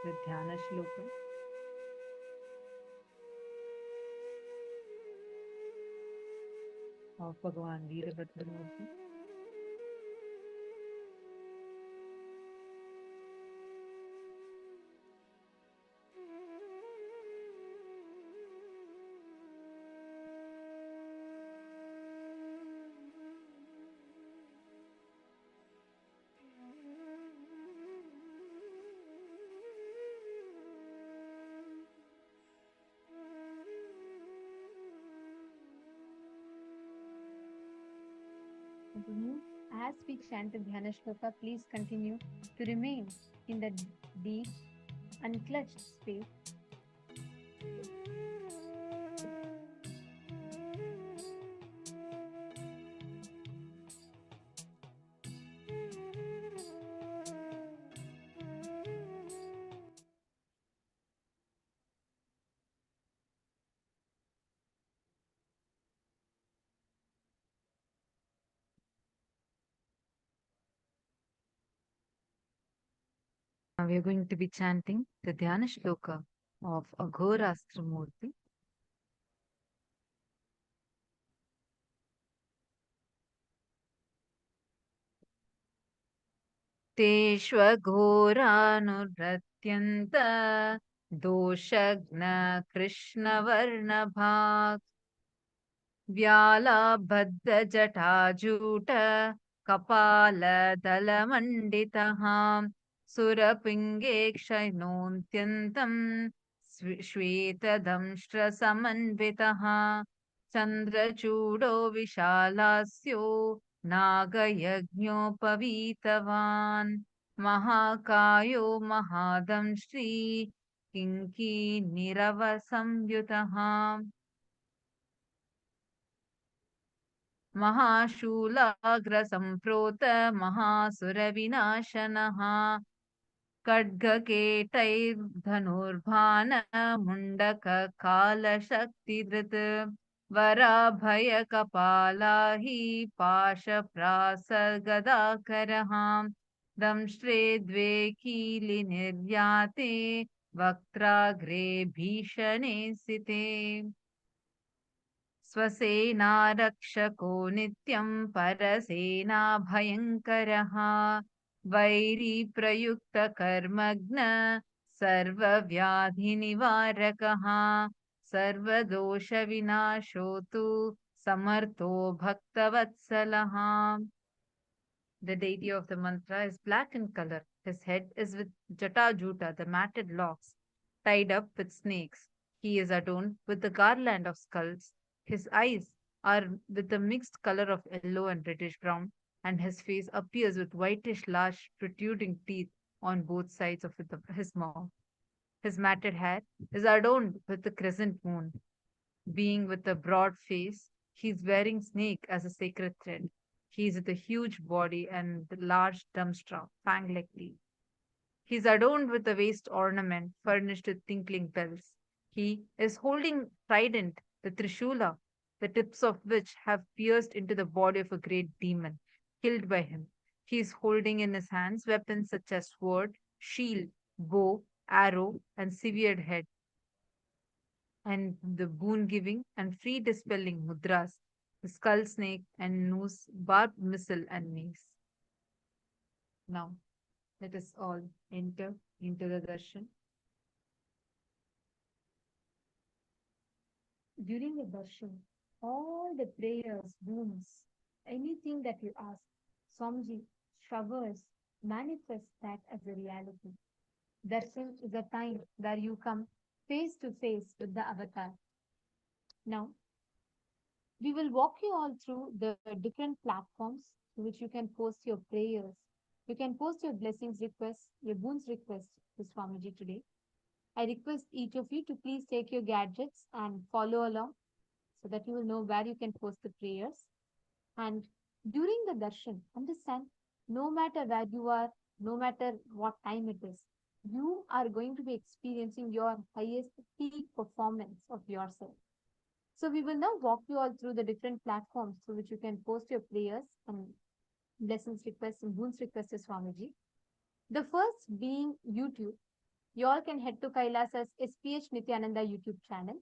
the Dhyana Shloka of Bhagavan Veerabhadramurti. Continue. As we chant the Dhyana Shloka, please continue to remain in the deep, unclutched space. Now we are going to be chanting the Dhyana Shloka of Aghorastramurti. तेष्वघोरानुरत्यन्त दोषघ्न कृष्णवर्णभाक् व्यालाबद्धजटाजूट कपालदलमण्डितः सुरपिङ्गेक्षणोऽत्यन्तम् श्वेतदंष्ट्रसमन्वितः चन्द्रचूडो विशालास्यो नागयज्ञोपवीतवान् महाकायो महादंश्री किङ्कीनिरवसंयुतः महाशूलाग्रसम्प्रोत महासुरविनाशनः खड्गकेटैर्धनुर्भानमुण्डककालशक्तिधृत् वराभयकपाला हि पाशप्रासगदाकरः दंष्ट्रे द्वे कीलिनिर्याते वक्त्राग्रे भीषणे सिते स्वसेनारक्षको नित्यं परसेनाभयङ्करः वैरीप्रयुक्तकर्मघ्न सर्वव्याधिनिवारकः सर्वदोषविनाशो तु समर्थो भक्तवत्सलः. The deity of the mantra is black in color. His head is with jata juta, the matted locks, tied up with snakes. He is adorned with the garland of skulls. His eyes are with a mixed color of yellow and reddish brown, and his face appears with whitish, large, protruding teeth on both sides of his mouth. His matted hair is adorned with the crescent moon. Being with a broad face, he is wearing snake as a sacred thread. He is with a huge body and the large dumbstra, fang-like teeth. He is adorned with a waist ornament furnished with tinkling bells. He is holding trident, the Trishula, the tips of which have pierced into the body of a great demon, killed by him. He is holding in his hands weapons such as sword, shield, bow, arrow, and severed head, and the boon giving and free dispelling mudras, the skull snake and noose, barbed missile and mace. Now, let us all enter into the darshan. During the darshan, all the prayers, boons, anything that you ask, Swamiji showers, manifest that as a reality. Darshan is a time where you come face to face with the avatar. Now, we will walk you all through the different platforms to which you can post your prayers. You can post your blessings requests, your boons requests to Swamiji today. I request each of you to please take your gadgets and follow along so that you will know where you can post the prayers. And during the darshan, understand, no matter where you are, no matter what time it is, you are going to be experiencing your highest peak performance of yourself. So we will now walk you all through the different platforms through which you can post your prayers and blessings requests and boons requests to Swamiji. The first being YouTube. you all can head to Kailasa's SPH Nithyananda YouTube channel.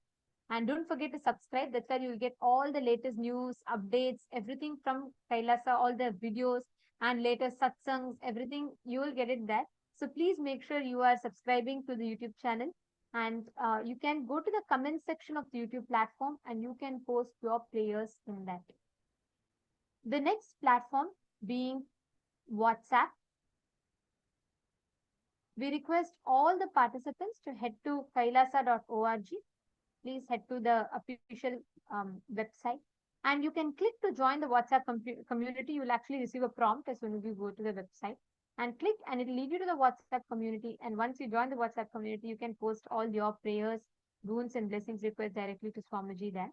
And don't forget to subscribe. That's where you'll get all the latest news, updates, everything from Kailasa, all the videos and latest satsangs, everything, you will get it there. So please make sure you are subscribing to the YouTube channel. And you can go to the comment section of the YouTube platform and you can post your prayers in that. The next platform being WhatsApp. We request all the participants to head to kailasa.org. Please head to the official website and you can click to join the WhatsApp community. You will actually receive a prompt as soon as you go to the website and click, and it will lead you to the WhatsApp community. And once you join the WhatsApp community, you can post all your prayers, boons and blessings requests directly to Swamiji there.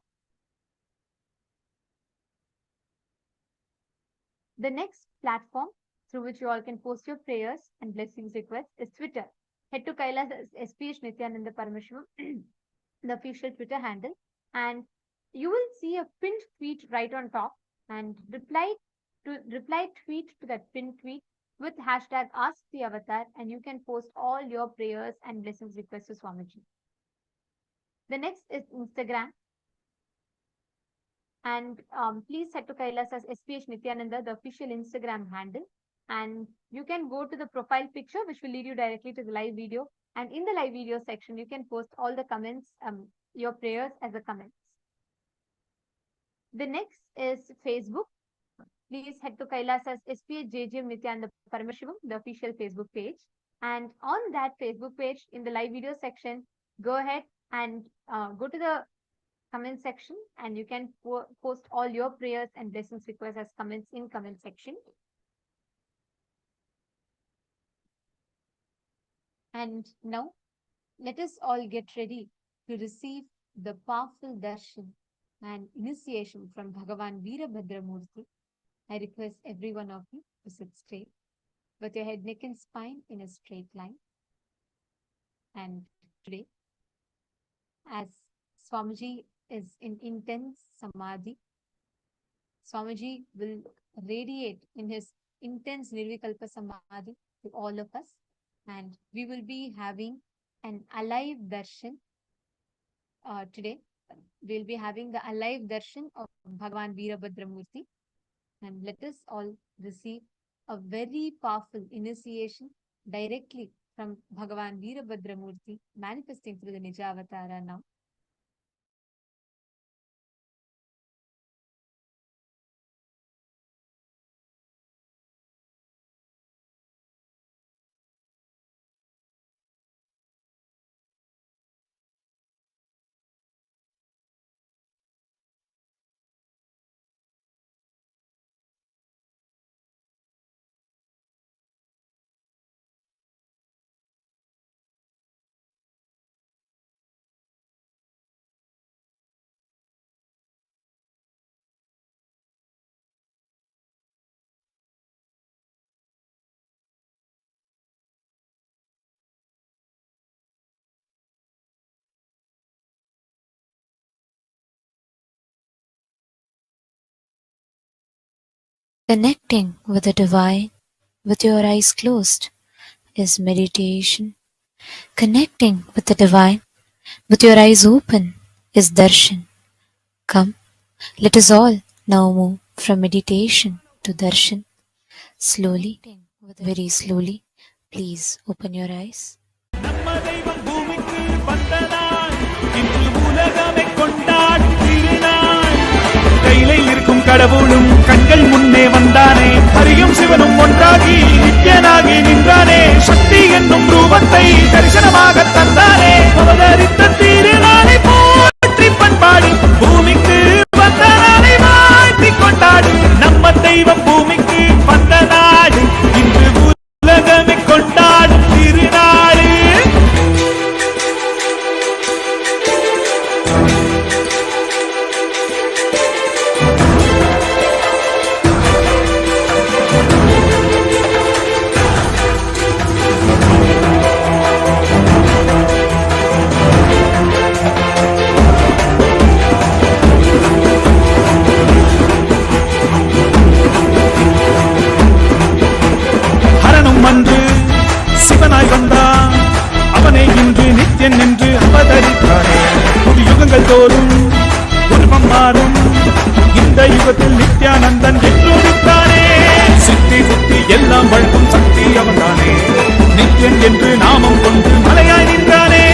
The next platform through which you all can post your prayers and blessings requests is Twitter. Head to Kailasa's SPH Nithyananda Paramashivoham, the official Twitter handle, and you will see a pinned tweet right on top, and reply tweet to that pinned tweet with hashtag Ask the Avatar, and you can post all your prayers and blessings requests to Swamiji. The next is Instagram. And please head to Kailasa's SPH Nithyananda, the official Instagram handle. And you can go to the profile picture, which will lead you directly to the live video. And in the live video section, you can post all the comments, your prayers as a comments. The next is Facebook. Please head to Kailasa's SPH JGM Nithyananda Paramashivoham, the official Facebook page. And on that Facebook page, in the live video section, go ahead and go to the comment section and you can post all your prayers and blessings requests as comments in comment section. And now let us all get ready to receive the powerful darshan and initiation from Bhagavan Veerabhadramurti. I request every one of you to sit straight with your head, neck and spine in a straight line. And today, as Swamiji is in intense samadhi, Swamiji will radiate in his intense Nirvikalpa samadhi to all of us, and we will be having an alive darshan today. We'll be having the alive darshan of Bhagavan Veerabhadramurti, and let us all receive a very powerful initiation directly from Bhagavan Veerabhadramurti, manifesting through the Nija Avatara now. Connecting with the divine with your eyes closed is meditation. Connecting with the divine with your eyes open is darshan. Come, let us all now move from meditation to darshan. Slowly, very slowly, please open your eyes. கையில இருக்கும் கடவுளும் கண்கள் முன்னே வந்தானே, ஹரியும் சிவனும் ஒன்றாகி நித்யனாகி நின்றானே, சக்தி என்னும் ரூபத்தை தரிசனமாக தந்தானே, அவதரித்த திருநாளை போற்றி பண்பாடி பூமிக்கு வந்த நாளை வாழ்த்தி கொண்டாடு. நம்ம தெய்வம் பூமிக்கு வந்த நாடு இன்று உலகமே கொண்டாடும் திருநாடு. நித்யன் என்று அவதரித்தானே. புது யுகங்கள் தோறும் உருவம் மாறும் இந்த யுகத்தில் நித்யானந்தன் என்றுதித்தானே. சித்தி புத்தி எல்லாம் வழங்கும் சக்தி அவன்தானே. நித்யன் என்று நாமம் கொண்டு மலையாய் நின்றானே.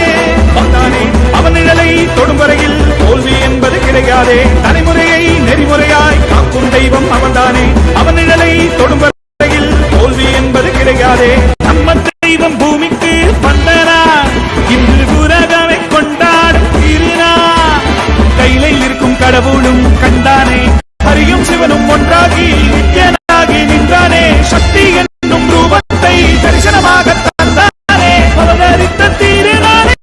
வந்தானே அவன் நிழலை தொடும் வரையில் தோல்வி என்பது கிடையாதே. தலைமுறையை நெறிமுறையாய் காக்கும் தெய்வம் அவன்தானே. அவன் நிழலை தொடும் வரையில் தோல்வி என்பது கிடையாதே. நம்ம தெய்வம் பூமிக்கு வந்தனா இன்று உலகமை கொண்டாடும் திருநாள். கையிலே இருக்கும் கடவுளும் கண்டானே. ஹரியும் சிவனும் ஒன்றாகி நித்யனாகி நின்றானே. சக்தி என்னும் ரூபத்தை தரிசனமாக தந்தானே. அவதரித்த திருநாளை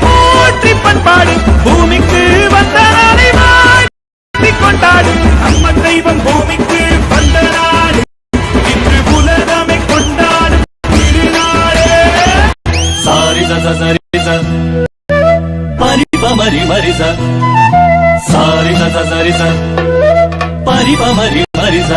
போற்றி பண்பாடு பூமிக்கு வந்த நாளை வாழ்த்தி கொண்டாடு. நம்ம தெய்வம் பூமிக்கு வந்த நாடு இன்று உலகமை கொண்டாடும் திருநாளே. சாரி சரி பரிபமரி மரிச சாரி சரி பரிபமரி மரிச.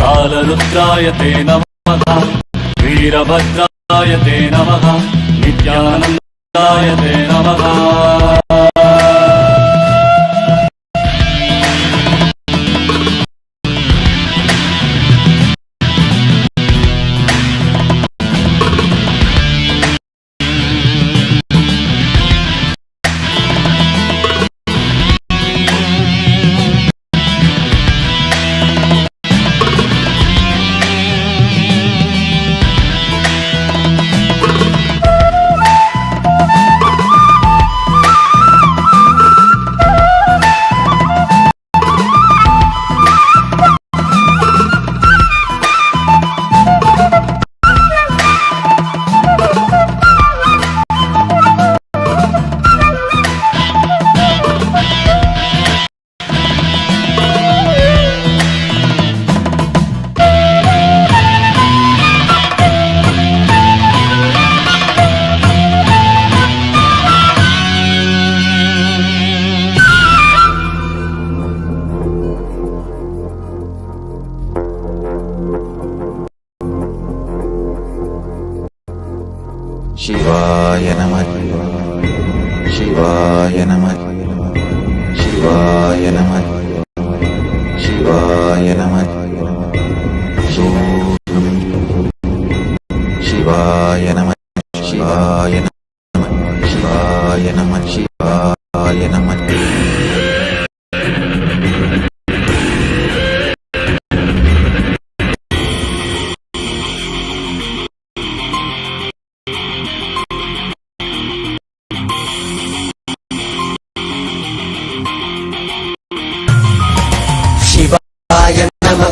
कालरुद्राय ते नमः वीरभद्राय ते नमः नित्यानन्दाय ते नमः. शिवाय नमः शिवाय नमः शिवाय नमः शिवाय नमः शिवाय नमः शिवाय नमः शिवाय नमः शिवाय नमः.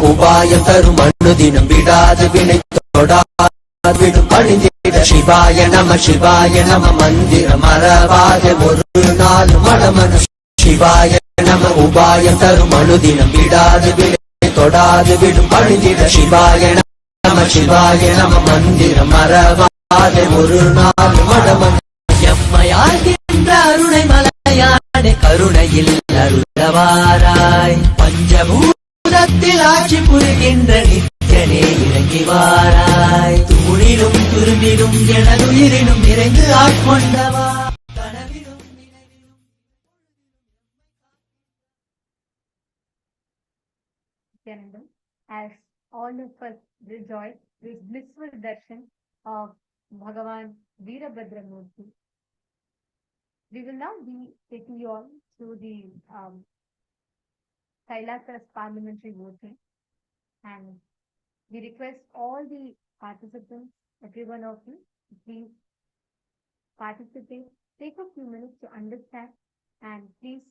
உபாயம் தரும் அனுதினம் விடாது வினை தொடாவிடும் பணிந்திட. சிவாய நம சிவாய நம மந்திர மரபாக ஒரு நாள் மடமனு. சிவாய நம உபாயம் தரும் அனுதினம் விடாது வினை தொடாது விடும் பணிந்திட சிவாய நம மந்திரம் மறவாதே ஒரு நாள் மடமன் எம்மையாகின்ற அருணை மலையானே கருணையில் அருளவாராய் பஞ்சபூதத்தில் ஆட்சி புரிகின்ற நித்யனே இறங்கி வாராய் தூணிலும் துரும்பிலும் எனதுயிரிலும் நிறைந்து ஆட்கொண்டவா கனவிலும் Nithyananda, as all of us rejoice with blissful darshan of Bhagavan Veerabhadramurti, we will now be taking you all to the KAILASA's parliamentary voting, and we request all the participants, every one of you, to please participate, take a few minutes to understand, and please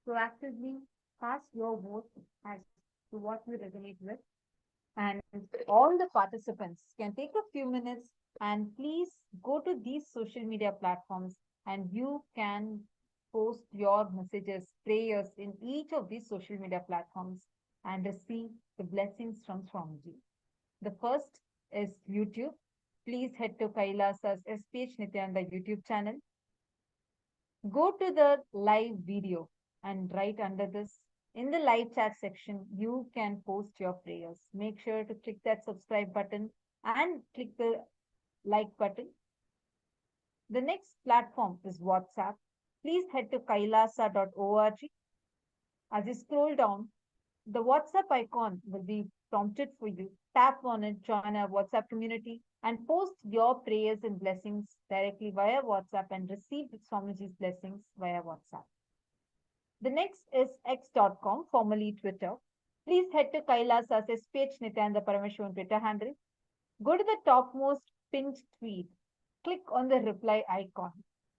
proactively cast your vote as to what you resonate with. And all the participants can take a few minutes and please go to these social media platforms and you can post your messages, prayers in each of these social media platforms and receive the blessings from Swamiji. The first is YouTube. Please head to KAILASA's SPH Nithyananda YouTube channel. Go to the live video and right under this, in the live chat section, you can post your prayers. Make sure to click that subscribe button and click the like button. The next platform is WhatsApp. Please head to kailasa.org. As you scroll down, the WhatsApp icon will be prompted for you. Tap on it, join our WhatsApp community, and post your prayers and blessings directly via WhatsApp and receive Swamiji's blessings via WhatsApp. The next is x.com, formerly Twitter. Please head to KAILASA's SPH Nithyananda Paramashivoham Twitter handle. Go to the topmost pinned tweet. Click on the reply icon.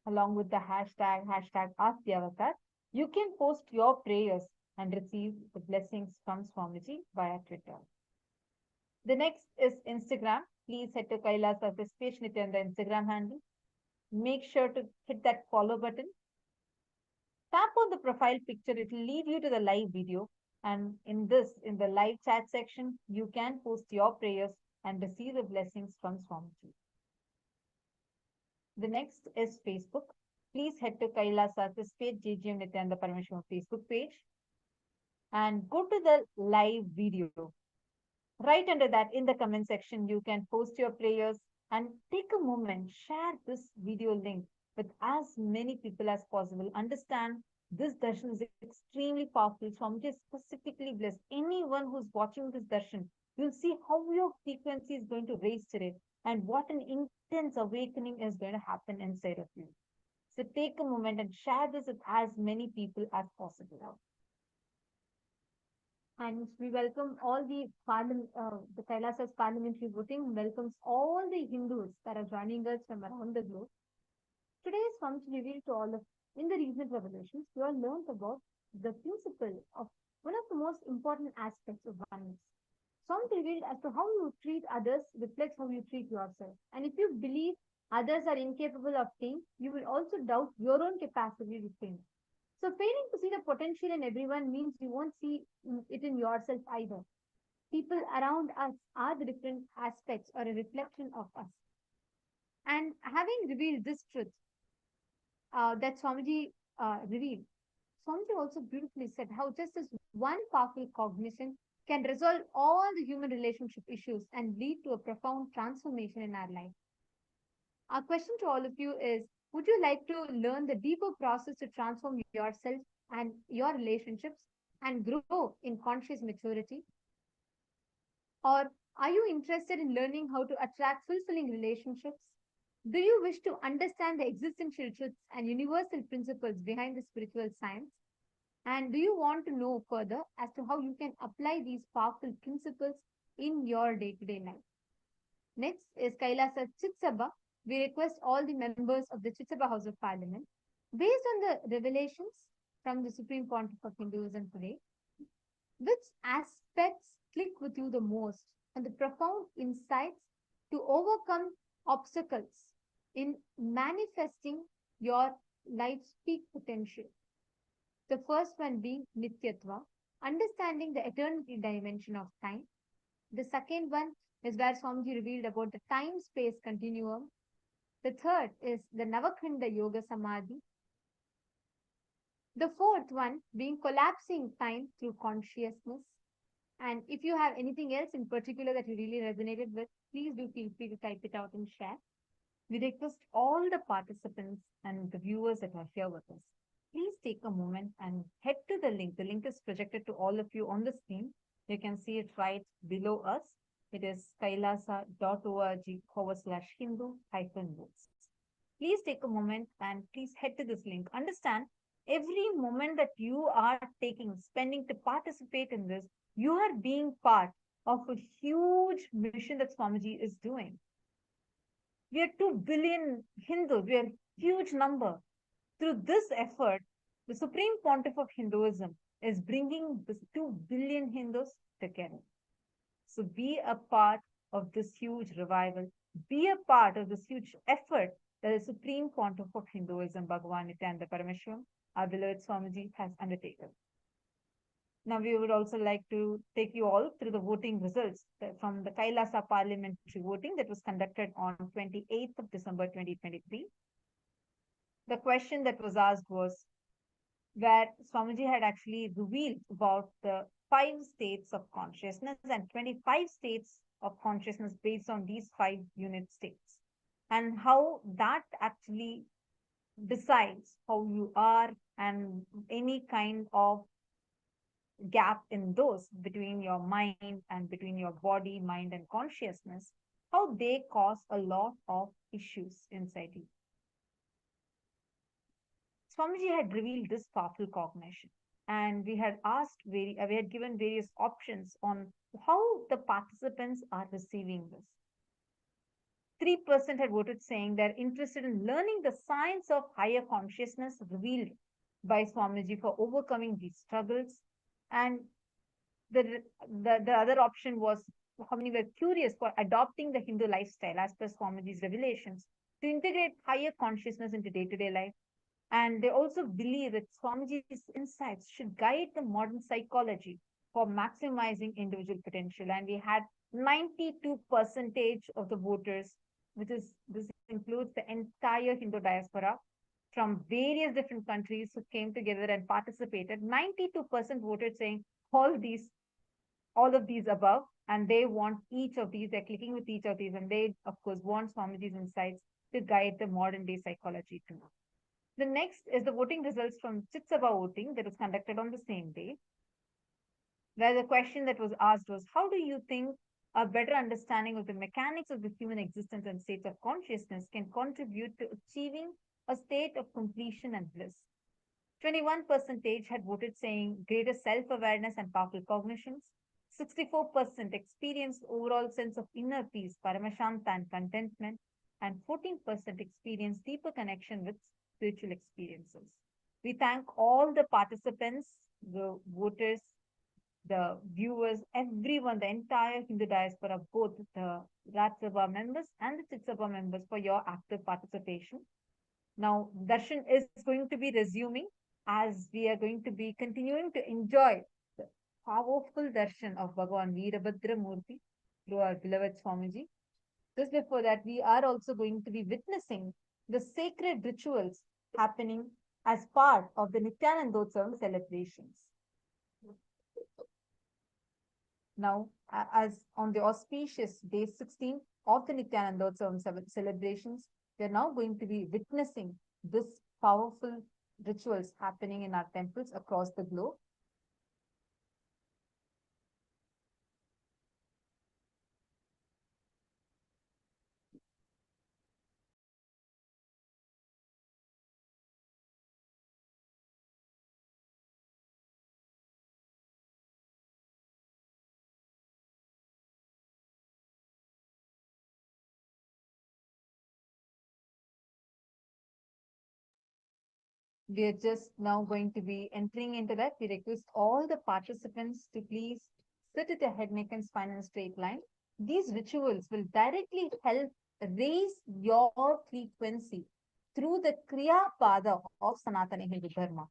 Along with the hashtag AskTheAvatar, you can post your prayers and receive the blessings from Swamiji via Twitter. The next is Instagram. Please head to KAILASA's SPH Nithyananda Instagram handle. Make sure to hit that follow button. Tap on the profile picture, it will lead you to the live video. And in the live chat section, you can post your prayers and receive the blessings from Swamiji. The next is Facebook. Please head to KAILASA's SPH JGM Nithyananda Paramashivoham Facebook page and go to the live video. Right under that, in the comment section, you can post your prayers and take a moment, share this video link with as many people as possible. Understand this darshan is extremely powerful. Swamiji is specifically blessed. Anyone who's watching this darshan, you'll see how your frequency is going to raise today and what an intense awakening is going to happen inside of you. So take a moment and share this with as many people as possible. And we welcome all the KAILASA's parliamentary voting welcomes all the Hindus that are joining us from around the globe. Today, Swamiji revealed to all of in the recent revelations, we all learned about the principle of one of the most important aspects of oneness. Swamiji revealed as to how you treat others reflects how you treat yourself. And if you believe others are incapable of change, you will also doubt your own capacity to change. So failing to see the potential in everyone means you won't see it in yourself either. People around us are the different aspects or a reflection of us. And having revealed this truth that Swamiji revealed, Swamiji also beautifully said how just as one powerful cognition can resolve all the human relationship issues and lead to a profound transformation in our life. Our question to all of you is, would you like to learn the deeper process to transform yourself and your relationships and grow in conscious maturity? Or are you interested in learning how to attract fulfilling relationships? Do you wish to understand the existential truths and universal principles behind the spiritual science? And do you want to know further as to how you can apply these powerful principles in your day-to-day life? Next is KAILASA Chit Sabha. We request all the members of the Chit Sabha House of Parliament, based on the revelations from the Supreme Pontiff of Hinduism today, which aspects click with you the most and the profound insights to overcome obstacles in manifesting your life's peak potential. The first one being Nityatva, understanding the eternity dimension of time. The second one is where Swamiji revealed about the time-space continuum. The third is the Navakhanda Yoga Samadhi. The fourth one being collapsing time through consciousness. And if you have anything else in particular that you really resonated with, please do feel free to type it out and share. We request all the participants and the viewers that are here with us. Please take a moment and head to the link. The link is projected to all of you on the screen. You can see it right below us. It is kailasa.org/Hindu-notes. Please take a moment and please head to this link. Understand, every moment that you are spending to participate in this, you are being part of a huge mission that Swamiji is doing. We are 2 billion Hindus. We are a huge number. Through this effort, the Supreme Pontiff of Hinduism is bringing this 2 billion Hindus together. So be a part of this huge revival. Be a part of this huge effort that the Supreme Pontiff of Hinduism, Bhagavan Nithyananda Paramashivoham, our beloved Swamiji, has undertaken. Now, we would also like to take you all through the voting results from the KAILASA parliamentary voting that was conducted on 28th of December 2023. The question that was asked was where Swamiji had actually revealed about the 5 states of consciousness and 25 states of consciousness based on these 5 unit states, and how that actually decides how you are, and any kind of gap in those between your mind and between your body, mind, and consciousness, how they cause a lot of issues inside you. Swamiji had revealed this powerful cognition, and we had we had given various options on how the participants are receiving this. 3% had voted saying they're interested in learning the science of higher consciousness revealed by Swamiji for overcoming these struggles. And the other option was how many were curious for adopting the Hindu lifestyle as per Swamiji's revelations to integrate higher consciousness into day-to-day life. And they also believe that Swamiji's insights should guide the modern psychology for maximizing individual potential. And we had 92% of the voters, this includes the entire Hindu diaspora from various different countries who came together and participated. 92% voted saying all of these above, and they want each of these, they're clicking with each of these, and they, of course, want Swamiji's insights to guide the modern day psychology too. The next is the voting results from Chit Sabha voting that was conducted on the same day, where the question that was asked was, how do you think a better understanding of the mechanics of the human existence and states of consciousness can contribute to achieving a state of completion and bliss? 21% had voted saying greater self-awareness and powerful cognitions. 64% experienced overall sense of inner peace, paramashanta, and contentment. And 14% experienced deeper connection with spiritual experiences. We thank all the participants, the voters, the viewers, everyone, the entire Hindu diaspora, both the Rajya Sabha members and the Chit Sabha members, for your active participation. Now, darshan is going to be resuming as we are going to be continuing to enjoy the powerful darshan of Bhagavan Veerabhadra Murthy through our beloved Swamiji. Just before that, we are also going to be witnessing the sacred rituals happening as part of the Nithyanandotsavam celebrations. Now, as on the auspicious day 16 of the Nithyanandotsavam celebrations, we are now going to be witnessing this powerful rituals happening in our temples across the globe. We are just now going to be entering into that. We request all the participants to please sit at your head, neck, and spine in a straight line. These rituals will directly help raise your frequency through the Kriya Pada of Sanatana Hindu Dharma.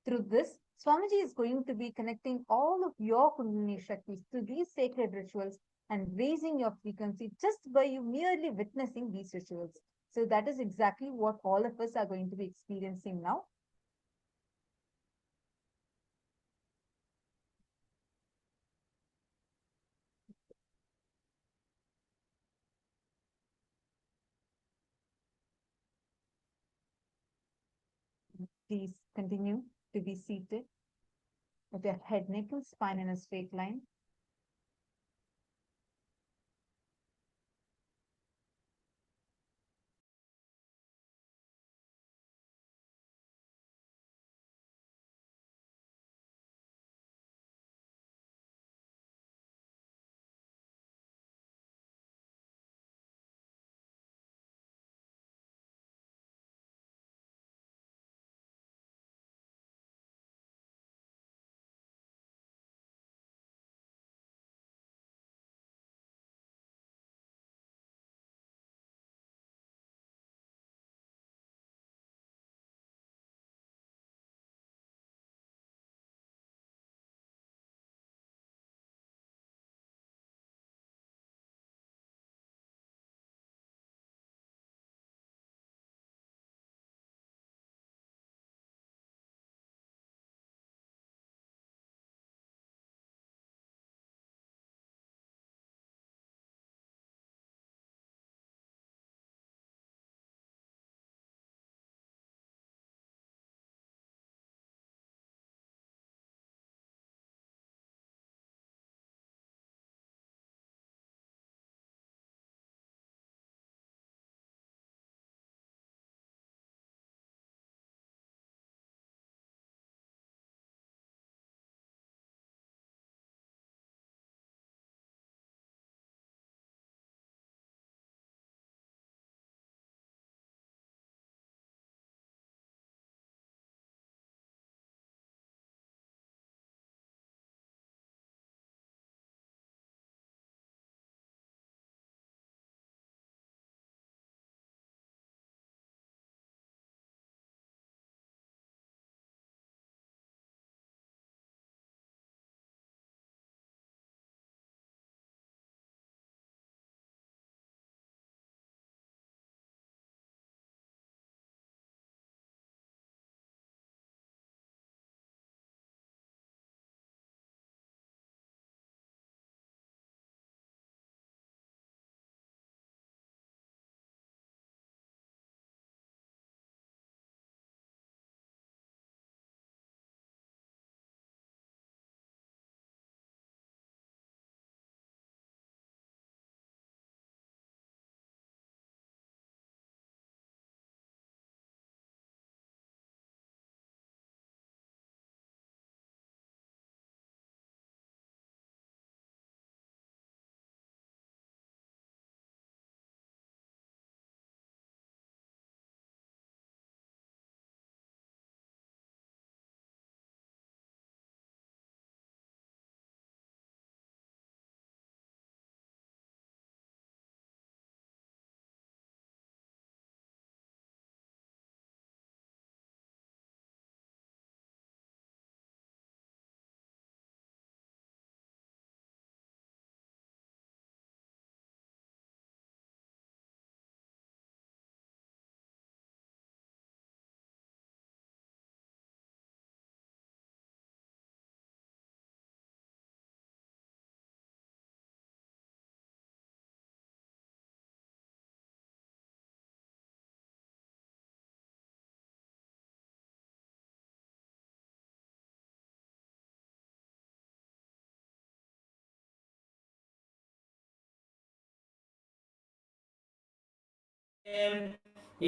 Through this, Swamiji is going to be connecting all of your Kundalini Shaktis to these sacred rituals and raising your frequency just by you merely witnessing these rituals. So that is exactly what all of us are going to be experiencing now. Please continue to be seated with your head, neck, and spine in a straight line.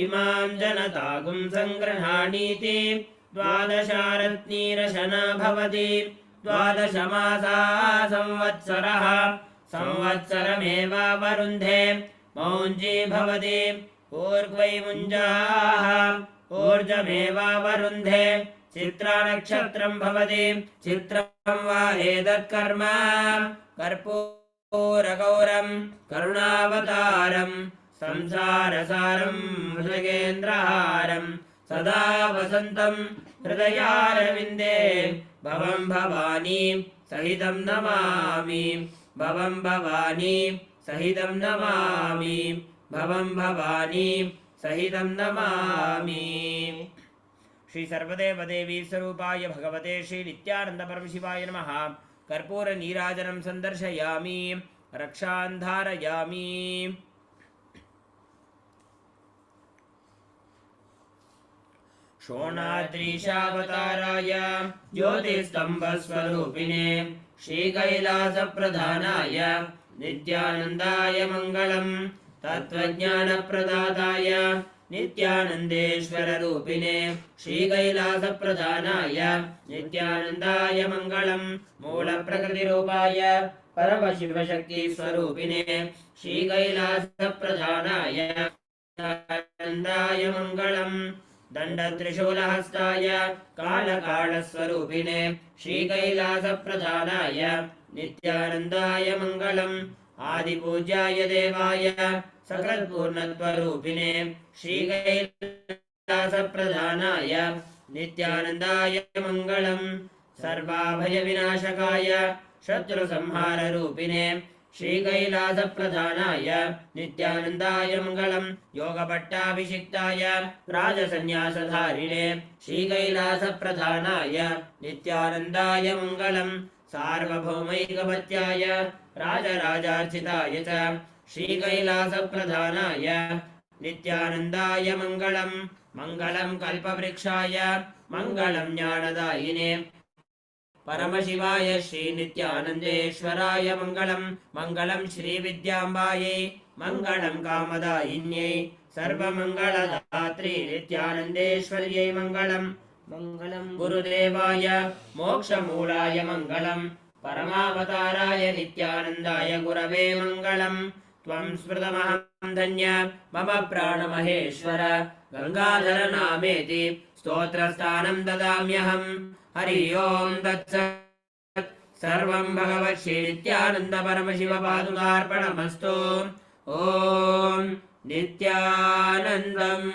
इमां जनतागुं सङ्गृह्णानीति द्वादशारत्नीरशना भवति द्वादशमासाः संवत्सरः संवत्सरमेवावरुन्धे मौञ्जी भवति ऊर्ध्वै मुञ्जाः ऊर्जमेवावरुन्धे चित्रानक्षत्रं भवति चित्रं वा एतत्कर्म कर्पूरगौरं करुणावतारं संसारसारं भुजगेन्द्रहारं सदा वसन्तं हृदयारविन्दे भवं भवानी सहितं नमामि भवं भवानी सहितं नमामि भवं भवानी सहितं नमामि। श्री सर्वदेव देवी स्वरूपाय भगवते श्री नित्यानंद परमशिवाय नमः। कर्पूर नीराजनं संदर्शयामि रक्षां धारयामि। शोणाद्रीशावताराय ज्योतिस्तंभस्वरूपिणे श्रीकैलासप्रधानाय नित्यानन्दाय मङ्गलम्। तत्त्वज्ञानप्रदाताय नित्यानन्देश्वररूपिणे श्रीकैलासप्रधानाय नित्यानन्दाय मङ्गलम्। मूलप्रकृतिरूपाय परमशिवशक्तिस्वरूपिणे श्रीकैलासप्रधानाय नित्यानन्दाय मङ्गलम्। दण्डत्रिशूलहस्ताय कालकालस्वरूपिणे श्रीकैलासप्रधानाय नित्यानन्दाय मङ्गलम्। आदिपूज्याय देवाय सकलपूर्णत्वरूपिणे श्रीकैलासप्रधानाय नित्यानन्दाय मङ्गलम्। सर्वाभयविनाशकाय शत्रुसंहाररूपिणे श्रीकैलासप्रधानाय नित्यानन्दाय मङ्गलम्। योगपट्टाभिषिक्ताय राजसन्न्यासधारिणे श्रीकैलासप्रधानाय नित्यानन्दाय मङ्गलम्। सार्वभौमैकपत्याय राजराजार्चिताय च श्रीकैलासप्रधानाय नित्यानन्दाय मङ्गलम्। मङ्गलं कल्पवृक्षाय मङ्गलं ज्ञानदायिने परमशिवाय श्रीनित्यानन्देश्वराय मङ्गलम्। मङ्गलं श्रीविद्याम्बायै मङ्गलं कामदायिन्यै सर्वमङ्गलदात्री नित्यानन्देश्वर्यै मङ्गलम्। मङ्गलं गुरुदेवाय मोक्षमूलाय मङ्गलम्। परमावताराय नित्यानन्दाय गुरवे मङ्गलम्। त्वं स्मृतमहं धन्य मम प्राणमहेश्वर गङ्गाधरनामेति स्तोत्रस्थानं ददाम्यहम्। हरि ओं तत्सत्। सर्वं भगवत् श्रीनित्यानन्द परमशिवपादुकार्पणमस्तु। ॐ नित्यानन्दम्।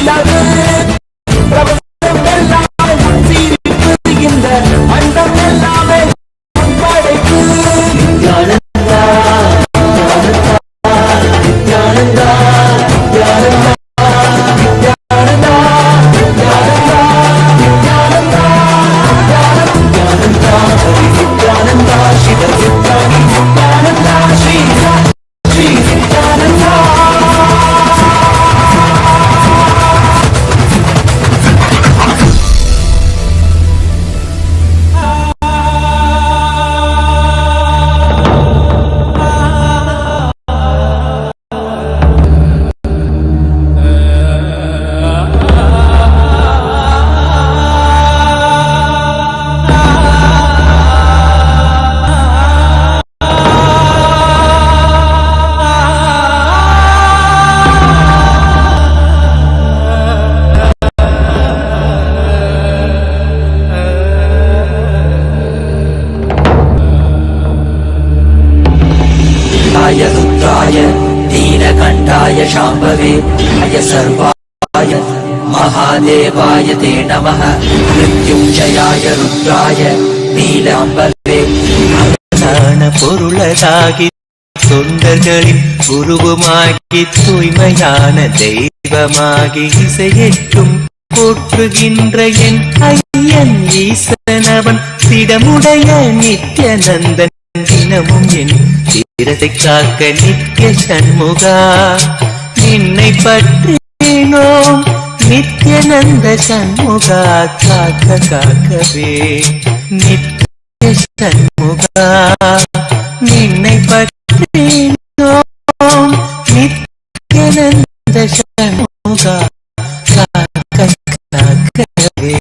நிலவு பிரபஞ்சம் எல்லாமே சிரிப்பு இந்த மண்டம் எல்லாமே படைப்பு நித்யானந்தா நித்யானந்தா நித்யானந்தா நித்யானந்தா நித்யானந்தா நித்யானந்தா நித்யானந்தா நித்யானந்தா சிவ சித்தானி நித்யானந்தா ஸ்ரீ ஸ்ரீ நித்யானந்தா रुद्राय नीलकण्ठाय शाम्भवे अय सर्वाय महादेवाय ते नमः मृत्युञ्जयाय रुद्राय नीलाम्बवे பொருளதாகி தொண்டர்களின் குருவுமாகி தூய்மையான தெய்வமாகி இசையேற்றும் போற்றுகின்ற என் ஐயன் ஈசனவன் திடமுடைய நித்யானந்தன் தினமும் என் தீரத்தை காக்க நித்ய சண்முகா நின்னை பற்றினோம் நித்யானந்த சண்முகா காக்க காக்கவே நித்ய சண்முகா நின்னை பற்றினோம் நித்யானந்த சண்முகா காக்க காக்கவே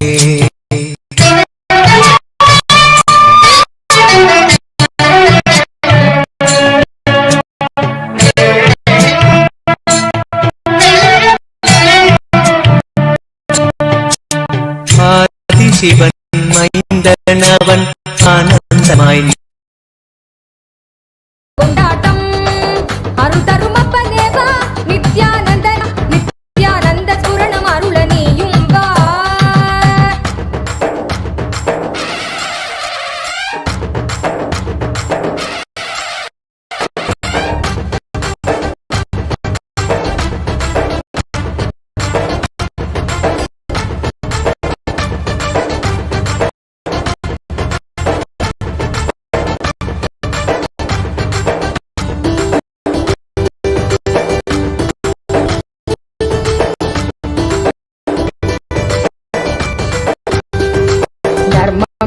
சிவன் மைந்தனவன் ஆனந்தமாய் கொண்டாட்டம் அருள் தரும் அப்பதேவா நித்யானந்த நித்யானந்த ஸ்புரணம் அருள நீயும் வா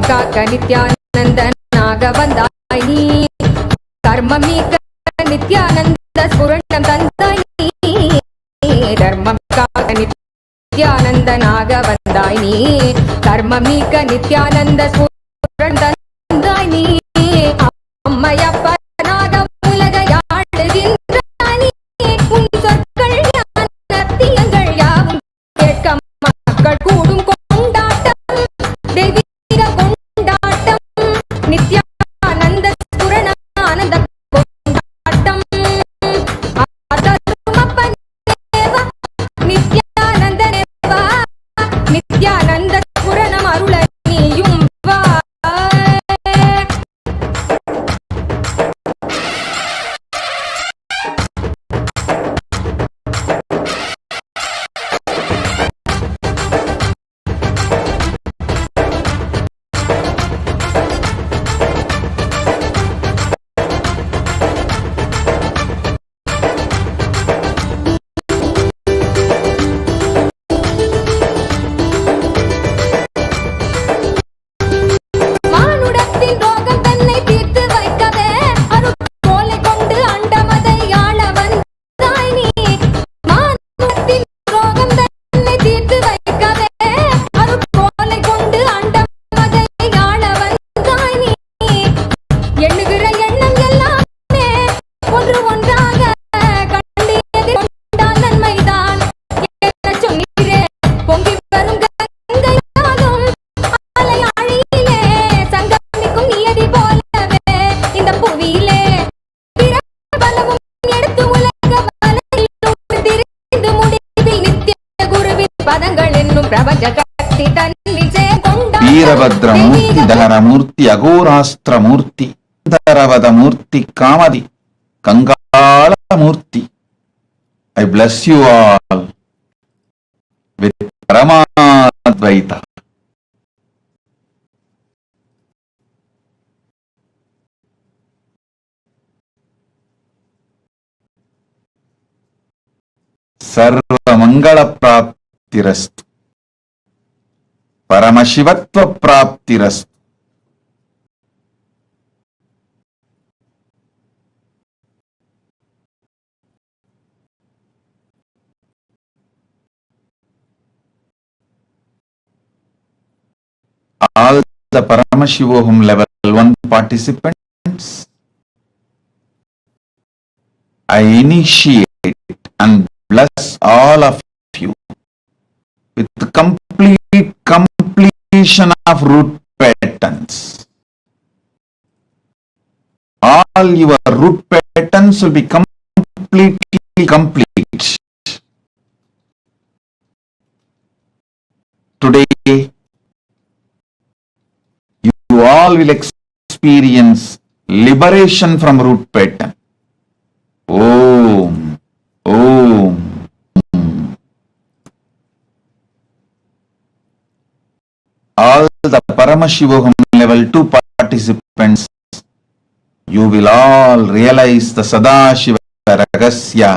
காக்க நித்யானந்தனாக வந்தாய் நீ கர்மம் நீக்க நித்யானந்த ஸ்புரணம் தந்தாய் நீ தர்மம் காக்க நித்யானந்தனாக வந்தாய் நீ கர்மம் நீக்க நித்யானந்த ஸ்புரணம் தந்தாய் நீ அம்மையப்பனாக உலகை ஆளுகின்றாய் நீ உன் சொற்கள் சத்தியங்கள் யாவும் கேட்க மக்கள் கூடும் கொண்டாட்டம் தேவி நித்யானந்த ஸ்புரண ஆனந்த கொண்டாட்டம் நித்யானந்த ஸ்புரணம் அருள நீயும் வா వీరభద్రమూర్తి దహరమూర్తి అఘోరాస్త్రమూర్తి ధరవదమూర్తి కామది కంగాళమూర్తి. I bless you all with Paramadvaita. Sarvamangala praptirastu. Paramashivatva praptirastu. All the Paramashivoham level 1 participants, I initiate and bless all of you with complete completion of root patterns. All your root patterns will be completely complete. Today, you all will experience liberation from root pattern. Om, Om. All the Paramashivoham level 2 participants, you will all realize the Sadashiva Ragasya.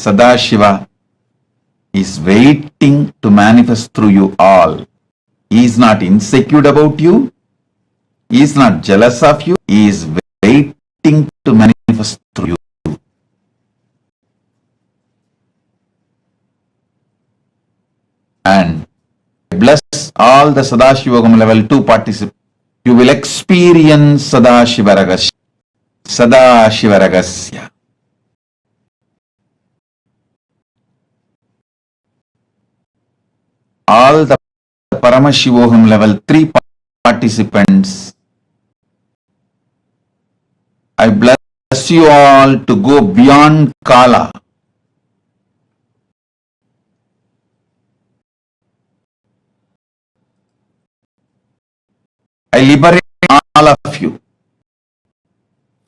Sadashiva is waiting to manifest through you all. He is not insecure about you. He is not jealous of you. He is waiting to manifest through you. And bless all the Sadashivagam level 2 participants. You will experience Sadashivaragasya. Sadashivaragasya. All the Paramashivoham level 3 participants, I bless you all to go beyond Kala. I liberate all of you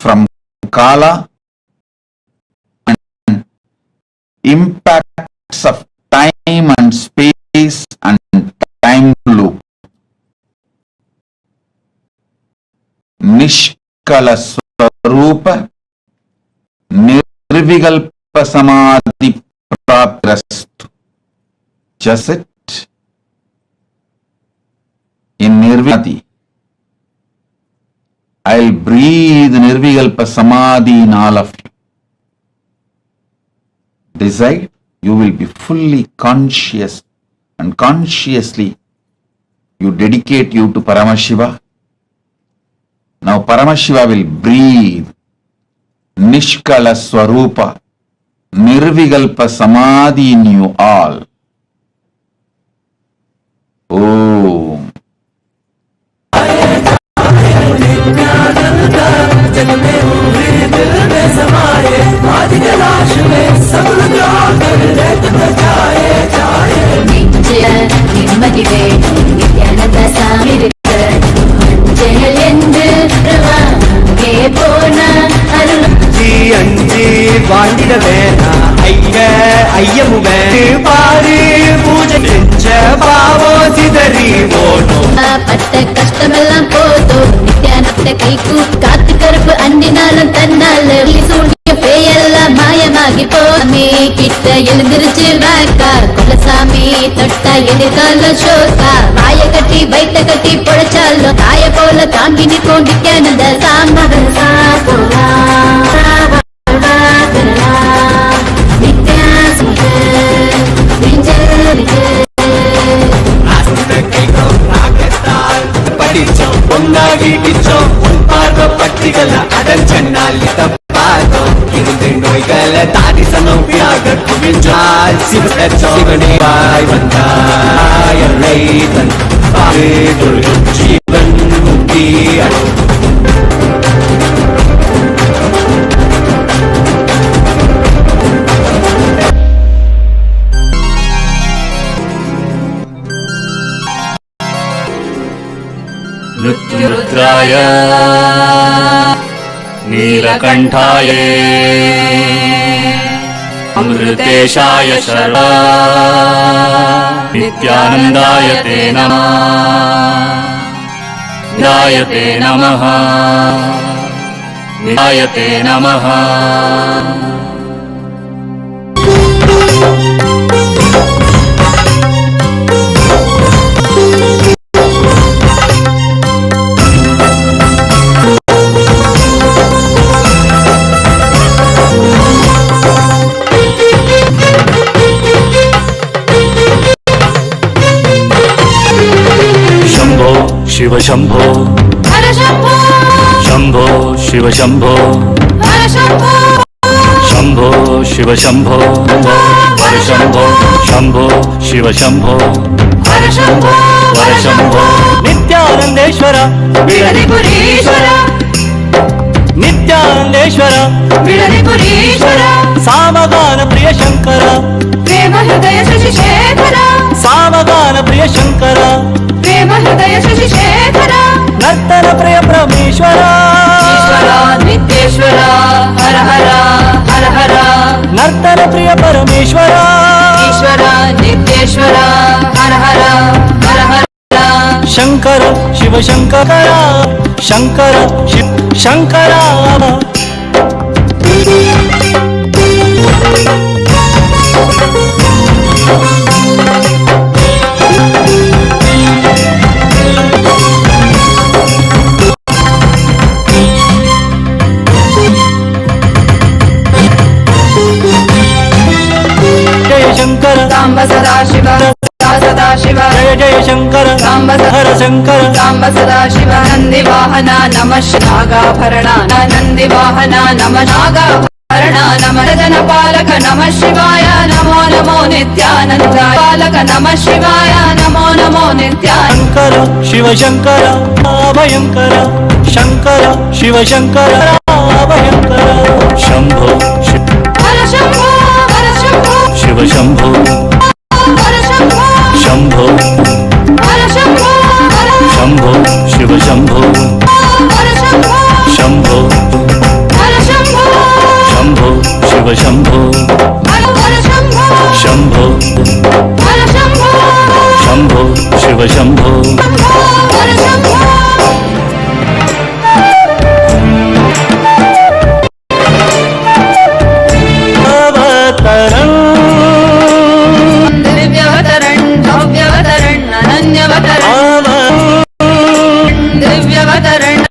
from Kala and impacts of time and space and time loop. Nishkala Swarupa Nirvikalpa Samadhi Praptirastu. Just it. In Nirvati, I'll breathe Nirvikalpa Samadhi in all of you. Decide, you will be fully conscious and consciously you dedicate you to Paramashiva. Now Paramashiva will breathe Nishkala Swarupa Nirvikalpa Samadhi in you all. Om. அஞ்சி வாழ்ந்திட வேணா ஐயமுவே பாரு பூஜை செஞ்ச பாவம் சிதறி ஓடும் பட்ட கஷ்டமெல்லாம் போதும் நித்யானந்த கைக்கு காத்து கருப்பு அண்டினாலும் தன்னால சூடிய பேயெல்லாம் மாயமாகி போமே கிட்ட எழுந்திருச்சு வாக்கா கொலசாமி தொட்டா எதிர்கால ஷோக்கா வாய கட்டி வயிற்ற கட்டி பொழைச்சாலும் தாய போல தாங்கி நிற்கும் நித்யானந்த சாமகன் சாபோலா படிச்சோம் பொன்னாகி பிச்சோம் உன் பார்வை பட்டிகளை அடைஞ்சனால் பாதம் இருந்து நோய்களை தாடிசனம் வியாக குவிஞ்சால் சிவனே வாய் வந்தாய் தன் ஜீவன் முக்தி नीलकण्ठाय नीलकण्ठाय अमृतेशाय शर्वा नित्यानन्दाय ते नमः नित्याय नमः नित्याय नमः शिव शंभो हर शंभो शंभो शिव शंभो हर शंभो शंभो शिव शंभो हर शंभो शंभो शिव शंभो हर शंभो हर शंभो नित्यानंदेश्वर बिडदिपुरीश्वर नित्यानंदेश्वर बिडदिपुरीश्वर सामगान प्रिय शंकर प्रेम हृदय शशिशेखर सामगान प्रिय शंकर प्रेम हृदय शशिशेखर नर्तन प्रिय परमेश्वर ईश्वर नित्येश्वर हर हर हर हर नर्तन प्रिय परमेश्वर ईश्वर नित्येश्वर हर हर हर हर शंकर शिव शंकर शंकर शिव शंकर सांब सदाशिव सदाशिव जय जय शंकर सांब हर शंकर सांब सदाशिव नंदी वाहना नमः नागाभरणा नंदी वाहना नमः नागाभरणा नमः जन पालक नमः शिवाय नमो नमो नित्यानंद पालक नमः शिवाय नमो नमो नित्यानंद शंकर शिव शंकर अभयंकर शंकर शिव शंकर अभयंकर शंभो हर शंभो हर शंभो शिव शंभो हर शंभो शंभो हर शंभो शंभो शिव शंभो हर शंभो शंभो हर शंभो शंभो शिव शंभो हर शंभो शंभो हर शंभो शंभो शिव शंभो हर शंभो अवतरण दिव्यवतरण भव्यवतरण अनन्यवतरण दिव्यवतरण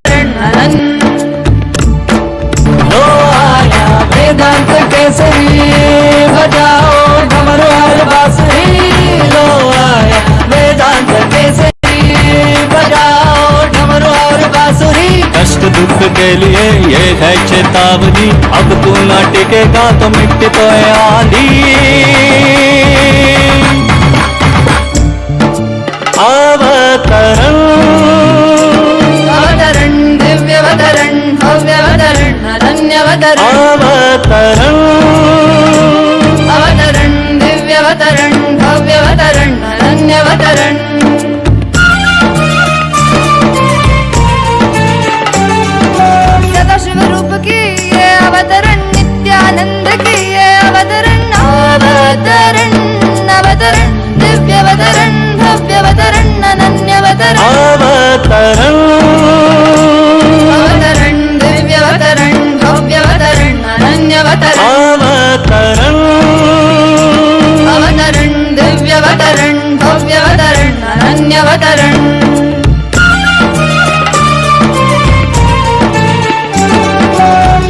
लो आया वेदांत केसरी बजाओ डमरू और बांसुरी लो आया वेदांत केसरी बजाओ डमरू और बांसुरी कष्ट दुख के लिए ये है चेतावनी अब तू ना टिकेगा तो मिट्टी तो है आंधी अवतरण अवतरण दिव्यवतरण भव्यवतरण अनन्यवतरण अवतरण अवतरण दिव्यवतरण भव्यवतरण अनन्यवतरण सदाशिव रूप की ये अवतरण नित्यानंद की ये अवतरण अवतरण अवतरण दिव्यवतरण भव्यवतरण अनन्यवतरण अवतरण अवतरण दिव्यवतरण भव्यवतरण अनन्यवतरण अवतरण अवतरण दिव्यवतरण भव्यवतरण अनन्यवतरण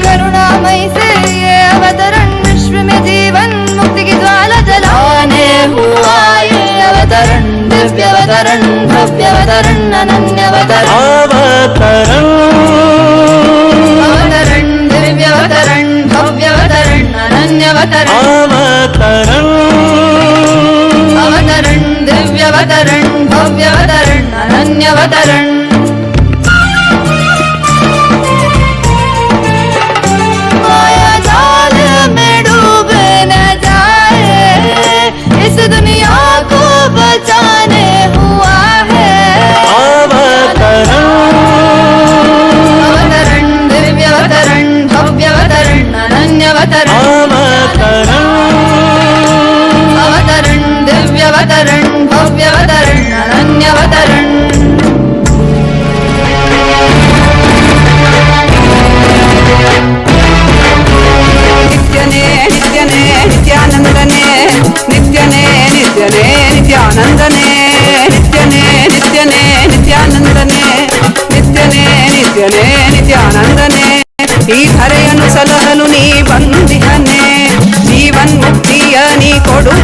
करुणामयी से ये अवतरण विश्व में जीवन मुक्ति की ज्वाला जलाने हुआ ये अवतरण दिव्यवतरण भव्यवतरण अनन्यवतरण अवतरण अवतरण दिव्यवतरण भव्यवतरण अनन्यवतरण अवतरण अवतरण दिव्यवतरण भव्यवतरण अनन्यवतरण माया जाल में डूब न जाए इस दुनिया को बचाने हुआ है अवतरण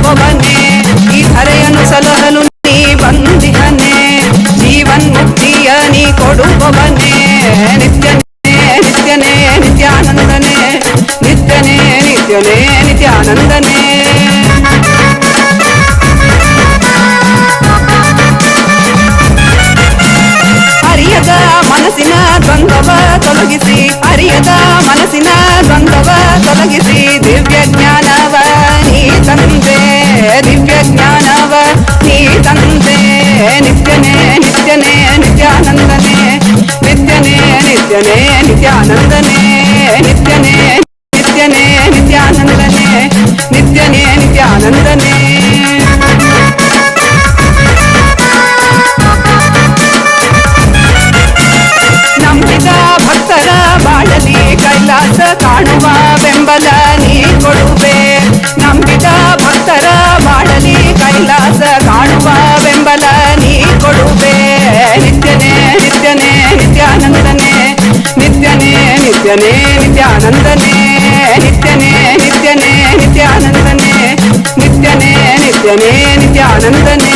ಕೊಡುವವನೇ ಈ ಧರೆಯನ್ನು ಸಲಹಲು ನೀ ಬಂದಿಹನೆ ಜೀವನ್ ಮುಕ್ತಿಯ ನೀ ಕೊಡುವವನೇ ನಿತ್ಯನೇ ನಿತ್ಯನೇ ನಿತ್ಯಾನಂದನೇ ನಿತ್ಯನೇ ನಿತ್ಯನೇ ನಿತ್ಯಾನಂದನೇ ಅರಿಯದ ಮನಸ್ಸಿನ ದ್ವಂದ್ವವ ತೊಲಗಿಸಿ ಅರಿಯದ ಮನಸ್ಸಿನ ದ್ವಂದ್ವವ ತೊಲಗಿಸಿ ದಿವ್ಯ ಜ್ಞಾನವ ನೀ ತಂದೆ ದಿವ್ಯ ಜ್ಞಾನವ ನೀ ತಂದೆ ನಿತ್ಯನೇ ನಿತ್ಯನೇ ನಿತ್ಯಾನಂದನೇ ನಿತ್ಯನೇ ನಿತ್ಯನೇ ನಿತ್ಯಾನಂದನೇ ನಿತ್ಯನೇ ನಿತ್ಯನೇ ನಿತ್ಯಾನಂದನೇ ನಿತ್ಯನೇ ನಿತ್ಯಾನಂದನೇ ನಂಬಿದ ಭಕ್ತರ ಬಾಳಲಿ ಕೈಲಾಸ ಕಾಣುವ ಬೆಂಬಲ ನೀ ಕೊಡುವೆ ನಂಬಿದ ಭಕ್ತರ ಬಾಳಲಿ ಕೈಲಾಸ ಕಾಣುವ ಬೆಂಬಲ ನೀ ಕೊಡುವೆ ನಿತ್ಯನೇ ನಿತ್ಯನೇ ನಿತ್ಯಾನಂದನೇ ನಿತ್ಯನೇ ನಿತ್ಯನೇ ನಿತ್ಯಾನಂದನೇ ನಿತ್ಯನೇ ನಿತ್ಯನೇ ನಿತ್ಯಾನಂದನೇ ನಿತ್ಯನೇ ನಿತ್ಯನೇ ನಿತ್ಯಾನಂದನೇ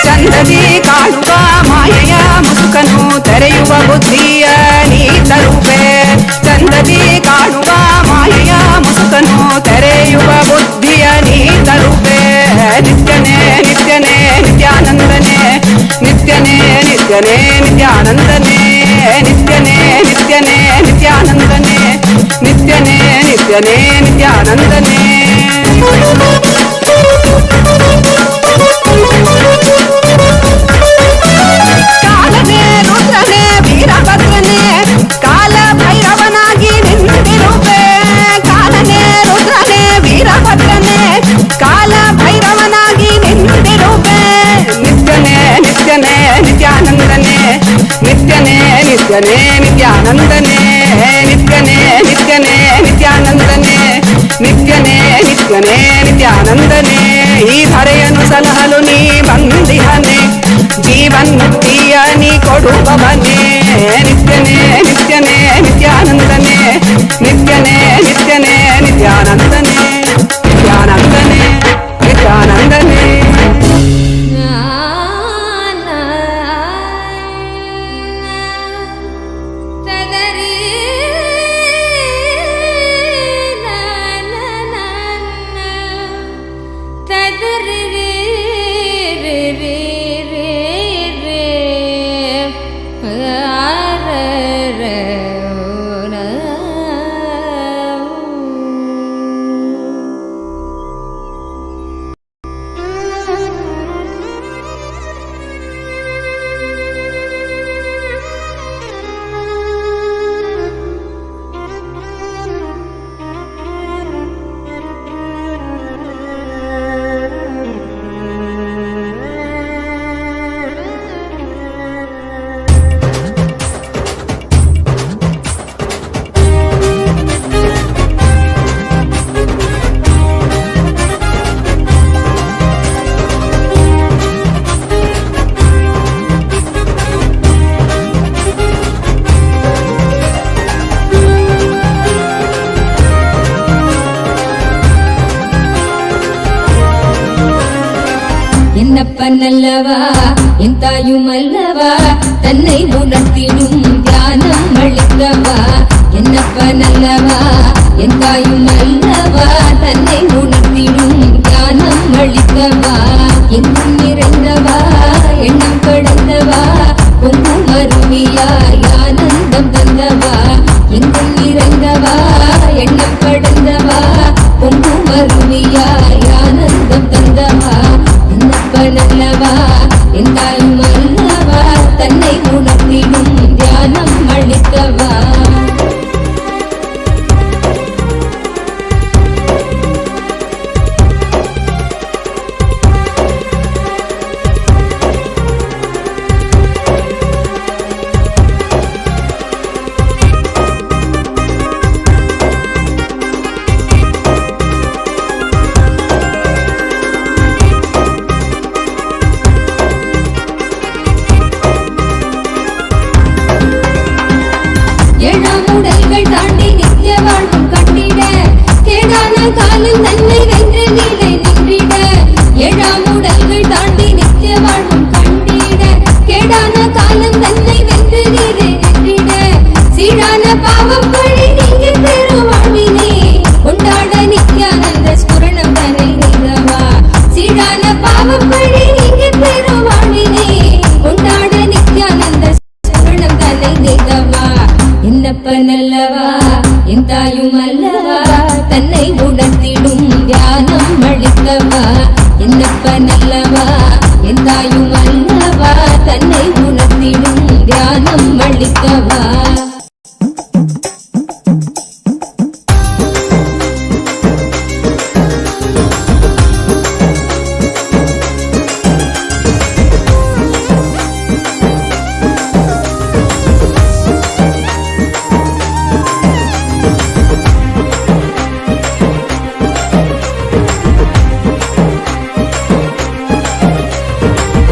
ಚಂದದಿ ಕಾಣುವ ಮಾಯೆಯ ಮುಸುಕನು ತೆರೆಯುವ ಬುದ್ಧಿಯ ನೀ ತರುವೆ ಚಂದದಿ ಕಾಣುವ ಮಾಯೆಯ ಮುಸುಕನು ತೆರೆಯುವ ಬುದ್ಧಿಯ ನೀ ತರುವೆ ನಿತ್ಯನೇ ನಿತ್ಯನೇ ನಿತ್ಯಾನಂದನೇ ನಿತ್ಯನೇ ನಿತ್ಯನೇ ನಿತ್ಯಾನಂದನೇ ನಿತ್ಯನೇ ನಿತ್ಯನೇ ನಿತ್ಯಾನಂದನೇ ನಿತ್ಯನೇ ನಿತ್ಯನೇ ನಿತ್ಯಾನಂದನೇ ಕಾಲನೇ ರುದ್ರನೇ ವೀರಭದ್ರನೇ ಕಾಲ ಭೈರವನಾಗಿ ನಿಂತಿರುವೆ ಕಾಲನೇ ರುದ್ರನೇ ವೀರಭದ್ರನೇ ಕಾಲ ಭೈರವನಾಗಿ ನಿಂತಿರುವೆ ನಿತ್ಯನೇ ನಿತ್ಯನೇ ನಿತ್ಯಾನಂದನೇ ನಿತ್ಯನೇ ನಿತ್ಯನೇ ನಿತ್ಯಾನಂದನೇ ನಿತ್ಯನೇ ನಿತ್ಯನೇ ನಿತ್ಯಾನಂದನೇ ನಿತ್ಯನೇ ನಿತ್ಯನೇ ನಿತ್ಯಾನಂದನೇ ಈ ಧರೆಯನ್ನು ಸಲಹಲು ನೀ ಬಂದಿಹನೆ ಜೀವನ್ ಮುಕ್ತಿಯ ನೀ ಕೊಡುವವನೇ ನಿತ್ಯನೇ ನಿತ್ಯನೇ ನಿತ್ಯಾನಂದನೇ ನಿತ್ಯನೇ ನಿತ್ಯನೇ ನಿತ್ಯಾನಂದನೇ ನಿತ್ಯಾನಂದನೇ ನಿತ್ಯಾನಂದನೇ என்னப்பனல்லவா என் தாயுமல்லவா தன்னை உணர்த்திடும் தியானம் அளித்தவா என்னப்பனல்லவா என் தாயுமல்லவா தன்னை உணர்த்திடும் தியானம் அளித்தவா எங்கும் நிறைந்தவா எண்ணம் கடந்தவா பொங்கும் அருவியாய் ஆனந்தம் தந்தவா எங்கும் நிறைந்தவா எண்ணம் கடந்தவா பொங்கும் அருவியாய் ஆனந்தம் தந்தவா நல்லவா என் தாயும் அல்லவா தன்னை உணர்த்திடும் தியானம் அளித்தவா என்னப்பனல்லவா என் தாயும் அல்லவா தன்னை உணர்த்திடும் தியானம் அளித்தவா என்னப்பனல்லவா என் தாயும் அல்லவா தன்னை உணர்த்திடும் தியானம் அளித்தவா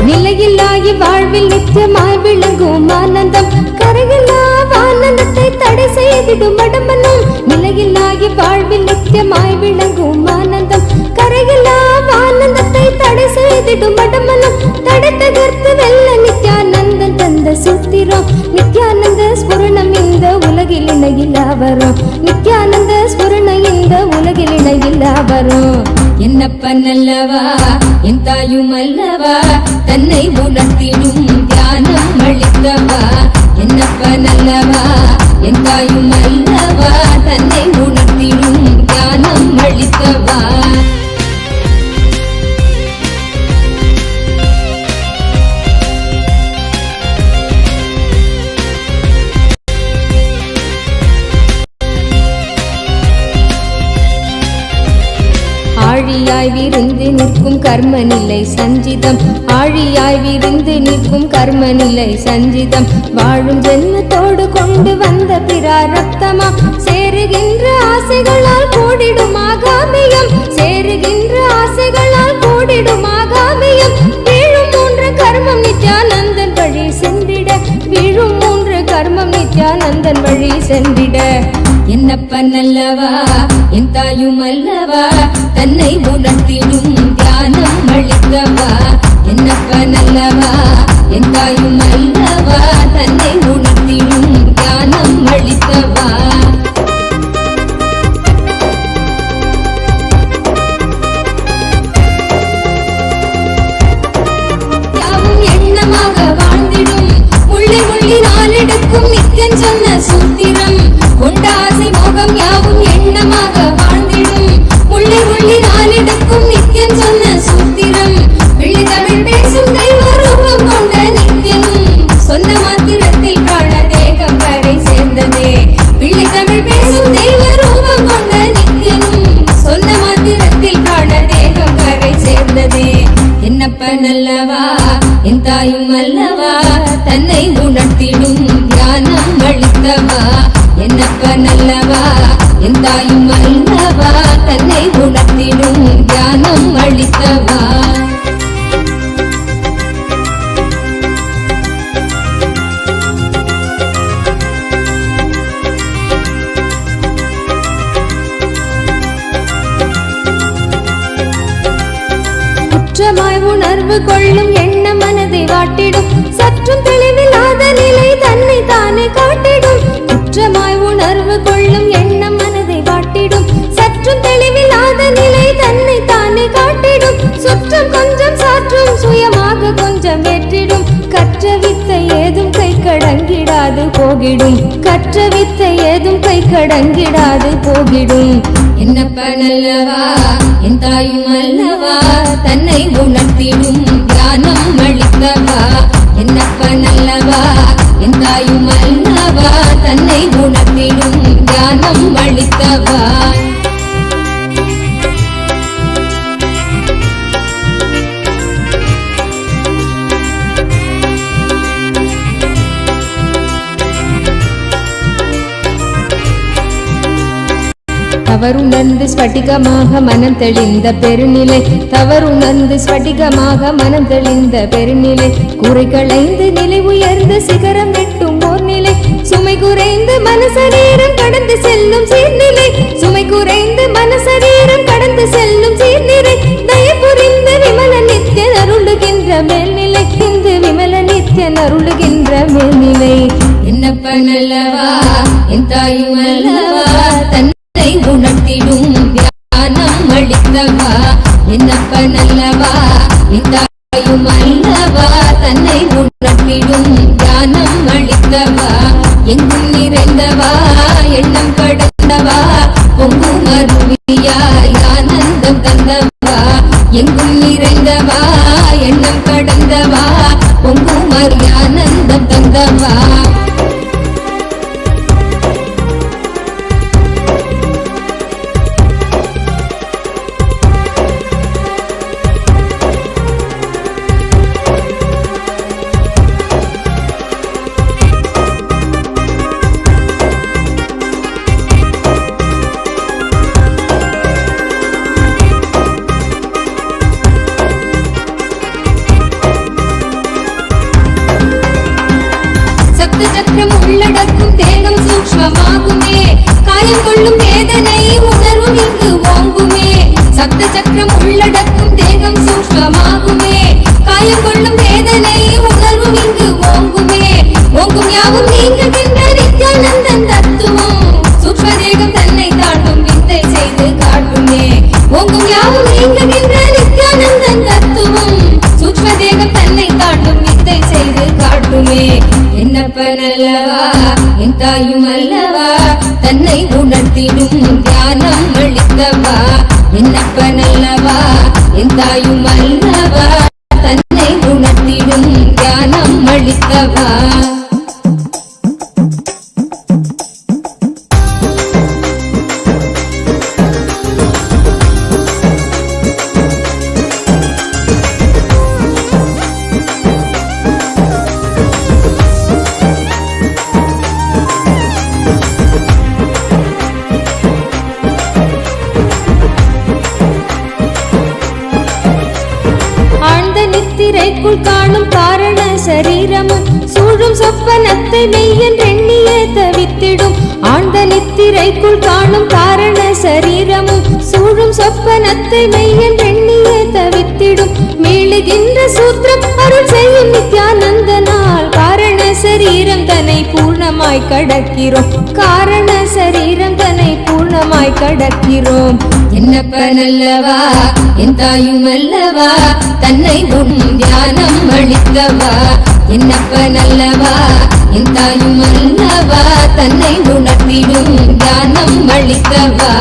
நிலையில்லாகி வாழ்வில் நித்தியமாய் விளங்கும் ஆனந்தம் கரையில்லா ஆனந்தத்தை தடை செய்திடும் அடமனும் நிலையில்லாகி வாழ்வில் நித்தியமாய் விளங்கும் ஆனந்தம் கரையில்லா ஆனந்தத்தை தடை செய்திடும் அடமனும் தடை தகர்த்து வெல்ல நித்யானந்தன் தந்த சூத்திரம் நித்யானந்த ஸ்புரணம் இந்த உலகில் இணையில்லா வரும் நித்யானந்த ஸ்புரணம் இந்த உலகில் இணையில்லா வரும் என்னப்பனல்லவா என் தாயும் அல்லவா தன்னை உணர்த்திடும் தியானம் அளித்தவா என்னப்பனல்லவா என் தாயும் அல்லவா தன்னை உணர்த்திடும் தியானம் அளித்தவா ஆழியாய் விருந்து நிற்கும் கர்ம நிலை சஞ்சிதம் ஆழியாய் விருந்து நிற்கும் கர்ம நிலை சஞ்சிதம் வாழும் ஜென்மத்தோடு கொண்டு வந்த பிராரப்தமா சேருகின்ற ஆசைகளால் கூடிடும் ஆகாமியம் சேருகின்ற ஆசைகளால் கூடிடும் ஆகாமியம் வீழும் மூன்று கர்மம் நித்யானந்தன் வழி சென்றிட வீழும் மூன்று கர்மம் நித்யானந்தன் வழி சென்றிட என்னப்பனல்லவா என் தாயும் அல்லவா தன்னை உணர்த்திடும் தியானம் அளித்தவா என்னப்பனல்லவா என் தாயும் அல்லவா தன்னை உணர்த்திடும் தியானம் அளித்தவா யாவும் எண்ணமாக வாழ்ந்திடும் உள்ளி உள்ளி நாளெடுக்கும் நித்தியன் சொன்ன சூத்திரம் கொண்ட ஆசை மோகம் யாவும் எண்ணமாக வாழ்ந்திடும் உள்ளி உள்ளி நாளெடுக்கும் நித்தியன் சொன்ன சூத்திரம் பிள்ளை தமிழ் பேசும் தெய்வ ரூபம் கொண்ட நித்தியனும் சொன்ன மாத்திரத்தில் காண தேகம் வரை சேர்ந்ததே பிள்ளை தமிழ் பேசும் தெய்வ ரூபம் கொண்ட நித்தியனும் சொன்ன மாத்திரத்தில் காண தேகம் வரை சேர்ந்ததே என்னப்பனல்லவா என் தாயும் அல்லவா தன்னை உணர்த்திடும் தியானம் அளித்தவா என்னப்பனல்லவா என் தாயும் அல்லவா தன்னை உணர்த்திடும் தியானம் அளித்தவா குற்றமாய் உணர்வு கொள்ளும் எண்ண மனதை வாட்டிடும் சற்றும் தெளிவில்லாத நிலை தன்னை தானே காட்டிடும் குற்றமாய் உணர்வு கொள்ளும் எண்ணம் மனதை வாட்டிடும் சற்றும் தெளிவில்லாத நிலை தன்னை தானே காட்டிடும் சுற்றம் கொஞ்சம் சாற்றும் சுயமாக கொஞ்சம் வெற்றிடும் கற்ற வித்தை ஏதும் கை கடங்கிடாது போகிடும் கற்ற வித்தை ஏதும் கை கடங்கிடாது போகிடும் என்னப்பனல்லவா என் தாயும் அல்லவா தன்னை உணர்த்திடும் தியானம் அளித்தவா என்னப்பனல்லவா என் தாயும் அல்லவா தன்னை உணர்த்திடும் தியானம் அளித்தவா தவறுணர்ந்து ஸ்படிகமாக மனம் தெளிந்த பெருநிலை தவறுணர்ந்து ஸ்படிகமாக மனம் தெளிந்த பெருநிலை கூரை களைந்து நிலை உயர்ந்து சிகரம் எட்டும் ஓர் நிலை சுமை குறைந்து மனசரீரம் கடந்து செல்லும் சீர்நிலை சுமை குறைந்து மனசரீரம் கடந்து செல்லும் சீர்நிலை தயபுரிந்து விமல நித்தியன் அருளுகின்ற மேல்நிலை இந்து விமல நித்தியன் அருளுகின்ற மேல்நிலை என்னப்பனல்லவா என் தாயும் அல்லவா தன்னை உணர்த்திடும் தியானம் அளித்தவா என்னப்பனல்லவா என் தாயும் அல்லவா தன்னை உணர்த்திடும் தியானம் அளித்தவா எங்கும் நிறைந்தவா உள்ளடக்கும் தேகம் சூக்ஷ்மமாகுமே. காயம் கொள்ளும் வேதனை உணர்வும் இங்கு ஓங்குமே. சப்த சக்கரம் உள்ளடக்கும் தேகம் சூக்ஷ்மமாகுமே. காயம் கொள்ளும் வேதனை உணர்வும் இங்கு ஓங்குமே. ஓங்கும் யாவும் நீங்குகின்ற நித்யானந்தன் தத்துவம் சூக்ஷ்ம தேகம் தன்னை தாண்டும் வித்தை செய்து காட்டுமே. ஓங்கும் யாவும் நீங்குகின்ற நித்யானந்தன் தத்துவம் சூக்ஷ்ம தேகம் தன்னை தாண்டும் வித்தை செய்து காட்டுமே. என்னப்பன் அல்லவா என் தாயும் அல்லவா தன்னை உணர்த்திடும் தியானம் அளித்தவா. என்னப்பன் அல்லவா என் தாயும் அல்லவா தன்னை உணர்த்திடும் தியானம் அளித்தவா. நித்திரைக்குள் காணும் காரண சரீரமும் சூழும் சொப்பனத்தை மெய்யெண்ணெண்ணிய தவித்திடும். ஆழ்ந்த நித்திரைக்குள் காணும் காரண சரீரமும் சூழும் சொப்பனத்தை மெய்யெண்ணெண்ணிய தவித்திடும். மீளுகின்ற சூத்திரம் அருள் செய்யும் நித்யானந்தனால் காரண சரீரம் தன்னை பூர்ணமாய் கடக்கிறோம். காரண சரீரம் தன்னை பூர்ணமாய் கடக்கிறோம். என்னப்பன் அல்லவா என் தாயும் அல்லவா தன்னை தியானம் அளித்தவா. என்னப்பன் அல்லவா என் தாயும் அல்லவா தன்னை உணர்த்திடும் தியானம் அளித்தவா.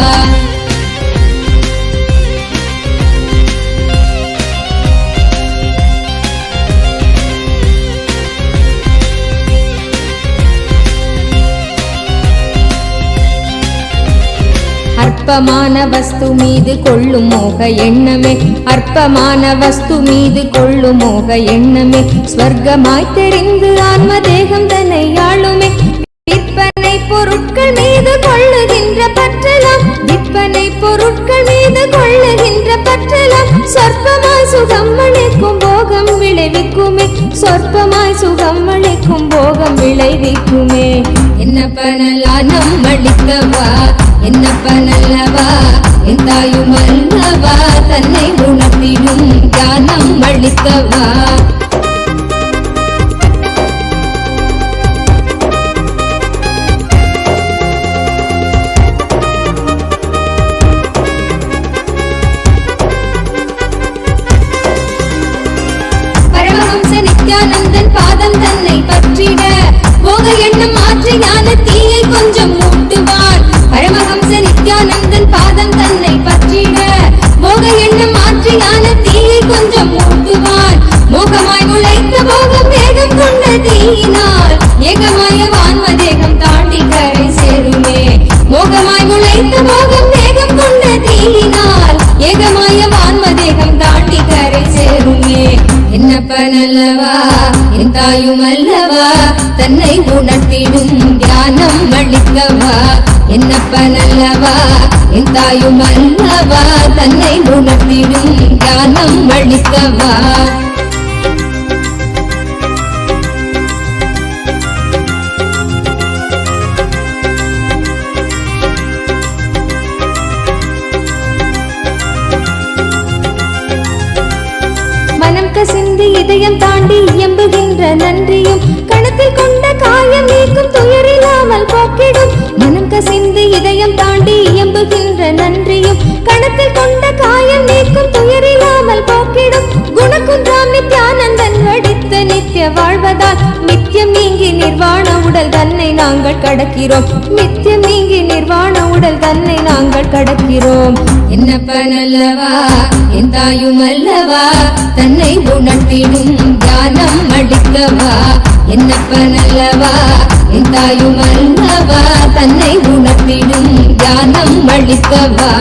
அற்பமான வஸ்து மீது கொள்ளும் மோக எண்ணமே. அற்பமான வஸ்து மீது கொள்ளும் மோக எண்ணமே. ஸ்வர்க்கமாய் தெரிந்து ஆன்ம தேகம் தன்னை ஆளுமே. விற்பனை பொருட்கள் மீது கொள்ளுகின்ற பற்றலாம். விற்பனை பொருட்கள் மீது கொள்ளுகின்ற பற்றலாம். சொற்பமாய் சுகம் அளிக்கும் போகம் விளைவிக்குமே. சொற்பமாய் சுகம் அளிக்கும் போகம் விளைவிக்குமே. என்னப்பனலா நம் அளிக்கவா. என்னப்பனல்லவா என் தாயும் அல்லவா தன்னை உணர்த்திடும் தியானம் அளிக்கவா. பரமஹம்ச நித்யானந்தன் பாதம் தன்னை பற்றிட போக எண்ணம் மாற்றி ஞான தீயை கொஞ்சம் மூட்டுவார். பரமஹம்ச நித்யானந்தன் பாதம் தன்னை பற்றிட போக எண்ணம் மாற்றி ஞான தீயை கொஞ்சம் மூட்டுவார். மோகமாய் முளைத்த போகம் வேகம் கொண்ட தீயினால் ஏகமாய வான்ம தேகம் தாண்டி கரை சேருமே. மோகமாய் முளைத்த போகம் வேகம் கொண்ட தீயினால் ஏகமாய வான்ம தேகம் தாண்டி கரை சேருமே. என்னப்பனல்லவா என் தாயும் அல்லவா தன்னை உணர்த்திடும் தியானம் அளிக்கவா. என்னப்பனல்லவா என் தாயும் அல்லவா தன்னை உணர்த்திடும் தியானம் அளிக்கவா. மனம் கசிந்து இதயம் தாண்டி இயம்புகின்ற நன்றியும் கணத்தில் கொண்ட காயம் நீக்கும் துயரில்லாமல் போக்கிடும். மனம் கசிந்து இதயம் தாண்டி இயம்புகின்ற நன்றியும் கணத்தில் கொண்ட காயம் நீக்கும் துயரில்லாமல் போக்கிடும். குணகுன்றாம் நித்யானந்தன் அடித்த நித்திய வாழ்வதால் நித்தியம் நீங்கி நிர்வாண உடல் தன்னை நாங்கள் கடக்கிறோம். நித்தியம் நீங்கி நிர்வாண உடல் தன்னை நாங்கள் கடக்கிறோம். என்னப்பனல்லவா என் தாயும் அல்லவா தன்னை உணர்த்திடும் தியானம் அளிக்கவா. என்னப்பனல்லவா என் தாயும் அல்லவா தன்னை உணர்த்திடும் தியானம் அளிக்கவா.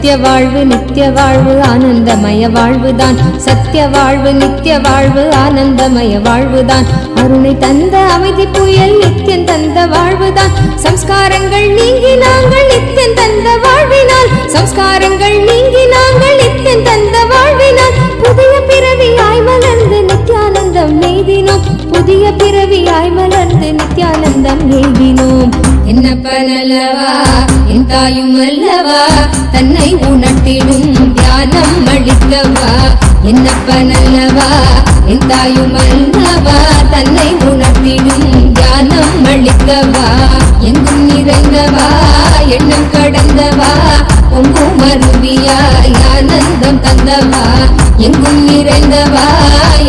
சத்திய வாழ்வு நித்திய வாழ்வு ஆனந்தமய வாழ்வுதான். சத்திய வாழ்வு நித்திய வாழ்வு ஆனந்தமய வாழ்வுதான். அருணை தந்த அமைதி புயல் நித்தியம் தந்த வாழ்வுதான். சம்ஸ்காரங்கள் நீங்கி நாங்கள் நித்தியம் தந்த வாழ்வினால், சம்ஸ்காரங்கள் நீங்கி நாங்கள் நித்தியம் தந்த வாழ்வினால் புதிய பிறவியாய் மலர்ந்து நித்யானந்தம் நெய்தினோம். புதிய பிறவியாய் மலர்ந்து நித்யானந்தம் நெய்தினோம். என்னப்பனல்லவா என் தாயும் அல்லவா தன்னை உணர்த்திடும் தியானம் அளிக்கவா. என்னப்பனல்லவா என் தாயும் அல்லவா தன்னை உணர்த்திடும் தியானம் அளிக்கவா. எங்கும் நிறைந்தவா எண்ணம் கடந்தவா பொங்கும் அருவியாய் ஆனந்தம் தந்தவா. எங்கும் நிறைந்தவா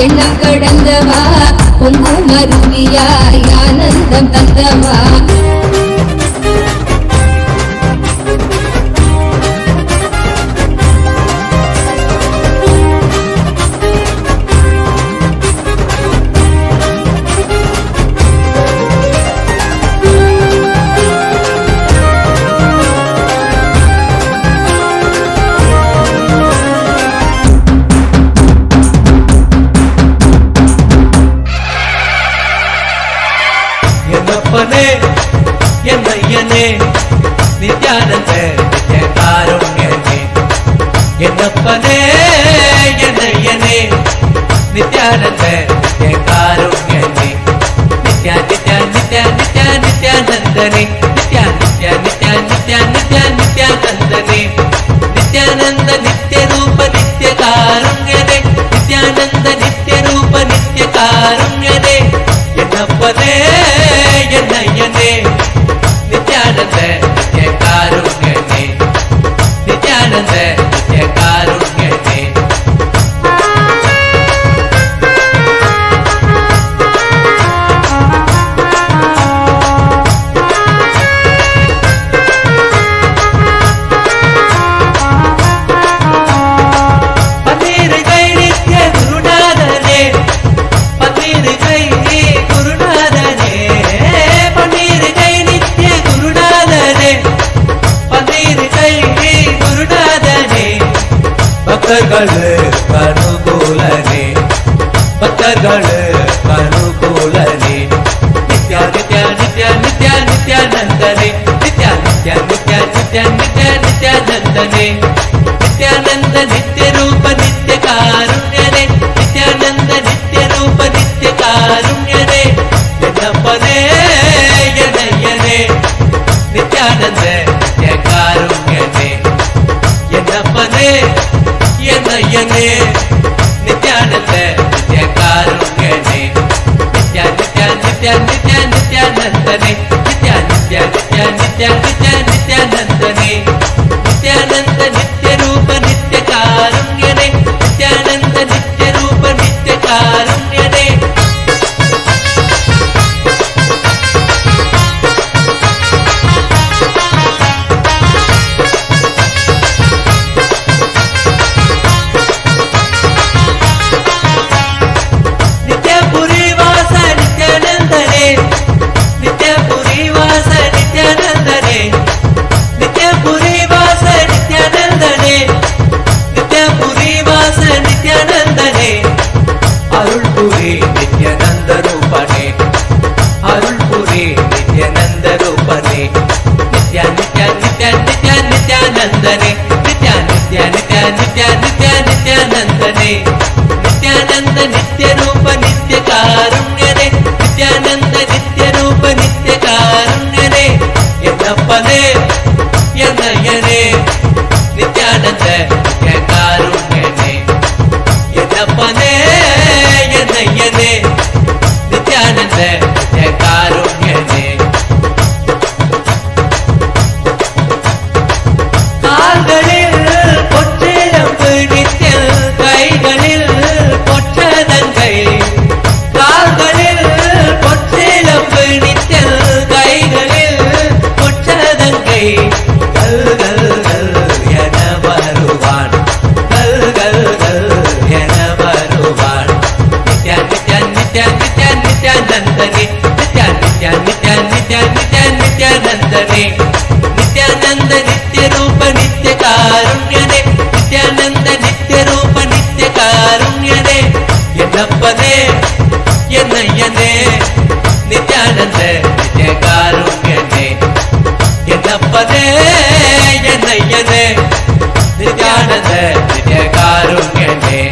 எண்ணம் கடந்தவா பொங்கும் அருவியாய் ஆனந்தம் தந்தவா. என்னப்பனே என்னையனே நித்யானந்த நித்ய காருண்யனே. என்னப்பனே என்னையனே நித்யானந்த நித்ய காருண்யனே. நித்யா நித்யா நித்யா நித்யா நித்யானந்தனே. நித்யா நித்யா நித்யா நித்யா நித்யா நித்யானந்தனே. நித்யானந்த நித்ய ரூப நித்ய காருண்யனே. நித்யானந்த நித்ய ரூப நித்ய காருண்யனே. என்னப்பனே என்னையனே நித்யானந்த நித்ய காருண்யனே. நித்யானந்த நித்ய காருண்யனே. பன்னிருகை நித்ய குருநாதனே. பன்னிருகை குருநாதனே. பன்னிருகை நித்ய குருநாதனே. பன்னிருகை குருநாதனே. பக்தர்கள் அனுகூலனே. பக்தர்கள் அனுகூலனே. நித்யா நித்யா நித்யா நித்யா நித்யானந்தனே. நித்யா நித்யா நித்யா நித்யா நித்யா நித்யானந்தனே. நித்யானந்த நித்ய ரூப நித்ய காருண்யனே. நித்யானந்த நித்ய ரூப நித்ய காருண்யனே. என்னப்பனே என்னையனே நித்யானந்த நித்ய காருண்யனே. என்னப்பனே என்னையனே நித்யானந்த நித்ய காருண்யனே. நித்யா நித்யா நித்யா நித்யா நித்யானந்தனே. நித்யா நித்யா நித்யா நித்யா நித்யா நித்யானந்தனே. நித்யானந்த நித்ய ரூப நித்ய காருண்யனே. நித்யானந்த நித்ய ரூப நித்ய காருண்யனே. நித்யபுரி வாச நித்யானந்தனே. நித்யபுரி வாச நித்யானந்தனே. நித்யபுரி வாச நித்யானந்தனே. நித்யபுரி வாச நித்யானந்தனே. அருள்புரி நித்யானந்த ரூபனே. அருள்புரி நித்யானந்த ரூபனே. நித்யா நித்யா நித்யா நித்யா நித்யானந்தனே. நித்யா நித்யா நித்யா நித்யா நித்யா நித்யானந்தனே. நித்யானந்த நித்ய ரூப நித்ய காருண்யனே. நித்யானந்த நித்ய ரூப நித்ய காருண்யனே. என்னப்பனே என்னையனே நித்யானந்த நித்ய காருண்யனே. என்னப்பனே என்னையனே நித்யானந்த நித்ய காருண்யனே. கால்களில் பொற்றிலம்பு நித்யம் கைகளில் பொற்றதங்கை. கால்களில் பொற்றிலம்பு நித்யம் கைகளில் பொற்றதங்கை. கல் கல் கல் என வருவான். கல் கல் கல் என வருவான். நித்யா நித்யா நித்யா நித்யா நித்யானந்தனே. நித்யா நித்யா நித்யா நித்யா நித்யா நித்யானந்தனே. நித்யானந்த நித்ய ரூப நித்ய காருண்ய என்னப்பனே என்னையனே நித்யானந்த நித்ய காருண்யனே என்னப்பனே என்னையனே நித்யானந்த நித்ய காருண்யனே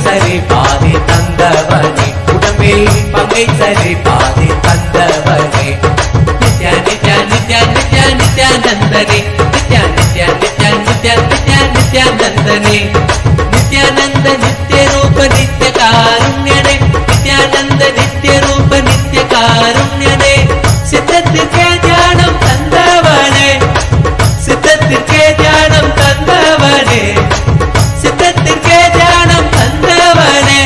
சரி பாதி தந்தவனே உடம்பே பங்கை சரி பாதி தந்தவனே நித்யா நித்யா நித்யா நித்யா நித்யானந்தனே நித்யா நித்யா நித்யா நித்யா நித்யா நித்யானந்தனே நித்யானந்த நித்ய ரூப நித்ய காருண்யனே நித்யானந்த நித்ய ரூப நித்ய காருண்யனே சித்தத்திற்கே ஞானம் தந்தவனே சித்தத்திற்கே ஞானம் தந்தவனே சித்தத்திற்கே ஞானம் தந்தவனே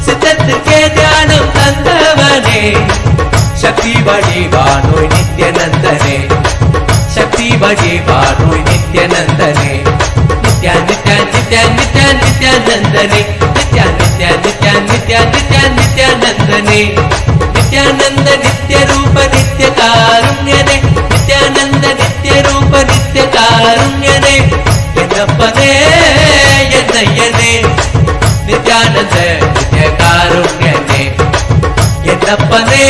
சித்தத்திற்கே ஞானம் தந்தவனே சக்தி வடிவானோய் நித்யநந்தனே சக்தி வடிவானோய் நித்யநந்தனே நித்யா நித்யா நித்யா நித்யா நித்யானந்தனே நித்யா நித்யா நித்யா நித்யா நித்யா நித்யானந்தனே நித்யானந்த நித்ய ரூப நித்ய காருண்யனே நித்யானந்த நித்ய ரூப நித்ய காருண்யனே என்னப்பனே என்னையனே நித்யானந்த நித்ய காருண்யனே என்னப்பனே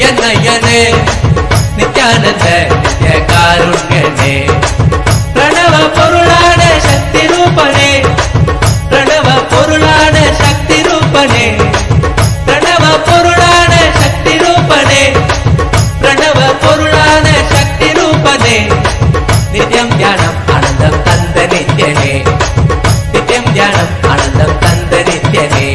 என்னையனே நித்யானந்த நித்ய காருண்யனே பிரணவ பொருளான சக்தி ரூபனே பிரணவ பொருளான சக்தி ரூபனே பிரணவ பொருளான சக்தி ரூபனே பிரணவ பொருளான சக்தி ரூபனே நித்யம் தியானம் ஆனந்தம் தந்த நித்யனே நித்யம் தியானம் ஆனந்தம் தந்த நித்யனே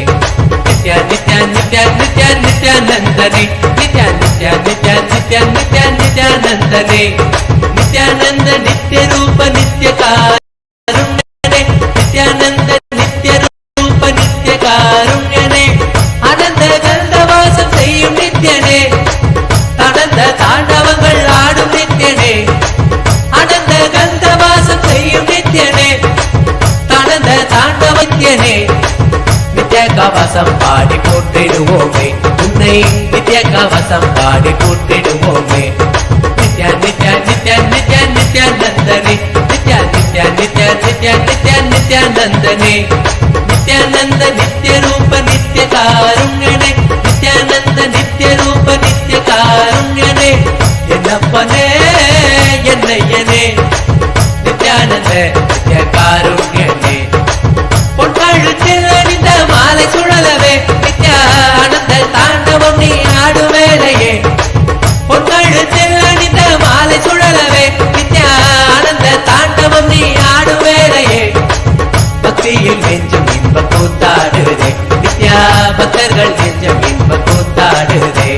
நித்யா நித்யா நித்யா நித்யா நித்யானந்தனே நித்யா நித்யா நித்யா நித்யா நித்யா நித்யானந்தனே நித்யானந்த நித்ய ரூப நித்ய காருண்யனே நித்யானந்த நித்ய ரூப நித்ய காருண்யனே ஆனந்த கந்தவாசம் செய்யும் நித்யனே ஆனந்த தாண்டவங்கள் ஆடும் நித்யனே ஆனந்த கந்தவாசம் செய்யும் நித்யனே ஆனந்த தாண்டவத்யனே நித்ய கவசம் பாடி போட்டிடுவோமே உன்னை நித்ய கவசம் பாடி போட்டிடுவோமே நித்யா நித்யா நித்யா நித்யா நித்யானந்தனே நித்யா நித்யா நித்யா நித்யா நித்யா நித்யானந்தனே நித்யானந்த நித்ய ரூப நித்ய காருண்யனே நித்யானந்த நித்ய ரூப நித்ய காருண்யனே என்னப்பனே என்னையனே நித்யானந்த நித்ய காருண்யனே பொன்னாழுத்தில் அணிந்த மாலை சுழலவே நித்யானந்த தாண்டவம் நீ ஆடும் வேளையே பொன்னாழுத்தில் அணிந்த மாலை சுழலவே நித்யானந்த தாண்டவம் நீ ஆடும் வேளையே பக்தியில் நெஞ்சம் இன்ப கூத்தாடுதே நித்யா பக்தர்கள் நெஞ்சம் இன்ப கூத்தாடுதே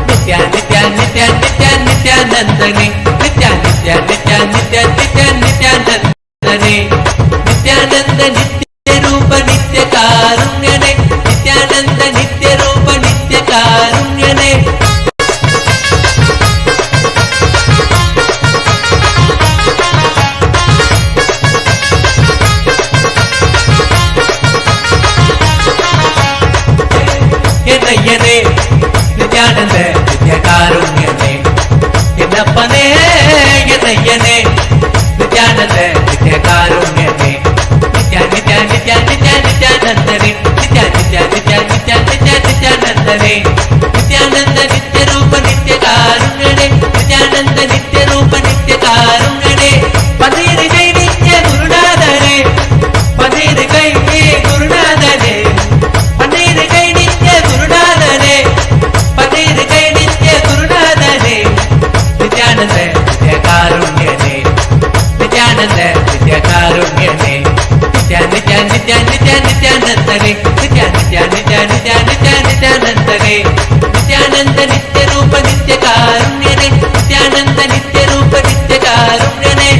நித்யா நித்யா நித்யா நித்யா நித்யானந்தனே நித்யா நித்யா நித்யா நித்யா நித்யா நித்யானந்தனே நித்யானந்த நித்ய ரூப நித்ய காருண்யனே நித்யானந்த நித்ய ரூப நித்ய காருண்யனே என்னையனே நித்யானந்த நித்ய காருண்யனே என்னப்பனே என்னையனே நித்யானந்த நித்ய காருண்யனே நித்யா நித்யா நித்யா நித்யா நித்யானந்தனே நித்யா நித்யா நித்யா நித்யா நித்யா நித்யானந்தனே நித்யானந்த நித்ய ரூப நித்ய காருண்யனே நித்யானந்த நித்ய ரூப நித்ய காருண்யனே பன்னீர் கை நித்ய குருநாதனே பன்னீர் கை குருநாதனே பன்னீர் கை நித்ய குருநாதனே பன்னீர் கை நித்ய குருநாதனே நித்யானந்த நித்ய காருண்யனே நித்யானந்த நித்ய காருண்யனே நித்யா நித்யா நித்யா நித்யா நித்யானந்தனே நித்யா நித்யா நித்யா நித்யா நித்யா நித்யானந்தனே நித்யானந்த நித்ய ரூப நித்ய காருண்யனே நித்யானந்த நித்ய ரூப நித்ய காருண்யனே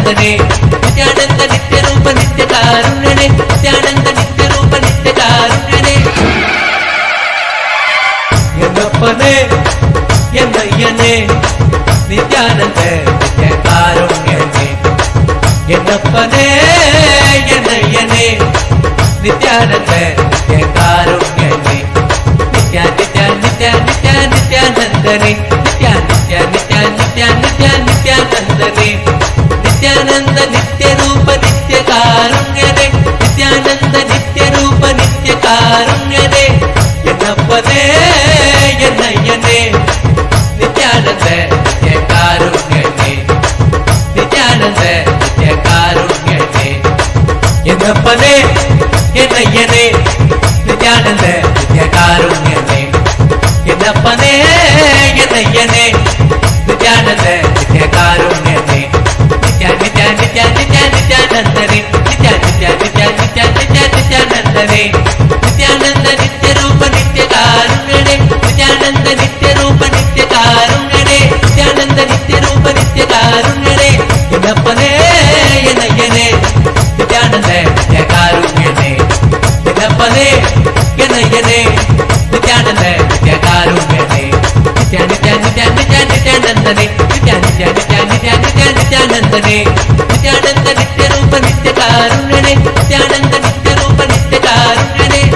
நித்யானந்தனே நித்யானந்த நித்ய ரூப நித்ய காருண்யனே நித்யானந்த நித்ய ரூப நித்ய காருண்யனே என்னப்பனே என்னையனே நித்யானந்த நித்ய காருண்யனே என்னப்பனே என்னையனே நித்யானந்த நித்ய காருண்யனே நித்யா நித்யா நித்யா நித்யா நித்யானந்தனே நித்யா நித்யா நித்யா நித்யா நித்யா நித்யானந்தனே நித்யானந்த நித்ய ரூப நித்ய காருண்யனே நித்யானந்த நித்ய ரூப நித்ய காருண்யனே என்னப்பனே என்னையனே நித்யானந்த நித்ய காருண்யனே நித்யானந்த நித்ய காருண்யனே என்னப்பனே என்னையனே நித்யானந்த நித்ய காருண்யனே என்னப்பனே என்னையனே நித்யானந்த நித்ய காருண்யனே நித்யா நித்யா நித்யா நித்யா நித்யானந்தனே நித்யா நித்யா நித்யா நித்யா நித்யா நித்யானந்தனே நித்யானந்த நித்ய ரூப நித்ய காருண்யனே நித்யானந்த நித்ய ரூப நித்ய காருண்யனே நித்யானந்த நித்ய ரூப நித்ய காருண்யனே என்னப்பனே என்னையனே நித்யானந்த நித்ய காருண்யனே என்னப்பனே என்னையனே நித்யானந்த நித்ய காருண்யனே நித்யா நித்யா நித்யா நித்யா நித்யானந்தனே நித்யா நித்யா நித்யா நித்யா நித்யா நித்யானந்தனே நித்யானந்த நித்ய ரூப நித்ய காருண்யனே நித்யானந்த நித்ய ரூப நித்ய காருண்யனே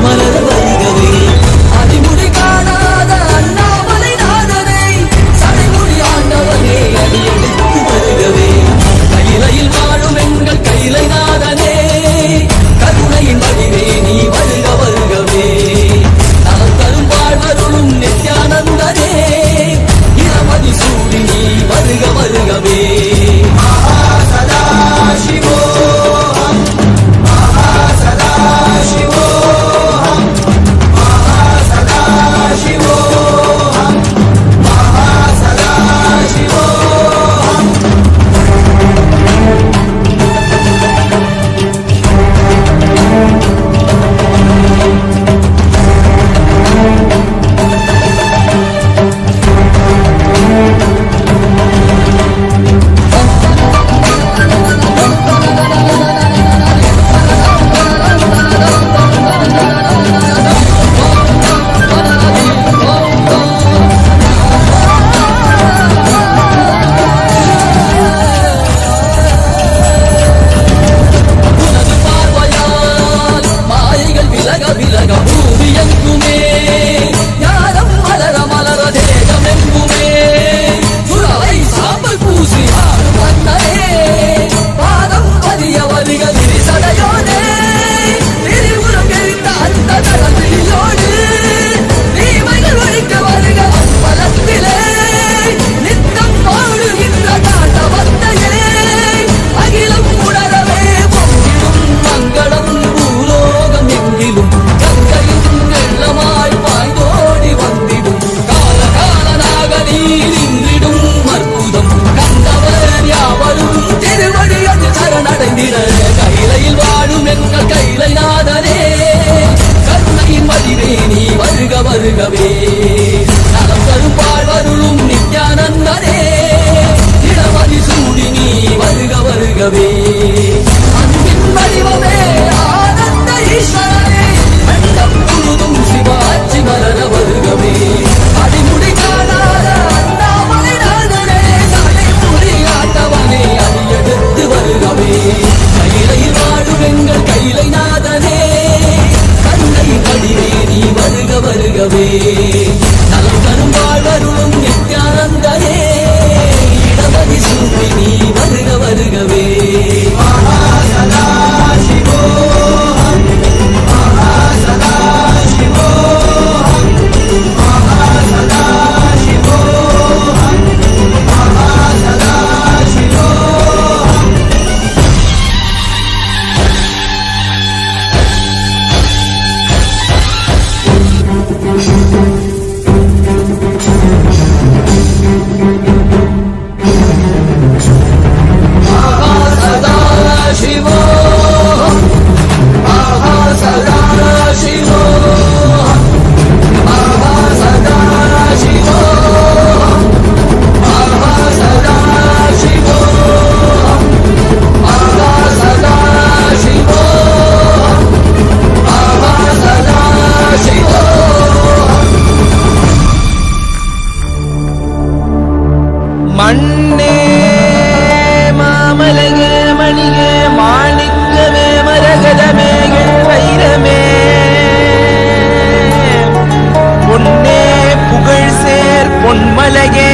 மலர் வருகவே அடிமுடி காணாத அண்ணாமலை வருகவே நலம் தரும் வாழ்வருளும் நித்யானந்தனே இடமதி சூடி நீ வருக வருகவே அன்பின் வடிவமே ஆனந்த ஈஸ்வரனே அண்டம் முழுதும் சிவாட்சி மலர வருகவே அடிமுடி காணாத அண்ணாமலை நாதனே சடை முடி ஆட்டவனே அடியெடுத்து வருகவே கையிலை வாழும் எங்கள் கையிலை நாதனே கண்ணை கடிவே நீ வருக வருகவே நலம் தரும் வாழ்வருளும் நித்யானந்தனே இடமதி சூடி நீ வருக வருகவே சதா சிவோஹம் சதா சிவோஹம் சதா சிவோஹம் சதா சிவோஹம் சதா சிவோஹம் சதா சிவோஹம் சதா சிவோஹம் சதா சிவோஹம் சதா சிவோஹம் சதா சிவோஹம் மண்ணே மாமலகே மணியே மாணிக்கமே மரகதமே வைரமே பொன்னே புகழ் சேர் பொன்மலகே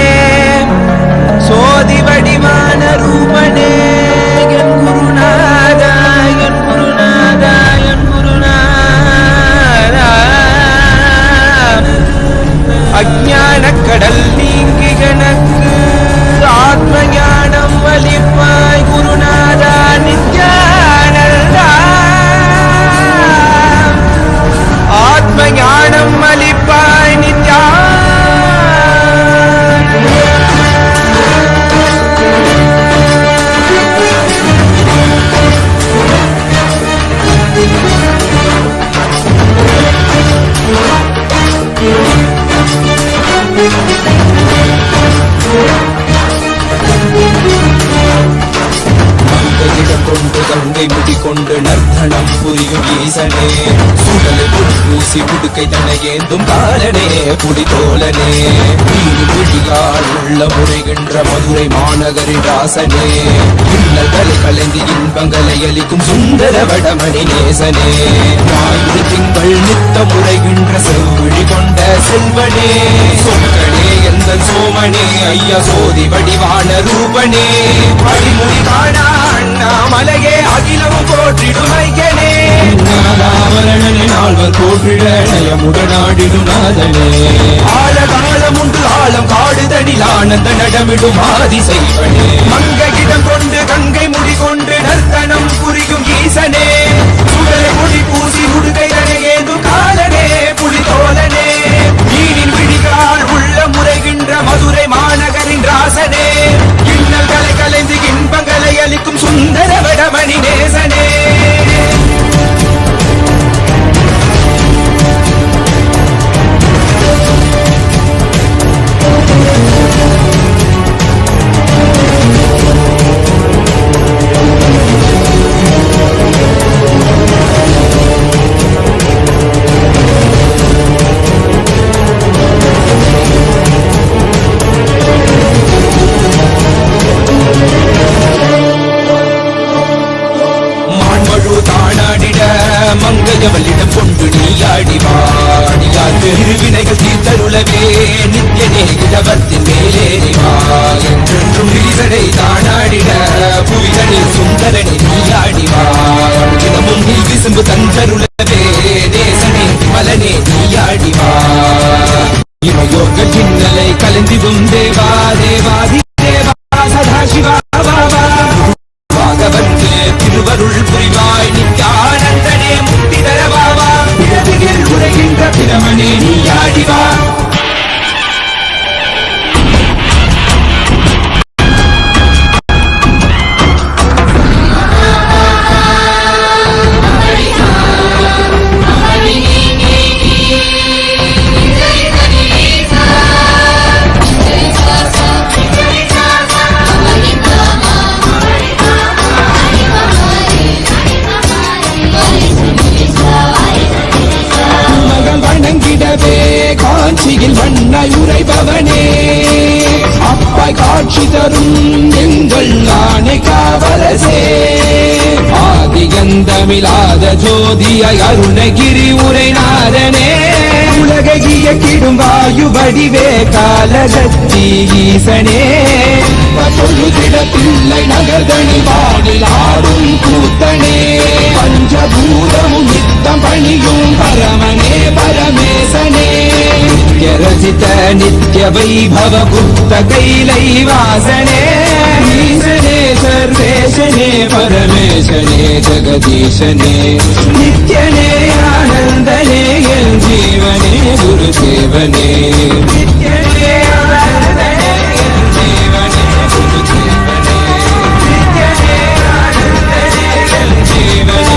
சோதி வடிவான ரூபனே என் குருநாதா என் குருநாதா என் குருநாதா அஞ்ஞான கடல் நீங்கி கணக்கு ஆத்ம ஞானம் வலிப்பாய் குருநாதா நித்யானந்தா ஆத்ம ஞானம் வலிப்பாய் கொண்டு கங்கை முடிக்கொண்டு நர்த்தனம் புரியும் ஈசனே சுடலை பூசி புடுக்கை தனையேந்தும் காலனே புலிதோலனே விழியால் உள்ள முறைகின்ற மதுரை மாநகரின் ராசனே இன்னல்களை கலைந்து இன்பங்களை அளிக்கும் சுந்தர வடமணி நேசனே ஞாயிறு திங்கள் நித்த முறைகின்ற செவ்விழி கொண்ட செல்வனே சொற்களே எந்த சோமனே ஐயா சோதி வடிவான ரூபனே அடிமுடி காணா அண்ணாமலையே அகிலமும் போற்றிடும் ஐயனே நாலாவரணனே நால்வர் போற்றிட நயமுடனாடிடும் நாதனே ஆழகாலம் உண்டு ஆழம் காடுதனில் ஆனந்த நடமிடும் ஆதி செய்வனே மங்கையிடம் கொண்டு கங்கை முடி கொண்டு நர்த்தனம் புரியும் ஈசனே சுடலை முடி பூசி உடுகை தனையேந்தும் காலனே புலிதோலனே நீரின் விழிகால் உள்ள முறைகின்ற மதுரை மாநகரின் ராசனே இன்னல்களை கலைந்து இன்பங்களை அளிக்கும் சுந்தர வடமணி நேசனே மங்கையவளிடம் கொண்டு நீயாடிவாடியால் பெருவினைகள் தீர்த்தருளவே நித்யனே இடவத்தின் மேலேறிவா என்றென்றும் ஈசனை தானாடிட புவிதனில் சுந்தரனை நீயாடிவா தினமும் நீ விசும்பு தந்தருளவே தேசனே மலனே நீயாடிவா இமையோர்கள் சின்னலை கலந்திடும் தேவா தேவாதி தேவா சதா சிவா வந்து திருவருள் புரிவாய் நித்யானந்தனே முக்தி தரவாவா பிறவியில் உரைகின்ற பிரமனே நீயாடிவா அன்பாய் உரைபவனே அப்பாய் காட்சி தரும் எங்கள் ஆணை காவலசே ஆதிகந்தமிழாத ஜோதியாய் அருணகிரி உரைநாதனே உலகை இயக்கிடும் வாயு வடிவே காலகத்தி ஈசனே தொழுதிட பிள்ளை நகர்தனி வானில் ஆடும் கூத்தனே பஞ்சபூதமும் நித்தம் பணியும் பரமனே பரமேசனே நித்யரசித நித்ய வைபவ குப்த கைலை வாசனே ஈசனே சர்வேசனே பரமேசனே ஜெகதீசனே நித்யனே ஆனந்தனே என் ஜீவனே குருதேவனே நித்யனே ஆனந்தனே என் ஜீவனே குருதேவனே நித்யனே ஆனந்தனே என் ஜீவனே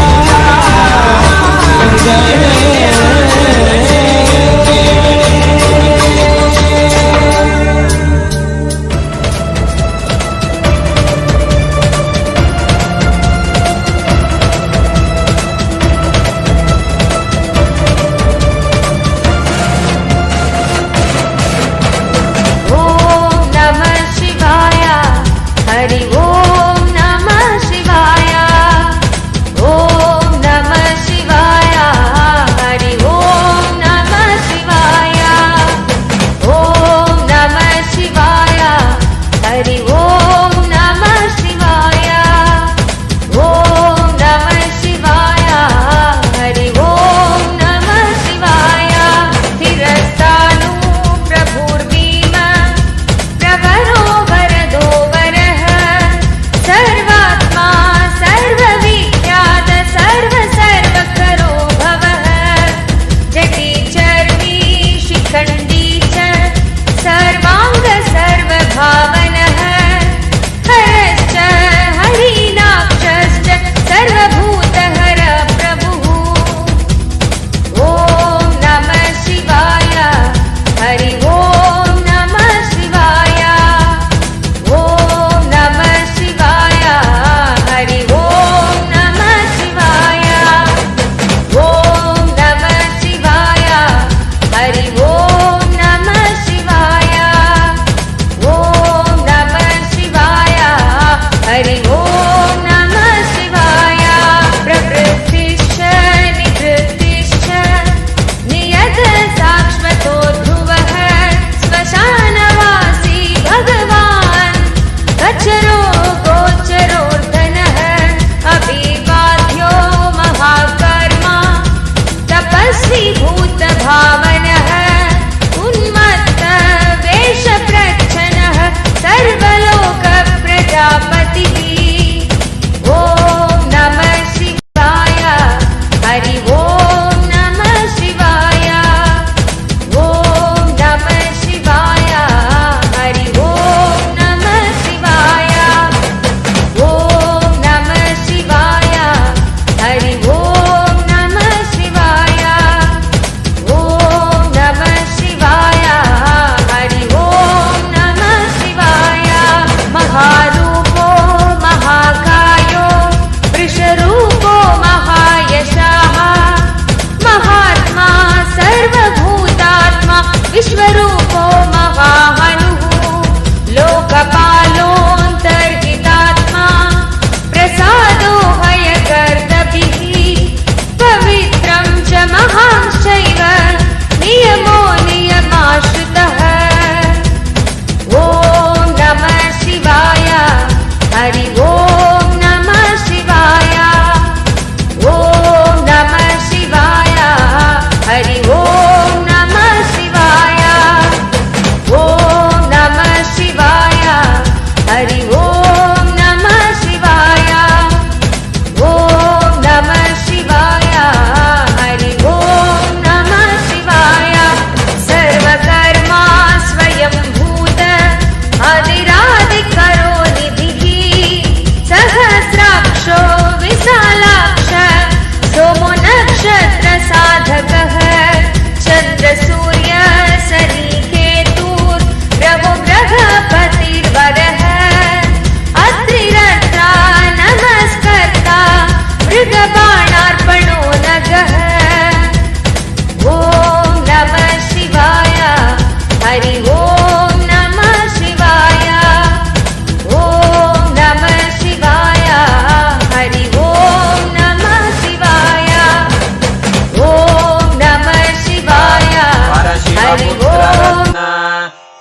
समुद्ररत्न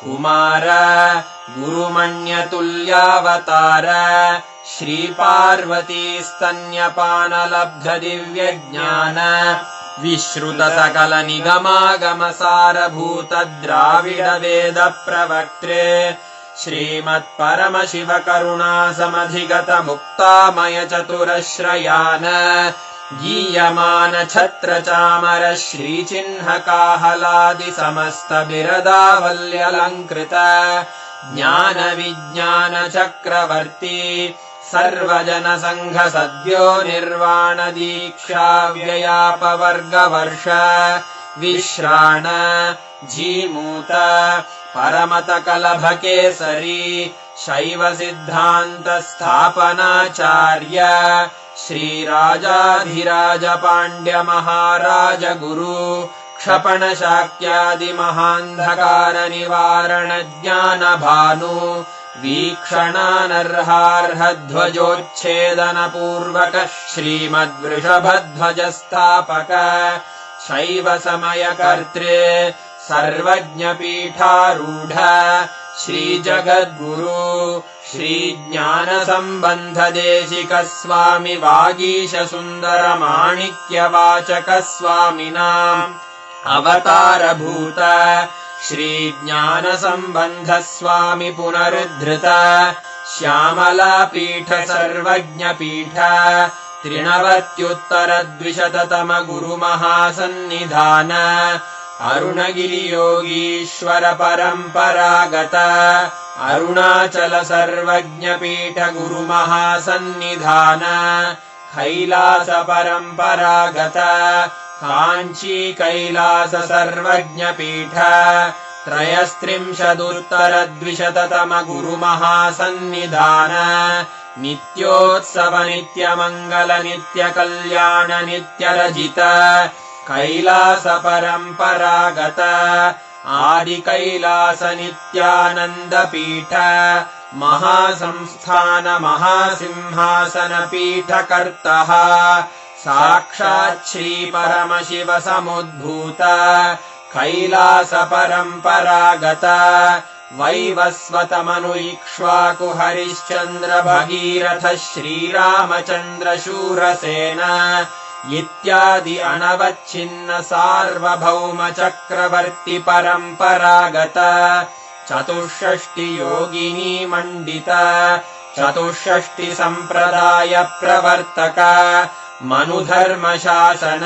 कुमार गुरुमण्यतुल्यावतार श्रीपार्वती स्तन्यपानलब्ध दिव्यज्ञान विश्रुत सकल निगमागमसारभूत द्राविड वेद प्रवक्त्रे श्रीमत्परमशिव करुणा समधिगत मुक्तामय चतुरश्रयान गीयमान छत्र चामर श्रीचिह्न काहलादि समस्त बिरदावल्यलङ्कृत ज्ञान विज्ञान चक्रवर्ती सर्वजन संघ सद्यो निर्वाण दीक्षा व्ययापवर्गवर्ष विश्राण जीमूत परमत कलभ केसरी शैव सिद्धान्त स्थापनाचार्य श्रीराजाधिराज पाण्ड्य महाराज गुरु क्षपण शाक्यादि महान्धकार निवारण ज्ञान भानु वीक्षणानर्हार्ह ध्वजोच्छेदन पूर्वक श्रीमद्वृषभध्वज स्थापक शैव समय कर्त्रे सर्वज्ञ पीठारूढ श्री जगद्गुरु श्री ज्ञान संबंध देशिक स्वामी वागीश सुंदर माणिक्य वाचक स्वामिनाम् अवतार भूत श्री ज्ञान संबंध स्वामी पुनरुद्धृत श्यामला पीठ सर्वज्ञ पीठ त्रिनवत्युत्तर द्विशततम गुरु महासन्निधान अरुणगिरि योगीश्वर परम्परागत अरुणाचल सर्वज्ञ पीठ गुरु महासन्निधान कैलास परम्परागत काञ्ची कैलास सर्वज्ञ पीठ त्रयस्त्रिंशदुत्तर द्विशततम गुरु महासन्निधान नित्योत्सव नित्यमङ्गल नित्य कल्याण नित्यरजित कैलास परम्परागत आदि कैलास नित्यानन्द पीठ महासंस्थान महासिंहासन पीठ कर्तः साक्षात् श्री परमशिव समुद्भूत कैलास परम्परागत वैवस्वत मनु इक्ष्वाकु हरिश्चन्द्र भगीरथ श्रीरामचन्द्र शूरसेन इत्यादि अनवच्छिन्न सार्वभौम चक्रवर्ति परम्परागत चतुष्षष्टि योगिनी मण्डित चतुष्षष्टि सम्प्रदाय प्रवर्तक मनुधर्म शासन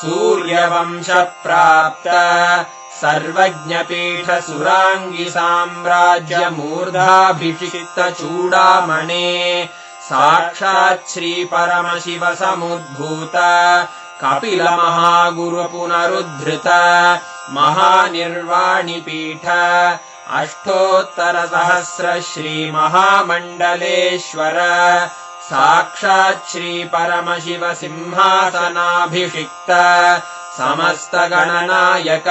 सूर्यवंश प्राप्त सर्वज्ञ पीठ सुरांगी साम्राज्य मूर्धाभिषिक्त चूडामणे साक्षात् श्री परमशिव समुद्भूत कपिल महागुरु पुनरुद्धृत महानिर्वाणि पीठ अष्टोत्तर सहस्र श्री महामण्डलेश्वर साक्षात् श्री परमशिव सिंहासनाभिषिक्त समस्त गणनायक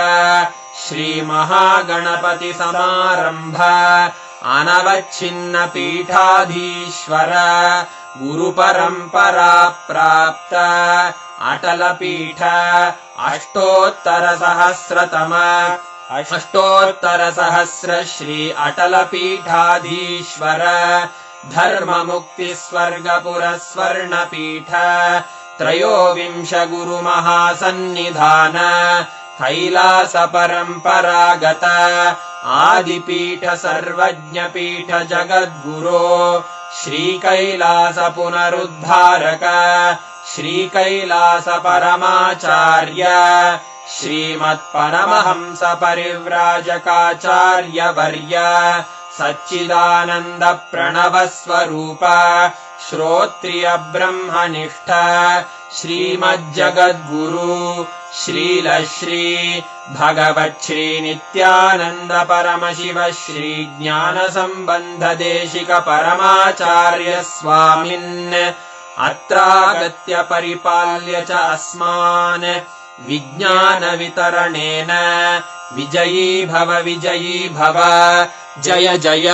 श्री महागणपति समारंभ अनवच्छिन्न पीठाधीश्वर गुरु परंपरा प्राप्त अटल पीठ अष्टोत्तर सहस्र श्री अटल पीठाधीश्वर धर्म मुक्ति स्वर्गपुर स्वर्ण पीठ त्रयोविंश गुरु महासन्निधान कैलास परम्परागत आदिपीठ सर्वज्ञ पीठ जगद्गुरो श्री कैलास पुनरुद्धारक श्री कैलास परमाचार्य श्रीमत्परमहंस परिव्राजकाचार्य वर्य सच्चिदानंद प्रणव स्वरूप श्रोत्रिय ब्रह्मनिष्ठ श्रीमज्जगद्गुरु श्रीलश्री भगवत् श्री नित्यानंद परमशिव श्री ज्ञान संबंध देशिक परमाचार्य स्वामिन् अत्रागत्य परिपाल्य च अस्मान् विज्ञान वितरणेन विजयी भव जय जय।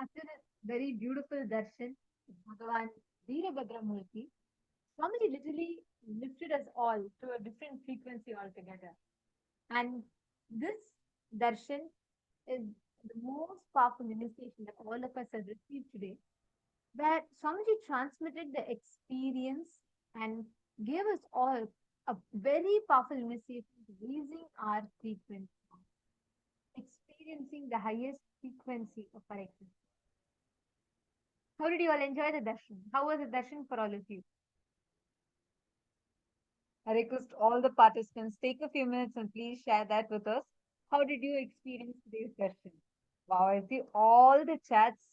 After a very beautiful darshan of Bhagavan Veerabhadramurti, Swamiji literally lifted us all to a different frequency altogether. And this darshan is the most powerful initiation that all of us have received today, where Swamiji transmitted the experience and gave us all a very powerful initiation to raising our frequency, experiencing the highest frequency of our existence. How did you all enjoy the darshan? How was the darshan for all of you? I request all the participants take a few minutes and please share that with us. How did you experience today's darshan? Wow, I see all the chats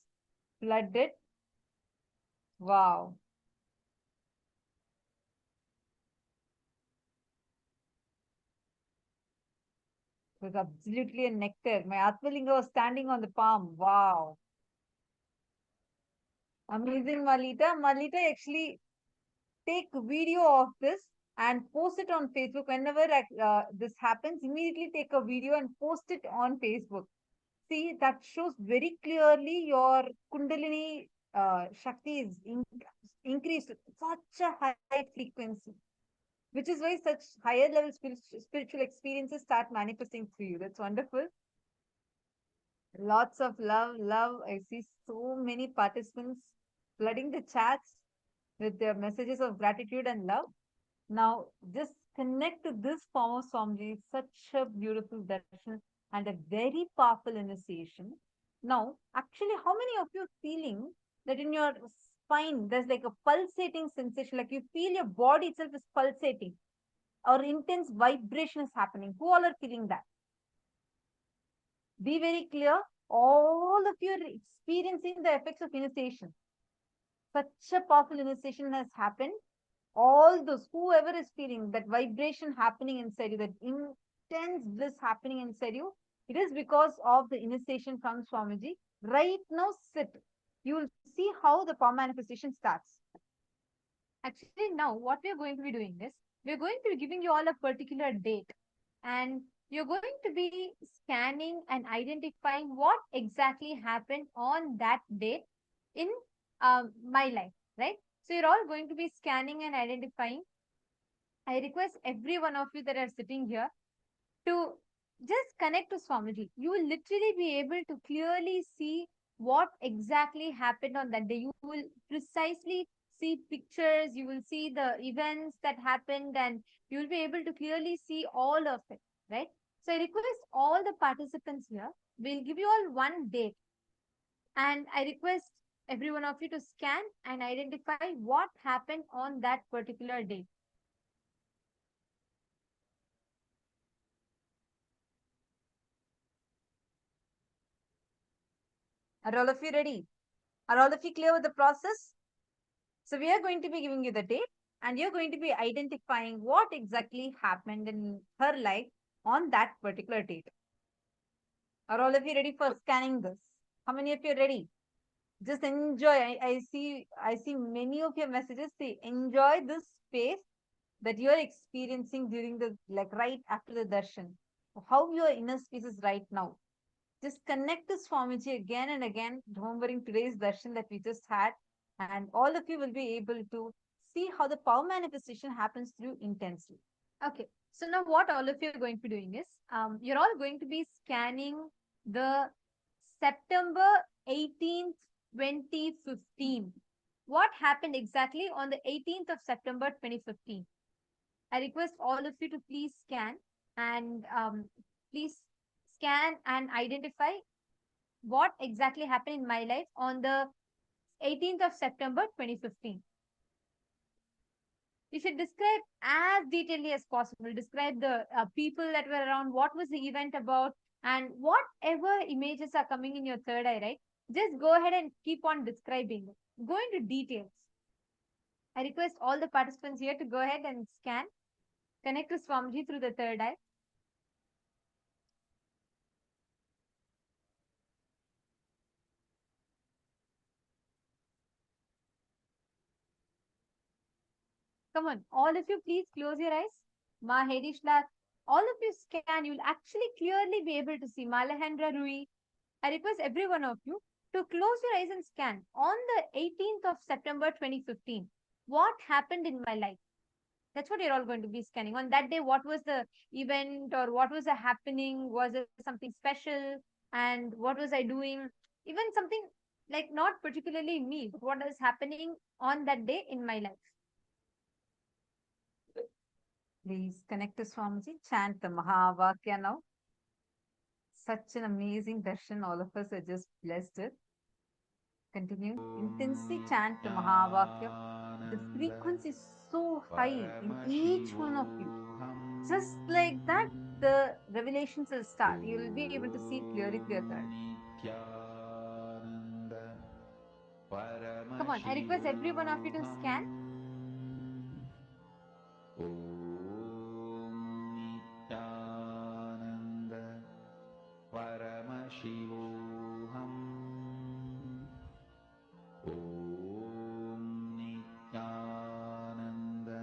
flooded. Wow. It was absolutely a nectar. My Atmalinga was standing on the palm. Wow. Amazing, Malita. Malita, actually take video of this and post it on Facebook. Whenever this happens, immediately take a video and post it on Facebook. See, that shows very clearly your Kundalini Shakti is increased to such a high frequency, which is why such higher level spiritual experiences start manifesting through you. That's wonderful. Lots of love, love. I see so many participants flooding the chats with their messages of gratitude and love. Now, just connect to this form of Swamiji, such a beautiful darshan and a very powerful initiation. Now, actually, how many of you feeling that in your spine there's like a pulsating sensation, like you feel your body itself is pulsating or intense vibration is happening? Who all are feeling that? Be very clear. All of you are experiencing the effects of initiation. Such a powerful initiation has happened. All those, whoever is feeling that vibration happening inside you, that intense bliss happening inside you, it is because of the initiation from Swamiji. Right now, sit. You will see how the power manifestation starts. Actually, now what we are going to be doing is, we are going to be giving you all a particular date, and you're going to be scanning and identifying what exactly happened on that date in my life, right? So you're all going to be scanning and identifying. I request every one of you that are sitting here to just connect to Swamiji. You will literally be able to clearly see what exactly happened on that day. You will precisely see pictures, you will see the events that happened, and you will be able to clearly see all of it, right? So I request all the participants here, we'll give you all one date, and I request every one of you to scan and identify what happened on that particular day. Are all of you ready? Are all of you clear with the process? So we are going to be giving you the date, and you're going to be identifying what exactly happened in her life on that particular date. Are all of you ready for scanning this? How many of you are ready? Just enjoy. I see many of your messages. See, enjoy this space that you are experiencing during the, like, right after the darshan. How your inner space is right now. Just connect to Swamiji again and again, remembering today's darshan that we just had, and all of you will be able to see how the power manifestation happens through intensely. Okay, so now what all of you are going to be doing is, you're all going to be scanning the September 18th, 2015. What happened exactly on the 18th of September 2015? I request all of you to please scan and please scan and identify what exactly happened in my life on the 18th of September 2015. You should describe as detailedly as possible. Describe the people that were around, what was the event about, and whatever images are coming in your third eye, right? Just go ahead and keep on describing. Go into details. I request all the participants here to go ahead and scan. Connect to Swamiji through the third eye. Come on, all of you, please close your eyes. Mahedishla, all of you scan. You'll actually clearly be able to see Malahendra Rui. I request every one of you to close your eyes and scan. On the 18th of September 2015, what happened in my life? That's what you're all going to be scanning. On that day, what was the event or what was the happening? Was it something special? And what was I doing? Even something like not particularly me, but what is happening on that day in my life. Please connect to Swamiji, chant the Mahavakya now. Such an amazing darshan, all of us are just blessed with. Continue. Intensely chant the Mahavakya. The frequency is so high in each one of you. Just like that, the revelations will start. You will be able to see clearly through your third. Come on, I request every one of you to scan. Paramashivoham. Om Nithyananda.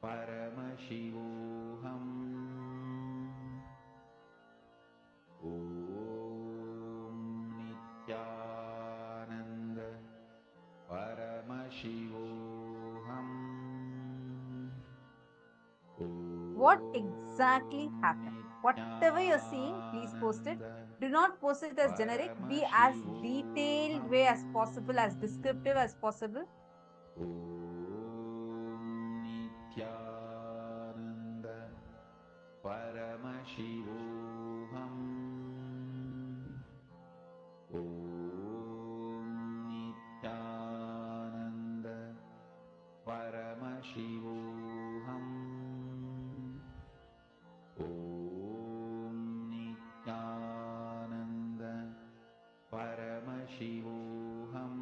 Paramashivoham. Om Nithyananda. Paramashivoham. What exactly happened? Whatever you're seeing, please post it. Do not post it as generic. Be as detailed way as possible, as descriptive as possible. Om Nithyananda. Paramashivoham. Om Nithyananda. Paramashivoham. Om Nithyananda. Paramashivoham.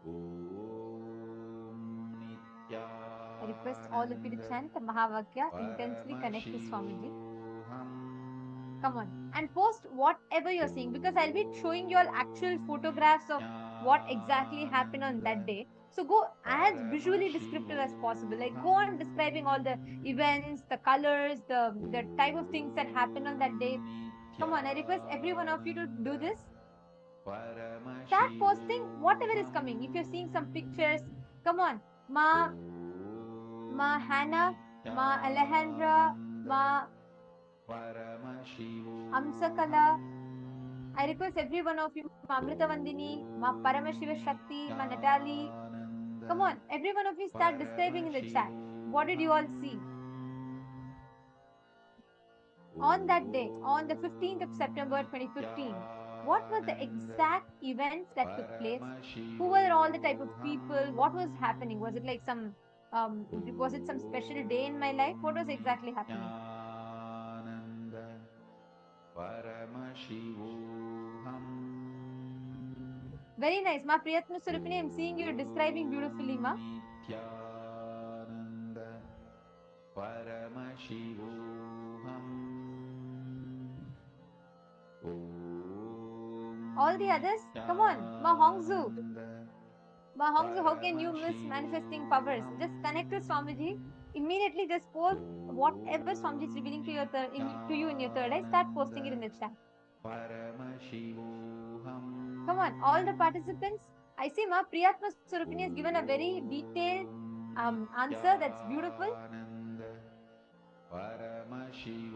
Om Nithyananda. I request all of you to chant the Mahavakya, intensely connect to Swamiji. Come on, and post whatever you're seeing, because I'll be showing you all actual photographs of what exactly happened on that day. So go as visually descriptive as possible. Like go on describing all the events, the colors, the type of things that happened on that day. Come on, I request every one of you to do this. Start posting whatever is coming. If you're seeing some pictures, come on. Ma Hannah, Ma Alejandra, Ma Amsakala. I request every one of you, Ma Amrita Vandini, Ma Paramashiva Shakti, Ma Natali. Come on, every one of you start describing in the chat. What did you all see? On that day, on the 15th of September 2015, what were the exact events that took place? Who were all the type of people? What was happening? Was it like was it some special day in my life? What was exactly happening? Very nice. Ma Priyatma Surupini, I'm seeing you describing beautifully, Ma. All the others, come on. Ma Hongzu. Ma Hongzu, how can you miss manifesting powers? Just connect to Swamiji. Immediately just post whatever Swamiji is revealing to to you in your third eye. Start posting it in the chat. Come on, all the participants. I see Ma Priyatma Surupini has given a very detailed answer. That's beautiful.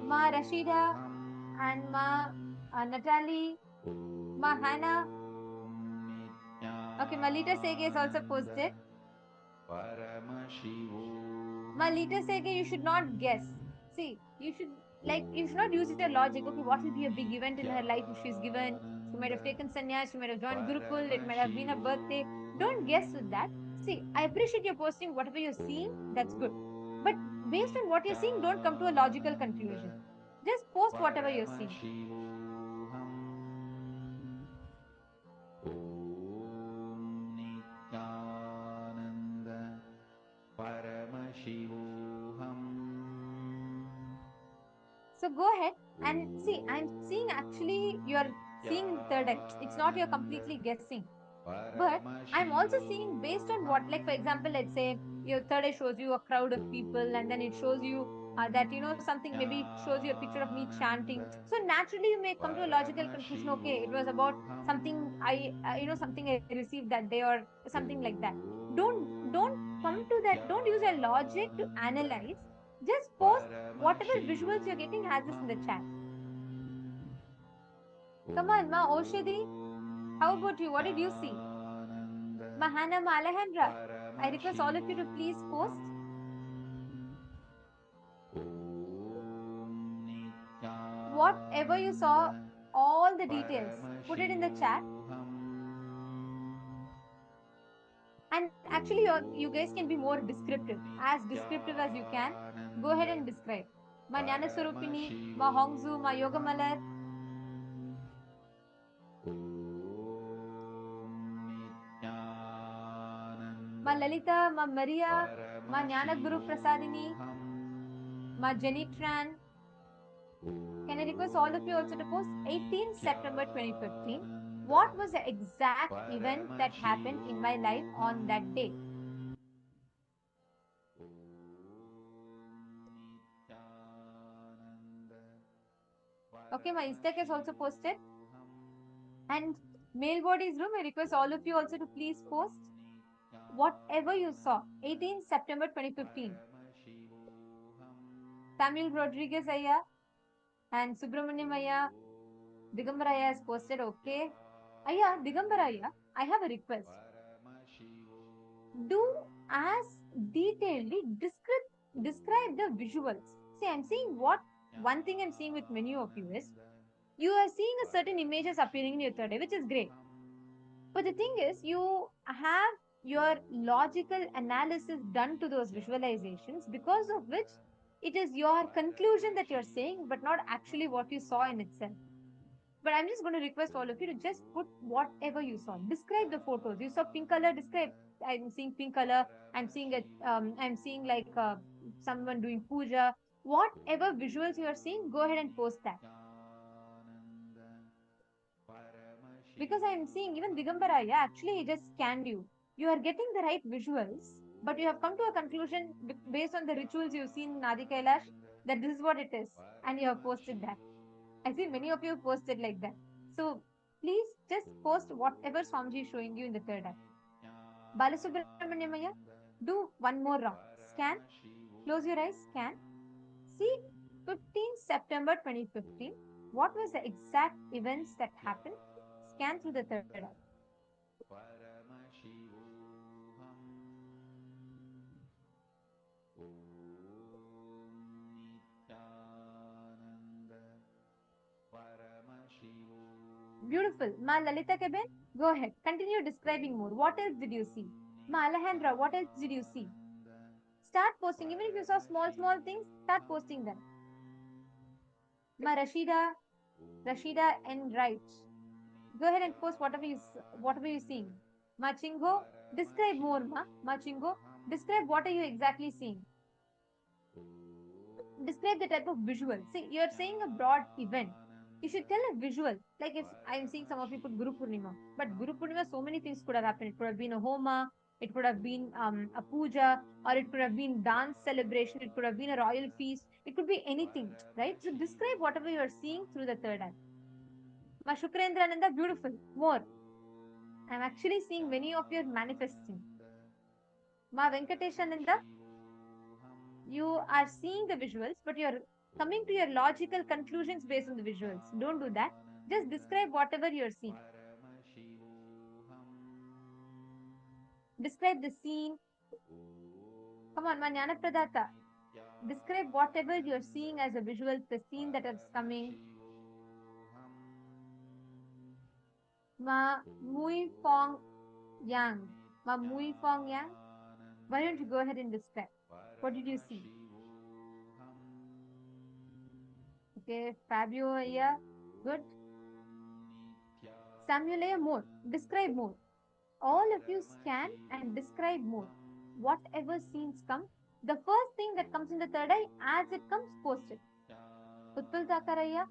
Ma Rashida and Ma Natalie, Ma Hannah. Okay, Malita Sege is also posted. Malita Sege, you should not guess. See, you should not use your logic. Okay, what will be a big event in her life if she's given? She might have taken sannyas, she might have joined Gurukul, it might have been her birthday. Don't guess with that. See, I appreciate you posting whatever you're seeing, that's good. But based on what you're seeing, don't come to a logical conclusion. Just post whatever you're seeing. So go ahead and see. I'm seeing actually you're seeing in third eye. It's not you're completely guessing. But I'm also seeing based on what, like for example, let's say your third eye shows you a crowd of people and then it shows you that something maybe shows you a picture of me chanting. So naturally you may come to a logical conclusion, okay, it was about something something I received that day or something like that. Don't come to that, don't use your logic to analyze. Just post whatever visuals you're getting as this in the chat. Come on, Ma Oshadi, how about you? What did you see? Ma Hannah, Ma Alejandra, I request all of you to please post. Whatever you saw, all the details, put it in the chat. And actually, you guys can be more descriptive, as descriptive as you can. Go ahead and describe. Ma Jnana Swarupini, Ma Hongzu, Ma Yogamalar, Ma Lalita, Ma Maria, Ma Jnana Guru Prasadini, Ma Jenny Tran. Can I request all of you also to post 18th September 2015? What was the exact event that happened in my life on that day? Okay, my Instagram is also posted. And male bodies room, I request all of you also to please post whatever you saw. 18th September 2015. Samuel Rodriguez Aya and Subramaniam Aya, Digambar Aya is posted. Okay. Aya, Digambar Aya, I have a request. Do as detailedly describe the visuals. See, I'm seeing one thing I'm seeing with many of you is you are seeing a certain images appearing in your third eye, which is great. But the thing is, you have your logical analysis done to those visualizations, because of which it is your conclusion that you're saying, but not actually what you saw in itself. But I'm just going to request all of you to just put whatever you saw. Describe the photos. You saw pink color. Describe. I'm seeing pink color. I'm seeing it. I'm seeing like someone doing puja. Whatever visuals you are seeing, go ahead and post that. Because I'm seeing even Digambara, yeah, actually, he just scanned you. You are getting the right visuals, but you have come to a conclusion based on the rituals you've seen in Adi Kailash that this is what it is, and you have posted that. I see many of you posted like that. So please just post whatever Swamiji is showing you in the third eye. Balasubramanyamaya, do one more round. Scan, close your eyes, scan. See, 15th September 2015. What was the exact events that happened? Scan through the third eye. Beautiful. Ma Lalita Keben, go ahead. Continue describing more. What else did you see? Ma Alejandra, what else did you see? Start posting. Even if you saw small things, start posting them. Ma Rashida and Right. Go ahead and post whatever you're seeing. Ma Chingo, describe more, Ma Chingo, describe what are you exactly seeing. Describe the type of visual. See, you're saying a broad event. You should tell a visual. Like if I'm seeing some of you put Guru Purnima, but Guru Purnima, so many things could have happened. It could have been a homa, it could have been a puja, or it could have been dance celebration, it could have been a royal feast, it could be anything, right? So describe whatever you are seeing through the third eye. Ma Shukrendrananda, beautiful. More. I'm actually seeing many of you manifesting. Ma Venkateshananda, you are seeing the visuals, but you're coming to your logical conclusions based on the visuals. Don't do that. Just describe whatever you're seeing. Describe the scene. Come on, Manjana Pradata. Describe whatever you're seeing as a visual, the scene that is coming. Ma Mui Fong Yang. Ma Mui Fong Yang. Why don't you go ahead and describe? What did you see? Okay, Fabio here. Good. Samuel, more. Describe more. All of you scan and describe more. Whatever scenes come, the first thing that comes in the third eye, as it comes, post it. Utpal Takaraya.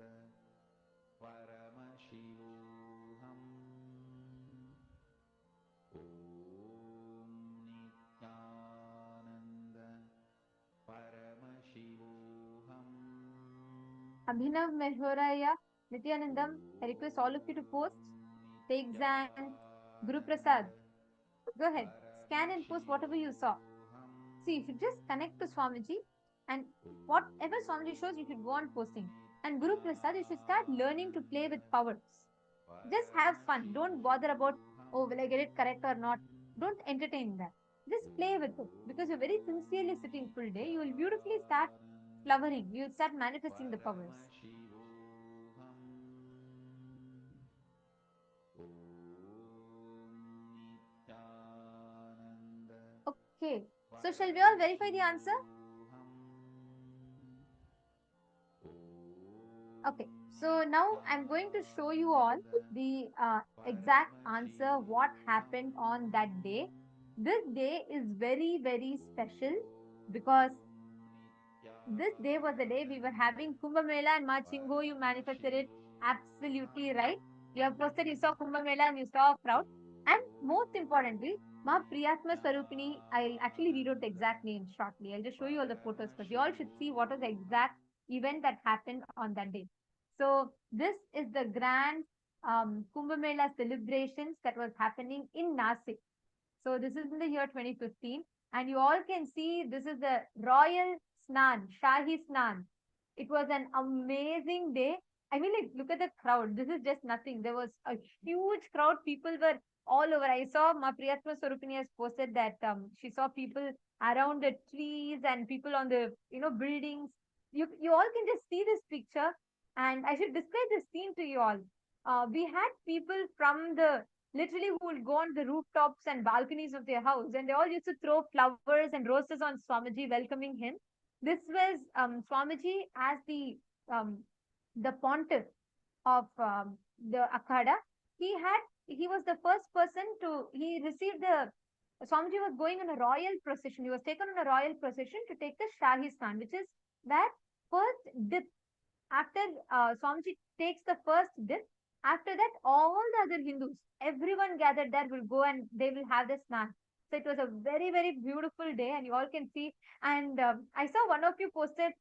Abhinav Mehoraya, Nithyanandam, I request all of you to post. Take Zan, Guru Prasad. Go ahead. Scan and post whatever you saw. See, if you just connect to Swamiji and whatever Swamiji shows, you should go on posting. And Guru Prasad, you should start learning to play with powers. Just have fun. Don't bother about, oh, will I get it correct or not? Don't entertain that. Just play with it because you're very sincerely sitting full day. You will beautifully start flowering. You'll start manifesting the powers. Okay. So shall we all verify the answer? Okay. So now I'm going to show you all the exact answer what happened on that day. This day is very, very special because this day was the day we were having Kumbh Mela and Ma Chingo, you manifested it absolutely right. You have posted, you saw Kumbh Mela and you saw a crowd. And most importantly, Ma Priyatma Swarupini, I'll actually read out the exact name shortly. I'll just show you all the photos because you all should see what was the exact event that happened on that day. So this is the grand Kumbh Mela celebrations that was happening in Nasik. So this is in the year 2015, and you all can see this is the royal Snan, Shahi Snan. It was an amazing day. I mean, like, look at the crowd. This is just nothing. There was a huge crowd. People were all over. I saw Ma Priyatma Swarupini has posted that she saw people around the trees and people on the buildings. You all can just see this picture, and I should describe the scene to you all. We had people from the literally who will go on the rooftops and balconies of their house, and they all used to throw flowers and roses on Swamiji, welcoming him. This was Swamiji as the pontiff of the Akhada. He was the first person to he received the Swamiji was going on a royal procession. He was taken on a royal procession to take the Shahi Snan, which is that first dip after Swamiji takes the first dip. After that, all the other Hindus, everyone gathered there will go and they will have the snan. So it was a very, very beautiful day, and you all can see. And I saw one of you posted.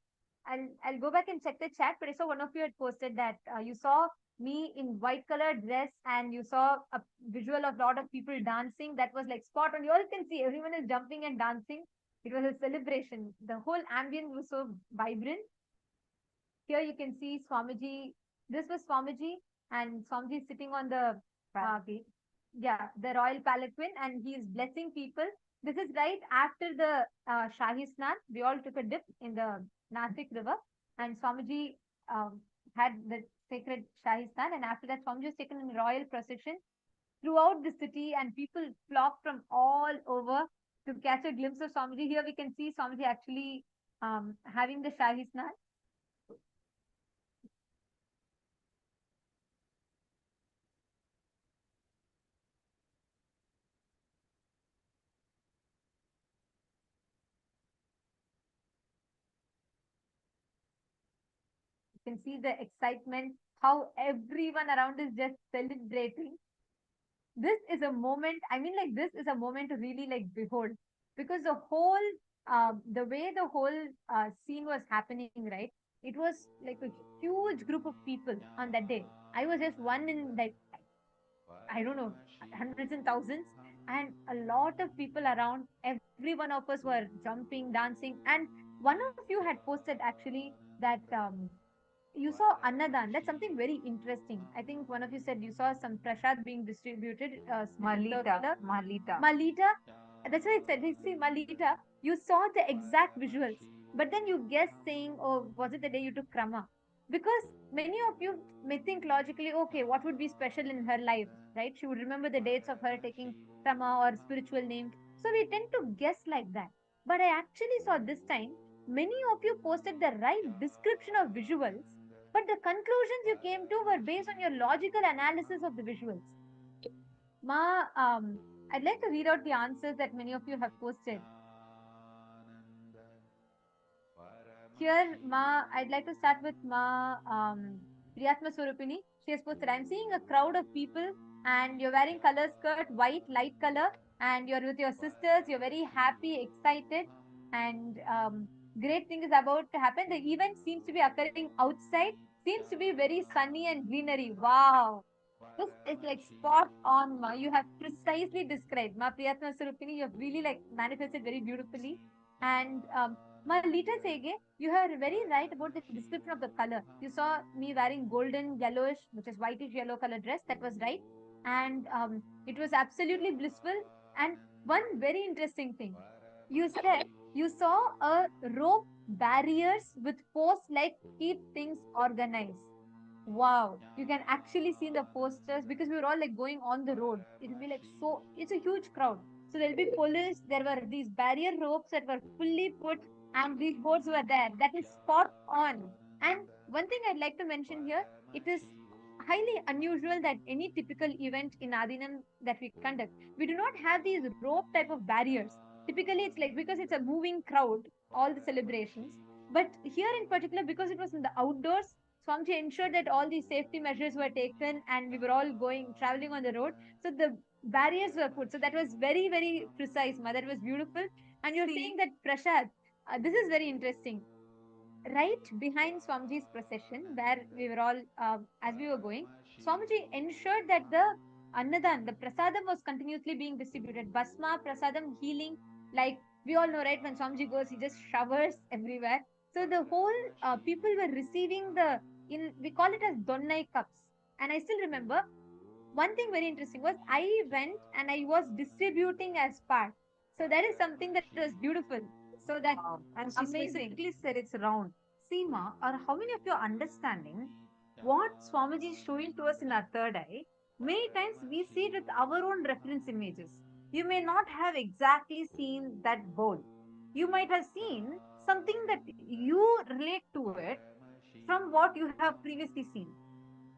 I'll go back and check the chat, but I saw one of you had posted that you saw me in white colored dress and you saw a visual of a lot of people dancing. That was like spot on. You all can see everyone is jumping and dancing. It was a celebration. The whole ambience was so vibrant. Here you can see Swamiji. This was Swamiji, and Swamiji is sitting on the the royal palanquin, and he is blessing people. This is right after the Shahi Snan. We all took a dip in the Nasik River, and Swamiji had the sacred Shahi Snan, and after that, Swamiji was taken in a royal procession throughout the city, and people flocked from all over to catch a glimpse of Swamiji. Here we can see Swamiji actually having the Shahi Snan. You can see the excitement, how everyone around is just celebrating. This is a moment, I mean, like, this is a moment to really like behold because the way the whole scene was happening, right? It was like a huge group of people on that day. I was just one in like, I don't know, hundreds and thousands, and a lot of people around. Every one of us were jumping, dancing, and one of you had posted actually that you saw Annadan. That's something very interesting. I think one of you said you saw some prasad being distributed. Malita. Malita. Malita. That's why I said, you see, Malita, you saw the exact visuals, but then you guessed saying, oh, was it the day you took Krama? Because many of you may think logically, okay, what would be special in her life, right? She would remember the dates of her taking Krama or spiritual name. So we tend to guess like that. But I actually saw this time, many of you posted the right description of visuals, but the conclusions you came to were based on your logical analysis of the visuals. Ma, I'd like to read out the answers that many of you have posted. Here, Ma, I'd like to start with Ma Priyatma Swarupini. She has posted, I'm seeing a crowd of people and you're wearing color skirt, white, light color, and you're with your sisters. You're very happy, excited. And great thing is about to happen. The event seems to be occurring outside, seems to be very sunny and greenery. Wow. This is like spot on, Ma. You have precisely described. Ma Priyatna Sarupini, you have really like manifested very beautifully. And Ma Lita Sege, you are very right about the description of the color. You saw me wearing golden yellowish, which is whitish yellow color dress. That was right. And it was absolutely blissful. And one very interesting thing. You said you saw a rope barriers with posts like keep things organized. Wow, you can actually see the posters because we were all like going on the road. It'll be like so, it's a huge crowd. So there'll be police, there were these barrier ropes that were fully put, and these boards were there. That is spot on. And one thing I'd like to mention here, it is highly unusual that any typical event in Adinam that we conduct, we do not have these rope type of barriers. Typically, it's like because it's a moving crowd, all the celebrations. But here in particular, because it was in the outdoors, Swamiji ensured that all these safety measures were taken and we were all traveling on the road. So the barriers were put. So that was very, very precise, Ma. That was beautiful. And you're saying that Prashad, this is very interesting. Right behind Swamiji's procession, where we were all, as we were going, Swamiji ensured that the Annadan, the prasadam was continuously being distributed. Basma, prasadam, healing, like we all know, right? When Swamiji goes, he just showers everywhere. So the whole people were receiving we call it as Donnai cups. And I still remember one thing very interesting was I went and I was distributing as part. So that is something that was beautiful. So that Wow. And she amazing. specifically said it's round. Seema, or how many of you are understanding what Swamiji is showing to us in our third eye? Many times we see it with our own reference images. You may not have exactly seen that bowl. You might have seen something that you relate to it from what you have previously seen.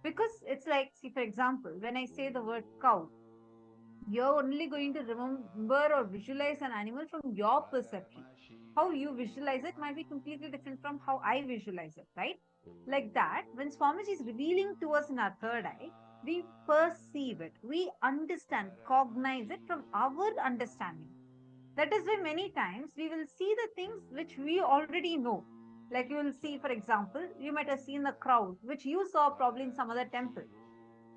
Because it's like, see, for example, when I say the word cow, you're only going to remember or visualize an animal from your perception. How you visualize it might be completely different from how I visualize it, right? Like that, when Swamiji is revealing to us in our third eye, we perceive it, we understand, cognize it from our understanding. That is why many times we will see the things which we already know. Like you will see, for example, you might have seen the crowd, which you saw probably in some other temple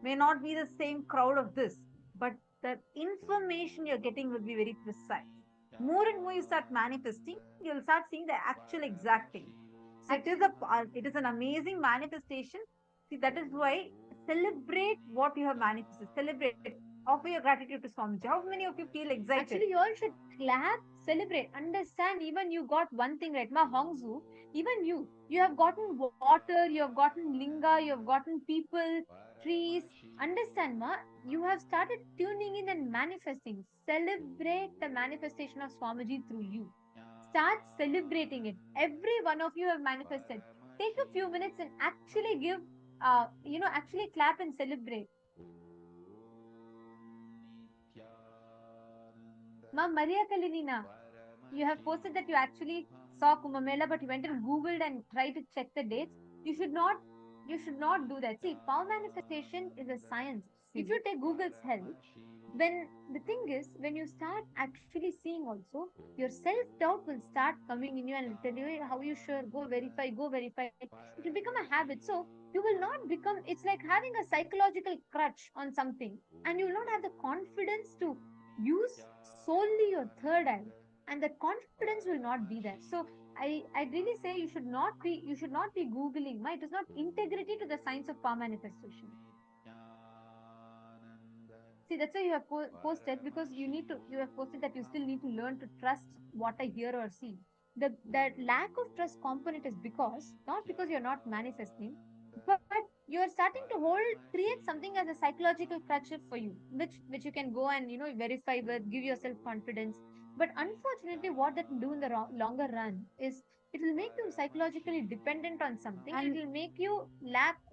may not be the same crowd of this, but the information you're getting will be very precise. More and more you start manifesting, you'll start seeing the actual exact thing. So it is an amazing manifestation. See, that is why celebrate what you have manifested. Celebrate. Offer your gratitude to Swamiji. How many of you feel excited? Actually, you all should clap, celebrate, understand. Even you got one thing right, Ma Hongzu. Even you have gotten water, you have gotten linga, you have gotten people, trees. Understand, Ma. You have started tuning in and manifesting. Celebrate the manifestation of Swamiji through you. Start celebrating it. Every one of you have manifested. Take a few minutes and actually actually clap and celebrate. Ma Maria Kalinina, you have posted that you actually saw Kumbh Mela, but you went and Googled and tried to check the dates. You should not you should not do that. See, power manifestation is a science. If you take Google's help, when the thing is, when you start actually seeing also, your self-doubt will start coming in you and tell you, "Hey, how you sure, go verify. It will become a habit. So you will not become, it's like having a psychological crutch on something, and you will not have the confidence to use solely your third eye, and the confidence will not be there. So I really say you should not be googling. It is not integrity to the science of power manifestation. See, that's why you have posted, because you have posted that you still need to learn to trust what I hear or see. That lack of trust component is because, not because you're not manifesting, but you're starting to create something as a psychological crutch for you, which you can go and verify with, give yourself confidence. But unfortunately, what that will do in the longer run is it will make you psychologically dependent on something, and it will make you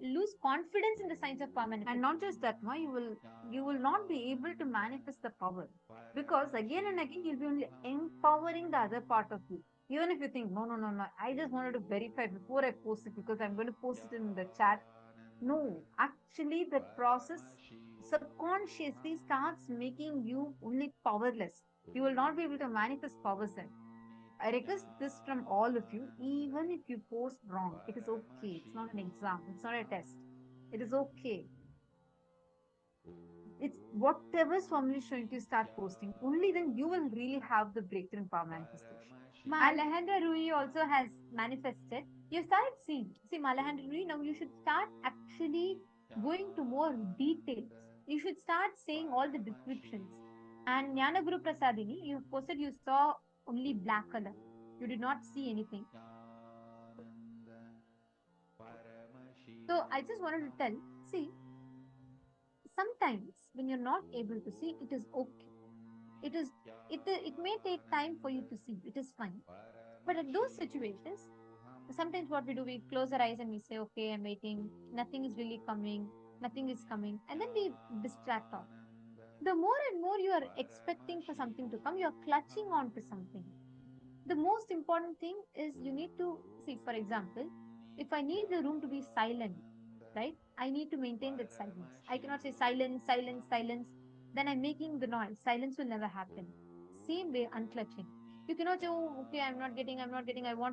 lose confidence in the science of power manifestation. And not just that, ma, you will not be able to manifest the power, because again and again you'll be only empowering the other part of you. Even if you think, no, no, no, no, I just wanted to verify before I post it because I'm going to post it in the chat. No, actually, the process subconsciously starts making you only powerless. You will not be able to manifest power set. I request this from all of you, even if you post wrong, it is okay. It's not an exam, it's not a test. It is okay. It's whatever Swami is showing you, start posting. Only then you will really have the breakthrough in power manifestation. Malahandra Rui also has manifested. You started seeing. See, Malahandra Rui, now you should start actually going to more details. You should start saying all the descriptions. And Jnana Guru Prasadini, you posted you saw only black color. You did not see anything. So I just wanted to tell, see, sometimes when you're not able to see, it is okay. It may take time for you to see. It is fine. But at those situations, sometimes what we do, we close our eyes and we say, okay, I'm waiting. Nothing is really coming. Nothing is coming. And then we distract off. The more and more you are expecting for something to come, you are clutching on to something. The most important thing is you need to see, for example, if I need the room to be silent, right? I need to maintain that silence. I cannot say silence, silence, silence. Then I'm making the noise. Silence will never happen. Same way, unclutching. You cannot say, oh, okay, I'm not getting, I want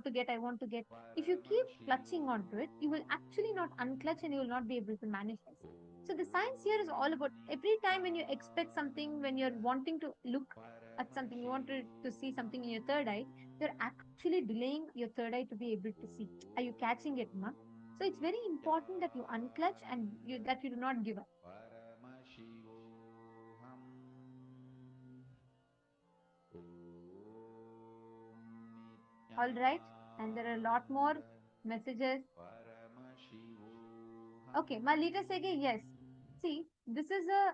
to get, I want to get. If you keep clutching onto it, you will actually not unclutch and you will not be able to manifest. So the science here is all about every time when you expect something, when you're wanting to look at something, you want to see something in your third eye, you're actually delaying your third eye to be able to see. Are you catching it, ma? So it's very important that you unclutch and that you do not give up. All right. And there are a lot more messages. Okay, Malita Sege, yes. See, this is a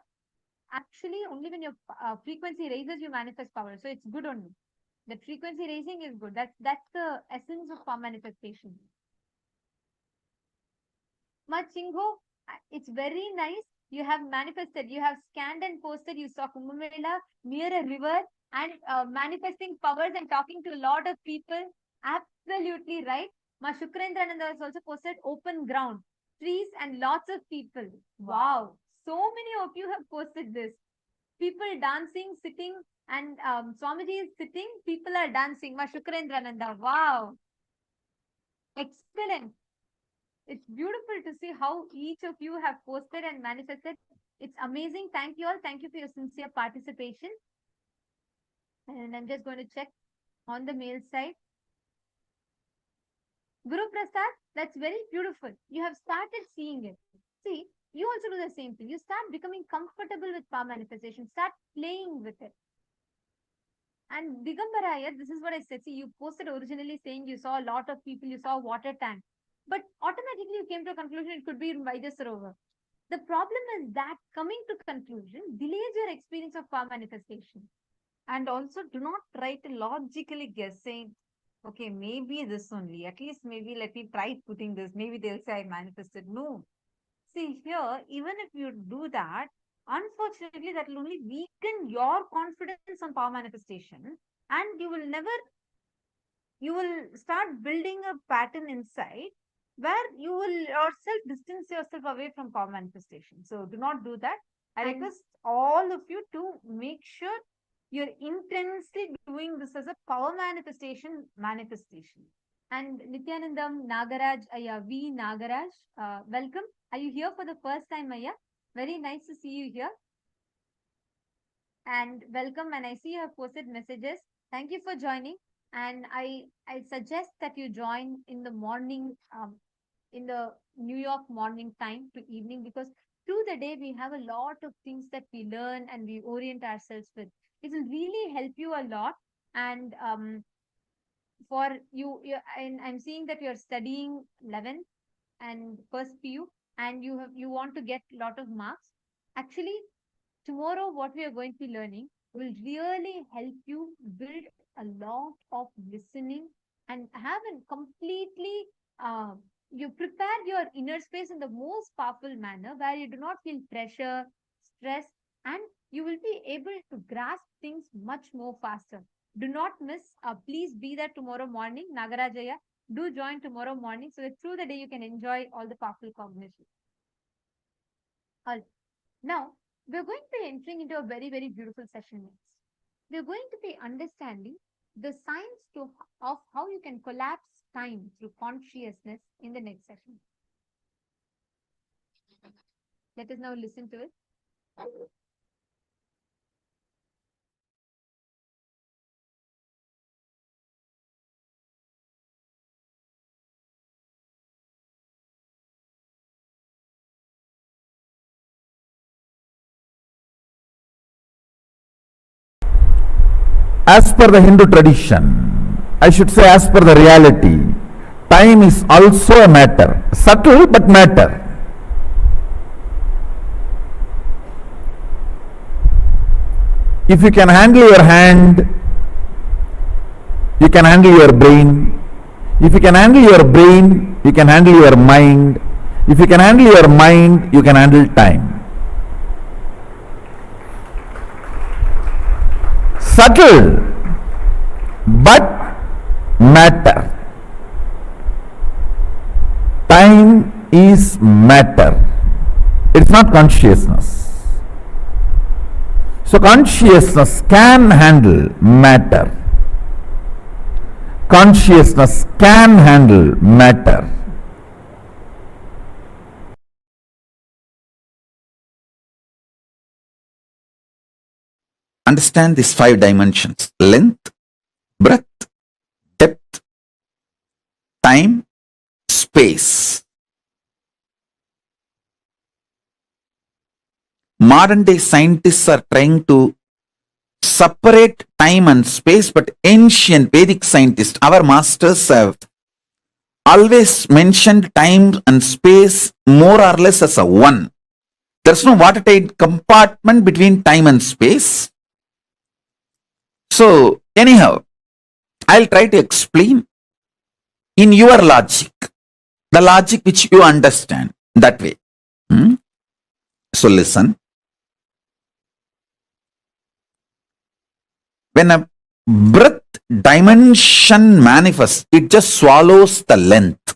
actually only when your frequency raises, you manifest power. So it's good only. The frequency raising is good. That's the essence of power manifestation. Machingo, it's very nice. You have manifested, you have scanned and posted, you saw Kumbh Mela near a river and manifesting powers and talking to a lot of people. Absolutely right. Ma Shukrendraనంద has also posted open ground, trees and lots of people. Wow. So many of you have posted this. People dancing, sitting, and Swamiji is sitting, people are dancing. Ma Shukrendraనంద. Wow. Excellent. It's beautiful to see how each of you have posted and manifested. It's amazing. Thank you all. Thank you for your sincere participation. And I'm just going to check on the male side. Guru Prasad, that's very beautiful. You have started seeing it. See, you also do the same thing. You start becoming comfortable with power manifestation. Start playing with it. And Digambaraya, this is what I said. See, you posted originally saying you saw a lot of people, you saw a water tank. But automatically you came to a conclusion it could be Vaidya Sarovar. The problem is that coming to conclusion delays your experience of power manifestation. And also, do not try to logically guess saying, okay, maybe this only. At least maybe let me try putting this. Maybe they'll say I manifested. No. See, here, even if you do that, unfortunately, that will only weaken your confidence on power manifestation. And you will start building a pattern inside where you will yourself distance yourself away from power manifestation. So do not do that. I request all of you to make sure you're intensely doing this as a power manifestation. And Nithyanandam Nagaraj, V Nagaraj, welcome. Are you here for the first time, Aya? Very nice to see you here. And welcome. And I see you have posted messages. Thank you for joining. And I suggest that you join in the morning, in the New York morning time to evening, because through the day we have a lot of things that we learn and we orient ourselves with. It will really help you a lot. And for and I'm seeing that you're studying 11th and first PU, and you want to get a lot of marks. Actually, tomorrow what we are going to be learning will really help you build a lot of listening and have a completely you prepare your inner space in the most powerful manner where you do not feel pressure, stress, and you will be able to grasp things much more faster. Do not miss. Please be there tomorrow morning. Nagarajaya, do join tomorrow morning so that through the day you can enjoy all the powerful cognition. All. Now, we're going to be entering into a very, very beautiful session next. We're going to be understanding the science of how you can collapse time through consciousness in the next session. Let us now listen to it. As per the Hindu tradition, I should say as per the reality, time is also a matter, subtle but matter. If you can handle your hand, you can handle your brain. If you can handle your brain, you can handle your mind. If you can handle your mind, you can handle time. Subtle but matter. Time is matter. It's not consciousness. So consciousness can handle matter. Consciousness can handle matter. Understand these 5 dimensions: length, breadth, depth, time, space. Modern day scientists are trying to separate time and space, but ancient Vedic scientists, our masters, have always mentioned time and space more or less as a one. There's no watertight compartment between time and space. So anyhow, I'll try to explain in your logic, the logic which you understand that way. So listen. When a breadth dimension manifests, it just swallows the length.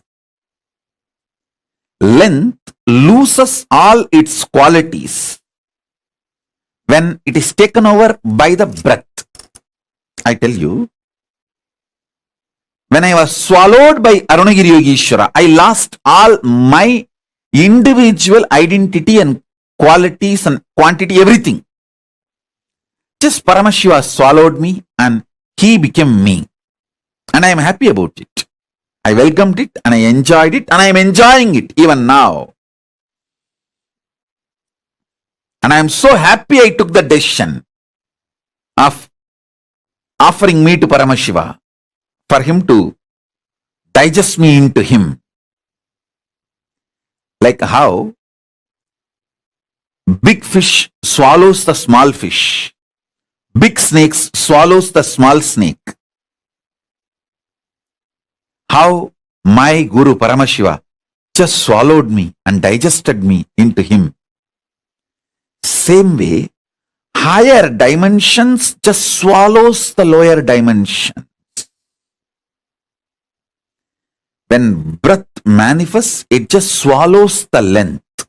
Length loses all its qualities when it is taken over by the breadth. I tell you, when I was swallowed by Arunagiri Yogeshwara, I lost all my individual identity and qualities and quantity, everything. Just Paramashiva swallowed me and he became me. And I am happy about it. I welcomed it and I enjoyed it and I am enjoying it even now. And I am so happy I took the decision of offering me to Paramashiva for him to digest me into him. Like how big fish swallows the small fish. Big snakes swallows the small snake. How my Guru Paramashiva just swallowed me and digested me into him. Same way, higher dimensions just swallows the lower dimensions. When breadth manifests, it just swallows the length.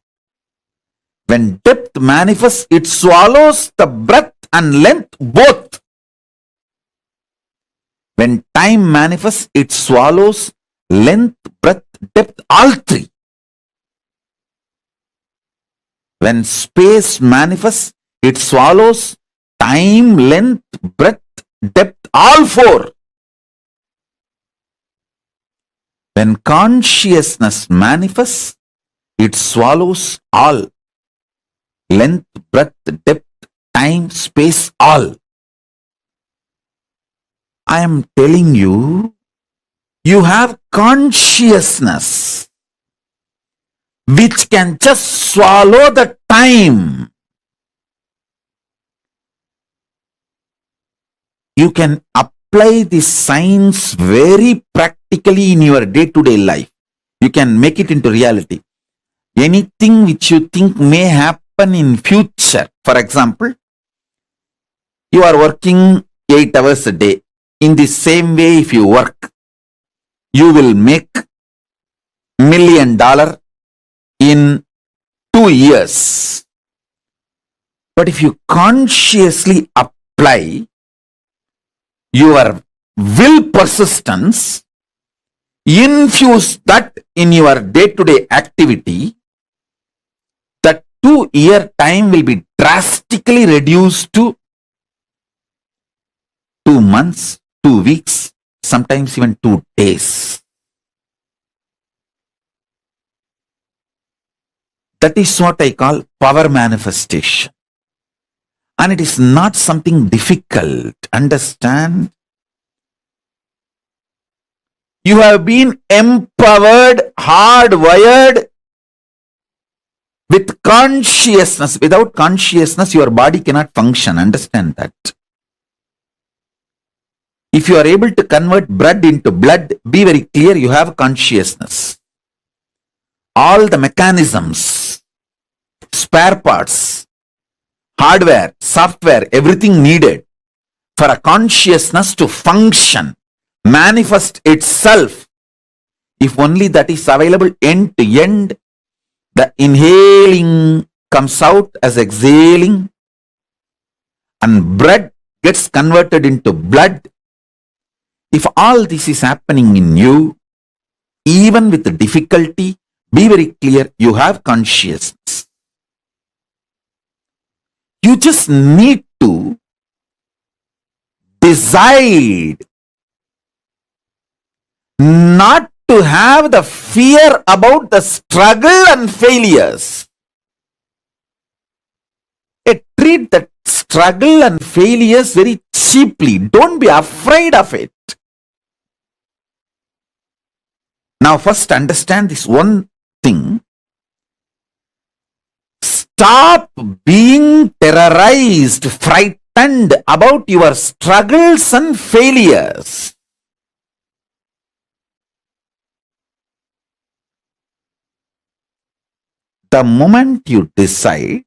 When depth manifests, it swallows the breadth and length both. When time manifests, it swallows length, breadth, depth, all three. When space manifests, it swallows time, length, breadth, depth, all four. When consciousness manifests, it swallows all. Length, breadth, depth, time, space, all. I am telling you, you have consciousness which can just swallow the time. You can apply this science very practically in your day-to-day life. You can make it into reality. Anything which you think may happen in future, for example, you are working 8 hours a day. In the same way, if you work, you will make $1 million in 2 years. But if you consciously apply your will persistence, infuse that in your day-to-day activity, the 2-year time will be drastically reduced to 2 months, 2 weeks, sometimes even 2 days. That is what I call power manifestation. And it is not something difficult. Understand? You have been empowered, hardwired with consciousness. Without consciousness, your body cannot function. Understand that. If you are able to convert blood into blood, be very clear, you have consciousness. All the mechanisms, spare parts, hardware, software, everything needed for a consciousness to function, manifest itself, if only that is available end to end, the inhaling comes out as exhaling and blood gets converted into blood. If all this is happening in you, even with the difficulty, be very clear, you have consciousness. You just need to decide not to have the fear about the struggle and failures. Treat that struggle and failures very cheaply. Don't be afraid of it. Now first understand this one thing. Stop being terrorized, frightened about your struggles and failures. The moment you decide,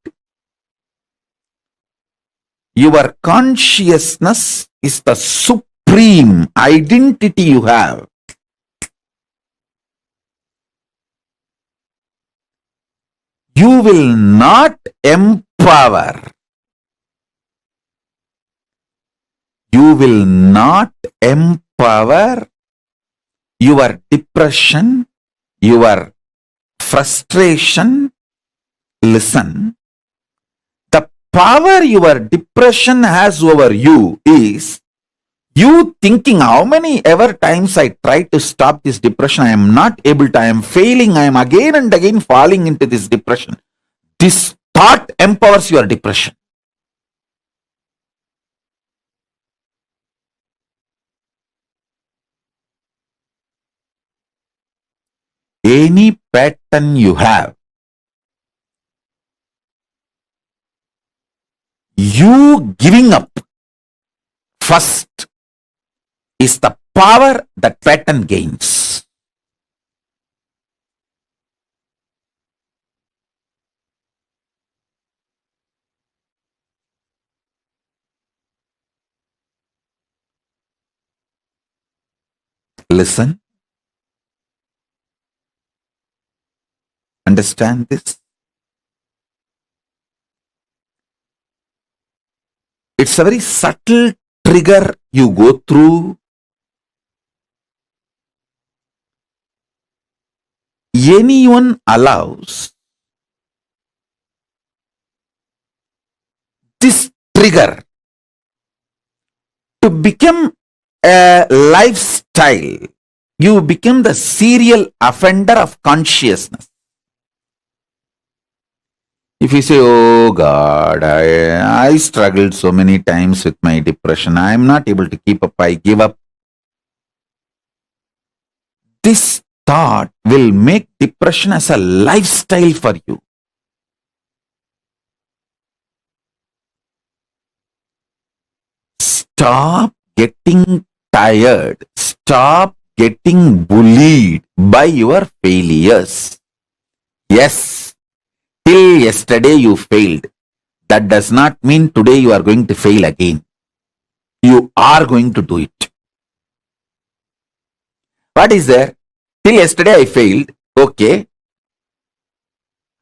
your consciousness is the supreme identity you have. You will not empower. You will not empower your depression, your frustration. Listen, the power your depression has over you is you thinking how many ever times I try to stop this depression, I am not able to, I am failing, I am again and again falling into this depression. This thought empowers your depression. Any pattern you have, you giving up first is the power that pattern gains. Listen. Understand this? It's a very subtle trigger you go through. Anyone allows this trigger to become a lifestyle, you become the serial offender of consciousness. If you say, oh God, I struggled so many times with my depression, I am not able to keep up, I give up. This thought will make depression as a lifestyle for you. Stop getting tired. Stop getting bullied by your failures. Yes, till yesterday you failed. That does not mean today you are going to fail again. You are going to do it. What is there? Till yesterday I failed. Okay.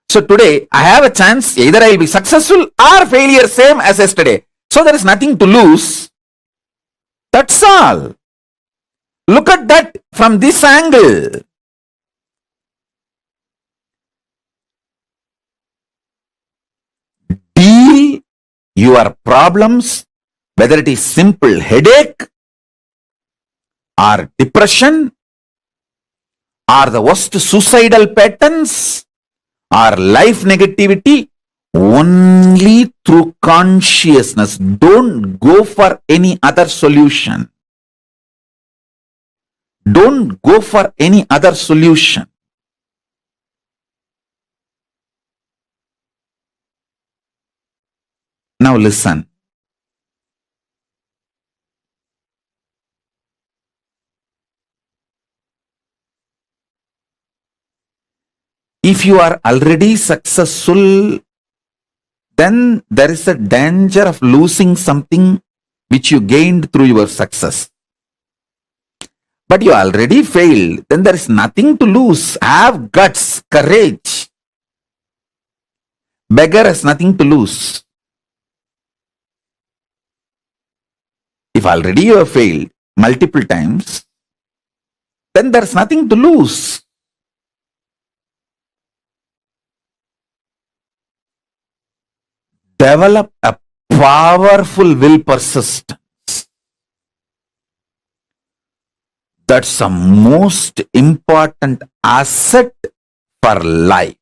So today I have a chance. Either I will be successful or failure, same as yesterday. So there is nothing to lose. That's all. Look at that from this angle. Deal your problems, whether it is simple headache or depression or the worst suicidal patterns or life negativity, only through consciousness. Don't go for any other solution. Don't go for any other solution. Now listen. If you are already successful, then there is a danger of losing something which you gained through your success. But you already failed, then there is nothing to lose. Have guts, courage. Beggar has nothing to lose. If already you have failed multiple times, then there is nothing to lose. Develop a powerful will persistence. That's the most important asset for life.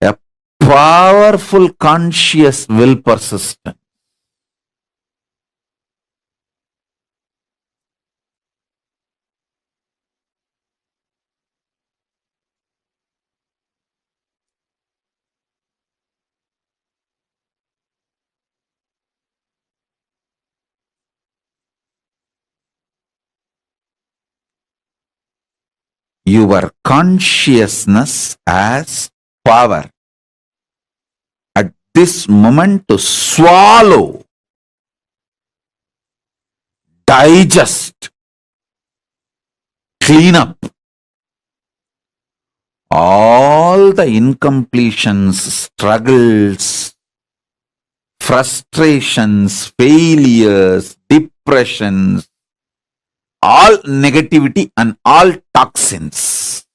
A powerful conscious will persistence. Your consciousness has power at this moment to swallow, digest, clean up all the incompletions, struggles, frustrations, failures, depressions, all negativity and all toxins.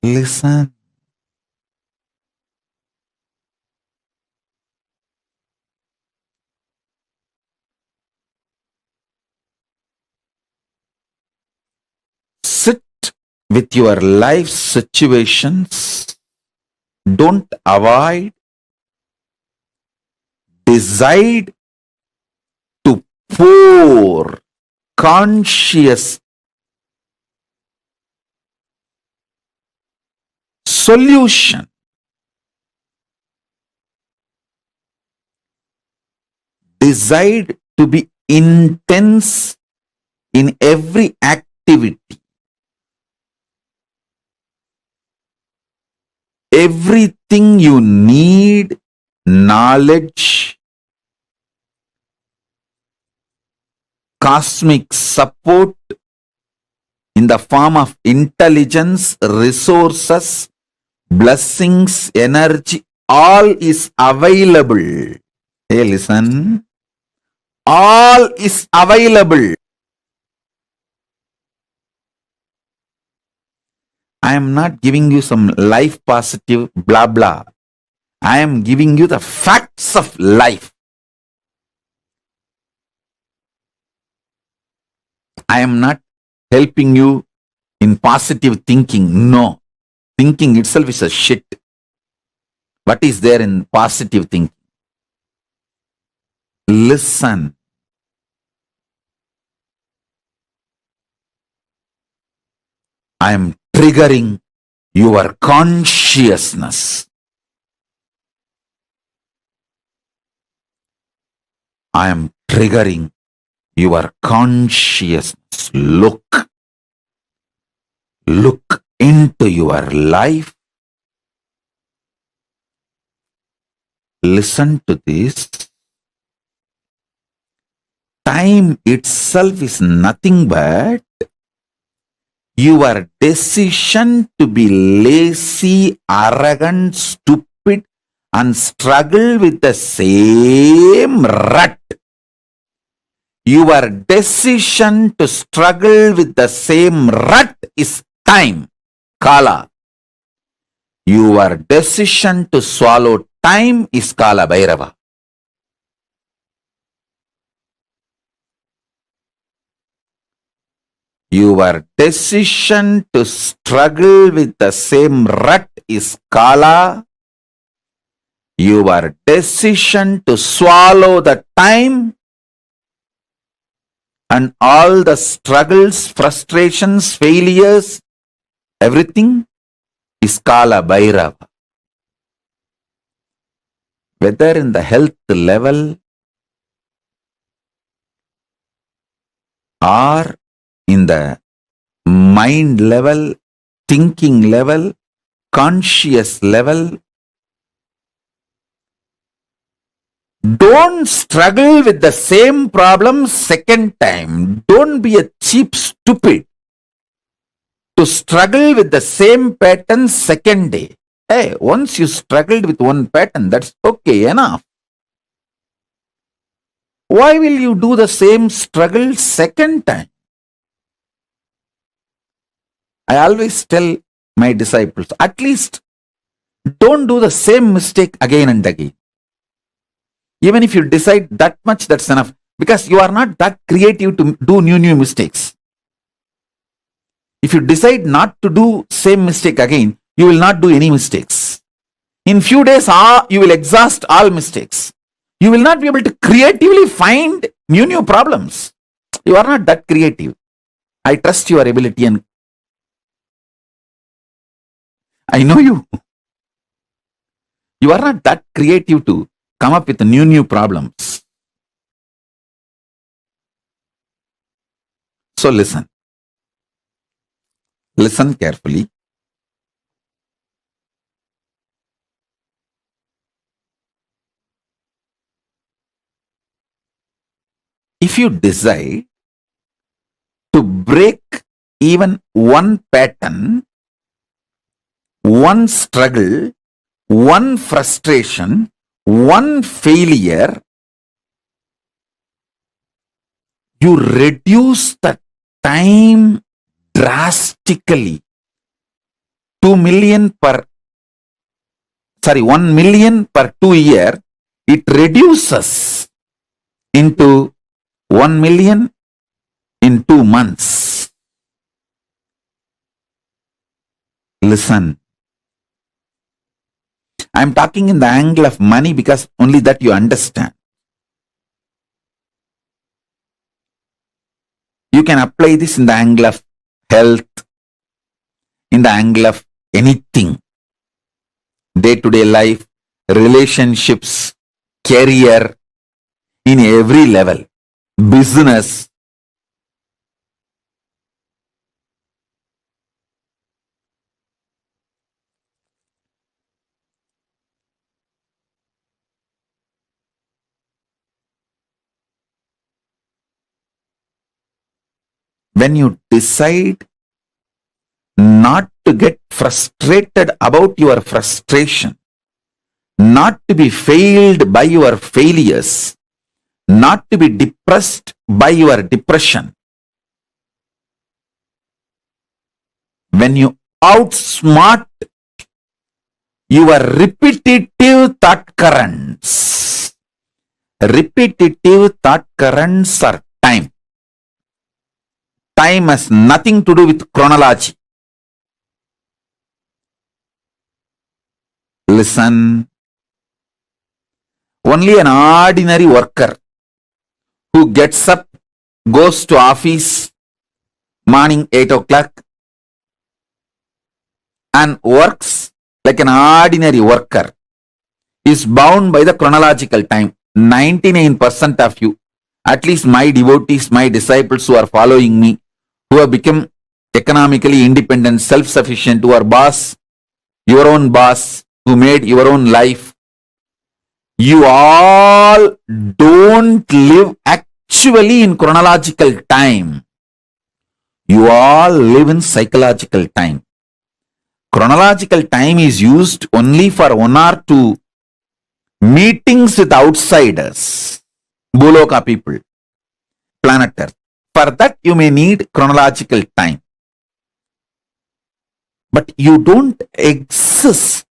Listen. Sit with your life situations. Don't avoid. Decide to pour conscious solution. Decide to be intense in every activity. Everything you need, knowledge, cosmic support in the form of intelligence, resources, blessings, energy, all is available. Hey, listen. All is available. I am not giving you some life positive blah blah. I am giving you the facts of life. I am not helping you in positive thinking. No. Thinking itself is a shit. What is there in positive thinking? Listen. I am triggering your consciousness. I am triggering your consciousness. Look into your life. Listen to this. Time itself is nothing but Your decision to be lazy, arrogant, stupid, and struggle with the same rut. Your decision to struggle with the same rut is time, Kala. Your decision to swallow time is Kala Bhairava. Your decision to struggle with the same rut is Kala. Your decision to swallow the time and all the struggles, frustrations, failures, everything is Kala Bhairava. Whether in the health level or in the mind level, thinking level, conscious level, don't struggle with the same problem second time. Don't be a cheap stupid to struggle with the same pattern second day. Hey, once you struggled with one pattern, that's okay, enough. Why will you do the same struggle second time? I always tell my disciples, at least don't do the same mistake again and again. Even if you decide that much, that's enough. Because you are not that creative to do new mistakes. If you decide not to do same mistake again, you will not do any mistakes. In few days, you will exhaust all mistakes. You will not be able to creatively find new problems. You are not that creative. I trust your ability and I know you. You are not that creative to come up with new problems. So listen. Listen carefully. If you decide to break even one pattern, one struggle, one frustration, one failure, you reduce the time drastically. 1 million per 2 year, it reduces into 1 million in 2 months. Listen. I am talking in the angle of money because only that you understand. You can apply this in the angle of health, in the angle of anything. Day-to-day life, relationships, career, in every level, business. When you decide not to get frustrated about your frustration, not to be failed by your failures, not to be depressed by your depression, when you outsmart your repetitive thought currents are time. Time has nothing to do with chronology. Listen. Only an ordinary worker who gets up, goes to office morning 8 o'clock and works like an ordinary worker is bound by the chronological time. 99% of you, at least my devotees, my disciples who are following me, who have become economically independent, self-sufficient, who are boss, your own boss, who made your own life, you all don't live actually in chronological time. You all live in psychological time. Chronological time is used only for 1 or 2 meetings with outsiders, Bhuloka people, planet Earth. For that you may need chronological time. But you don't exist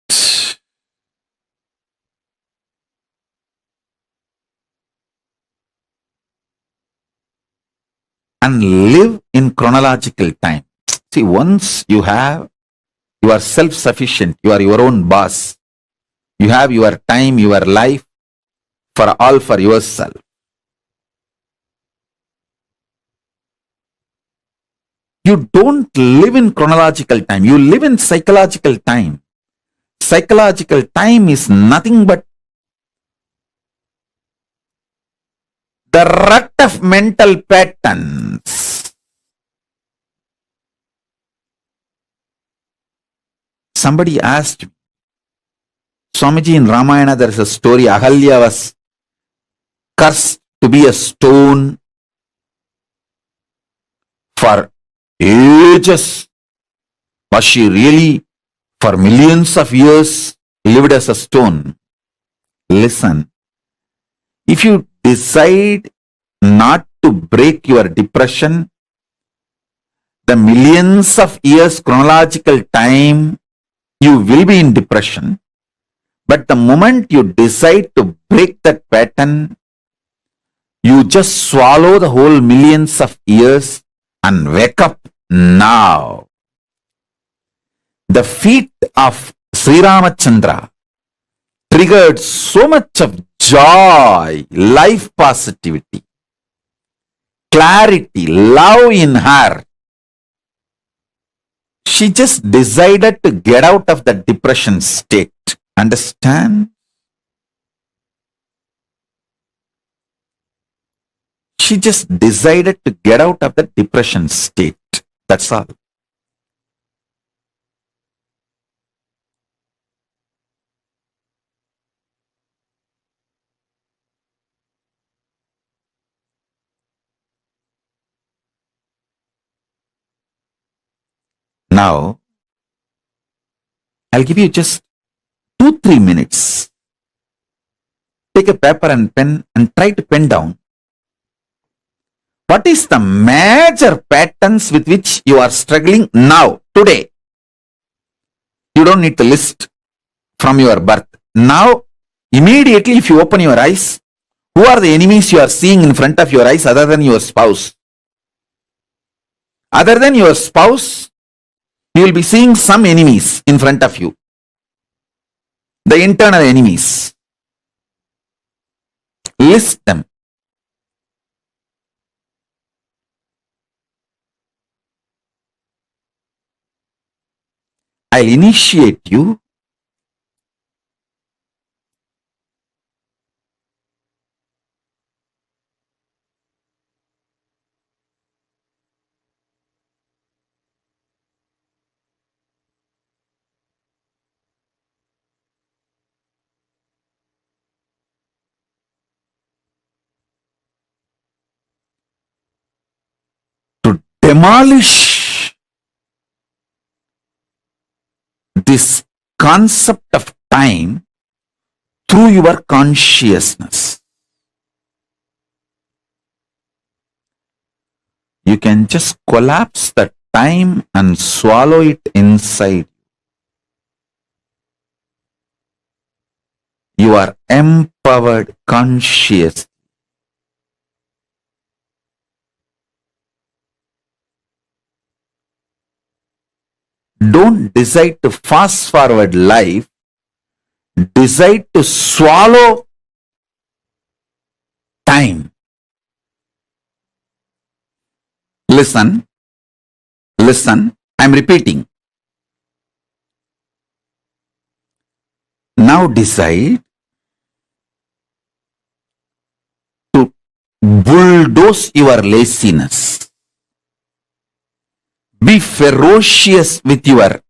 and live in chronological time. See, once you are self-sufficient, you are your own boss. You have your time, your life for yourself. You don't live in chronological time. You live in psychological time. Psychological time is nothing but the rut of mental patterns. Somebody asked me, Swamiji, in Ramayana there is a story, Ahalya was cursed to be a stone for ages. Was she really for millions of years lived as a stone? Listen, if you decide not to break your depression, the millions of years chronological time, you will be in depression. But the moment you decide to break that pattern, you just swallow the whole millions of years and wake up now. The feat of Sri Ramachandra triggered so much of joy, life positivity, clarity, love in her. She just decided to get out of the depression state. Understand? She just decided to get out of the depression state. That's all. Now, I'll give you just 2-3 minutes. Take a paper and pen and try to pen down what is the major patterns with which you are struggling now, today. You don't need to list from your birth. Now, immediately if you open your eyes, who are the enemies you are seeing in front of your eyes other than your spouse? Other than your spouse, you will be seeing some enemies in front of you. The internal enemies. List them. I'll initiate you. To demolish this concept of time through your consciousness. You can just collapse the time and swallow it inside. You are empowered conscious. Don't decide to fast forward life. Decide to swallow time. Listen. Listen. I'm repeating. Now decide to bulldoze your laziness. Be ferocious with your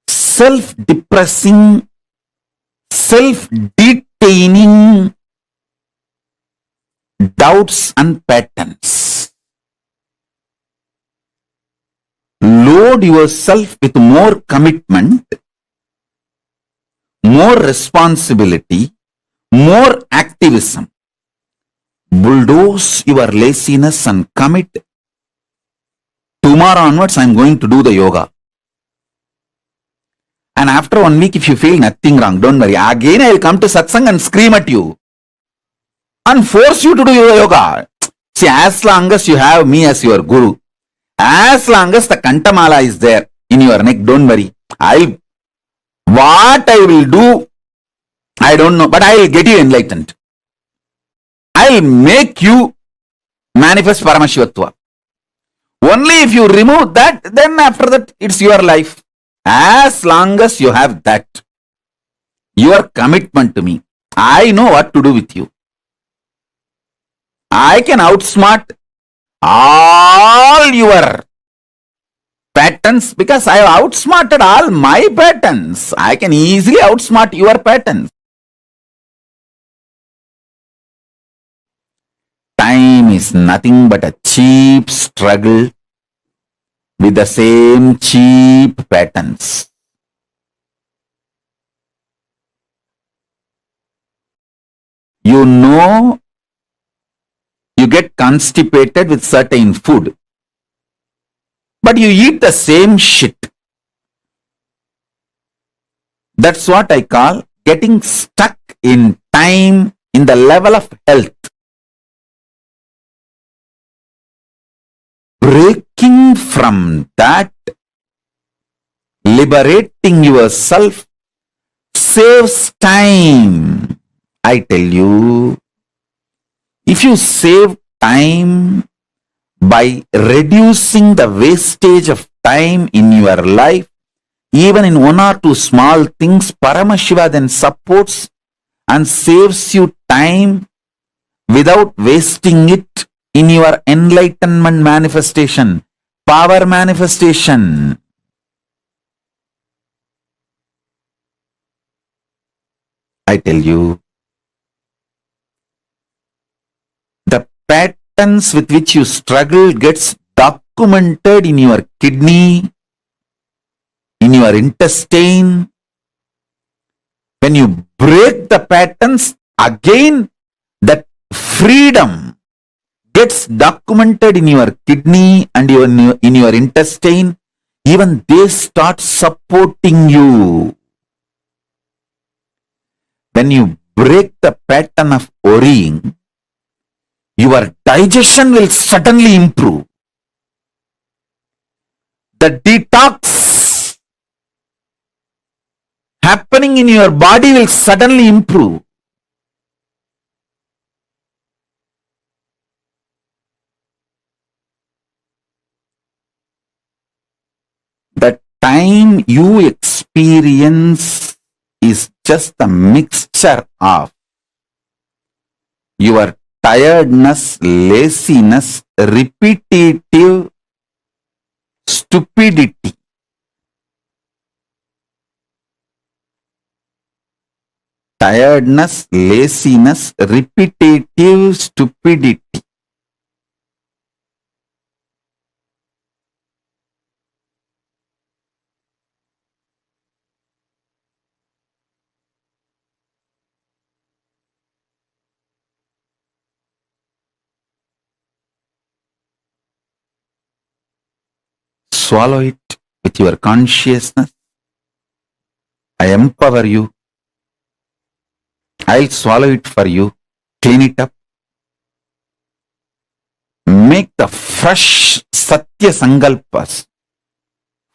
self-depressing, self-detaining doubts and patterns. load yourself with more commitment, more responsibility, more activism. Bulldoze your laziness and commit. Tomorrow onwards, I'm going to do the yoga. And after 1 week, if you feel nothing wrong, don't worry. Again, I will come to satsang and scream at you and force you to do your yoga. See, as long as you have me as your guru, as long as the Kantamala is there in your neck, don't worry. What I will do, I don't know, but I will get you enlightened. I will make you manifest Paramashivatva. Only if you remove that, then after that, it's your life. As long as you have that, your commitment to me, I know what to do with you. I can outsmart all your patterns because I have outsmarted all my patterns. I can easily outsmart your patterns. Time is nothing but a cheap struggle with the same cheap patterns. You know, you get constipated with certain food, but you eat the same shit. That's what I call getting stuck in time in the level of health. Breaking from that, liberating yourself saves time. I tell you, if you save time by reducing the wastage of time in your life, even in 1 or 2 small things, Paramashiva then supports and saves you time without wasting it in your enlightenment manifestation, power manifestation. I tell you, the patterns with which you struggle gets documented in your kidney, in your intestine. When you break the patterns, again, that freedom gets documented in your kidney and in your intestine. Even they start supporting you. When you break the pattern of worrying, your digestion will suddenly improve. The detox happening in your body will suddenly improve. The time you experience is just a mixture of your tiredness, laziness, repetitive stupidity. Tiredness, laziness, repetitive stupidity. Swallow it with your consciousness. I empower you. I'll swallow it for you. Clean it up. Make the fresh Satya Sankalpas.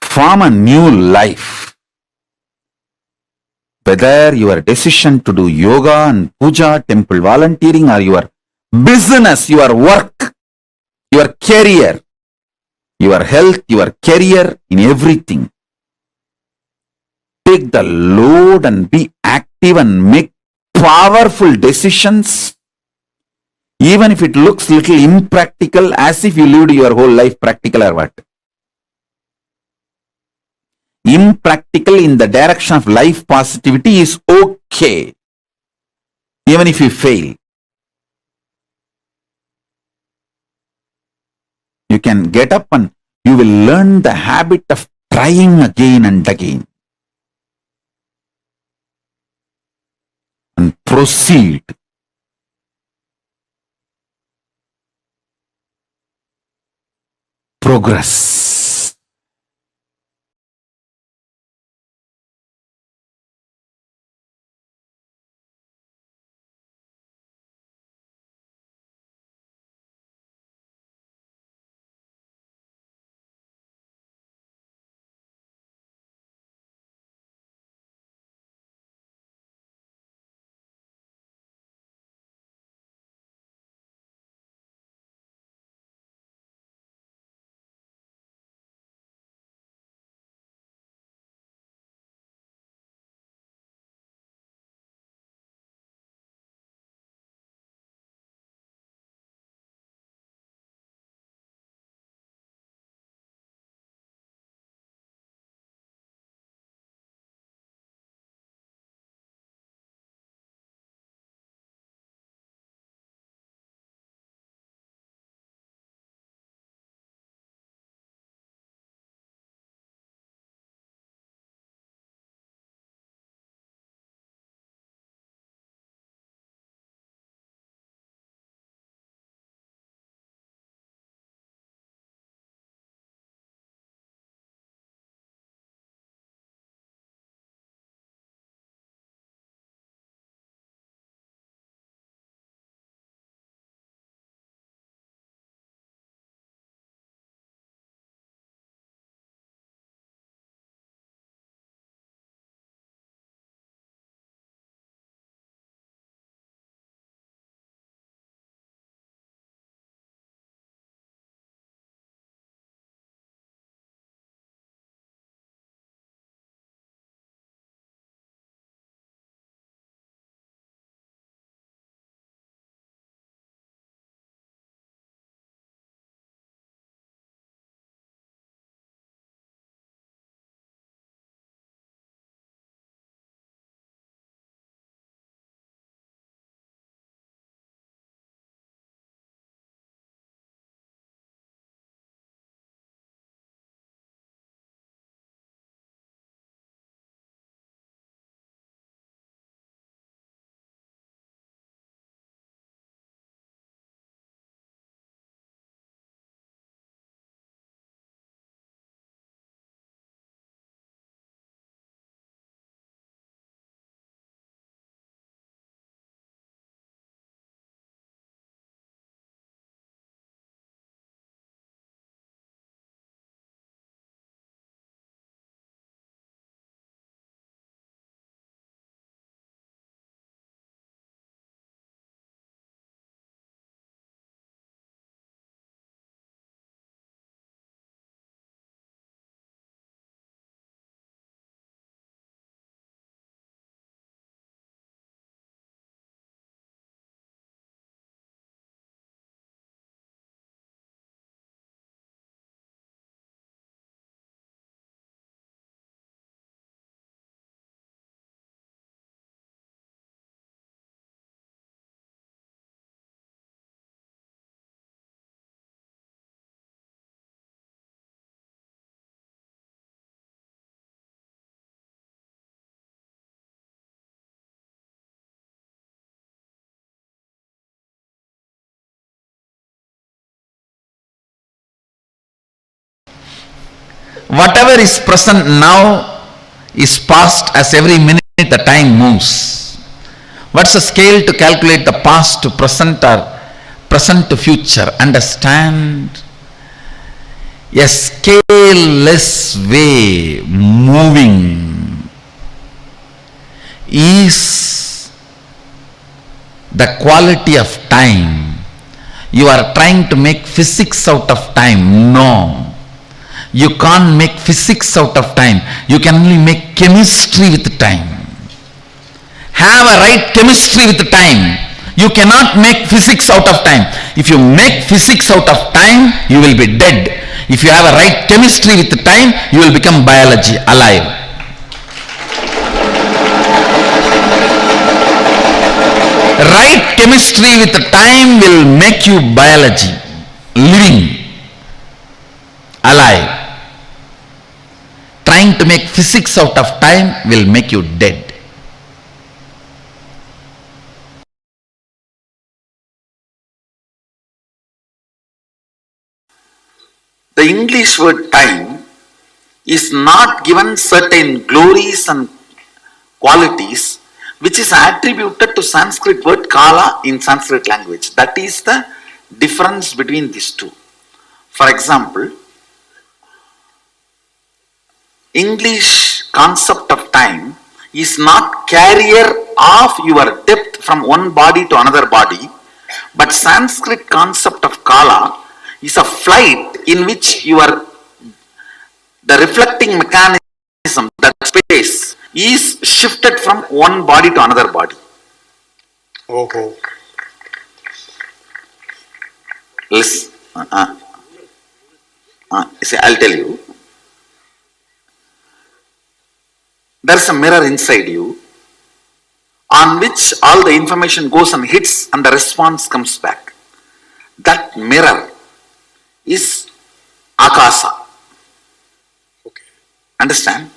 Form a new life. Whether your decision to do yoga and puja, temple volunteering, or your business, your work, your career, your health, your career, in everything. Take the load and be active and make powerful decisions, even if it looks little impractical, as if you lived your whole life practical or what. Impractical in the direction of life positivity is okay, even if you fail. You can get up and You will learn the habit of trying again and again and proceed. Progress. Whatever is present now is past as every minute the time moves. What's the scale to calculate the past to present or present to future? Understand? A scaleless way moving is the quality of time. You are trying to make physics out of time. No. You can't make physics out of time. You can only make chemistry with time. Have a right chemistry with time. You cannot make physics out of time. If you make physics out of time, you will be dead. If you have a right chemistry with time, you will become biology, alive. Right chemistry with time will make you biology, living, alive. Trying to make physics out of time will make you dead. The English word time is not given certain glories and qualities which is attributed to Sanskrit word kala in Sanskrit language. That is the difference between these two. For example, English concept of time is not carrier of your depth from one body to another body, but Sanskrit concept of kala is a flight in which the reflecting mechanism, that space, is shifted from one body to another body. Okay. Listen, see, I'll tell you. There's a mirror inside you on which all the information goes and hits and the response comes back. That mirror is akasa. Okay. Understand?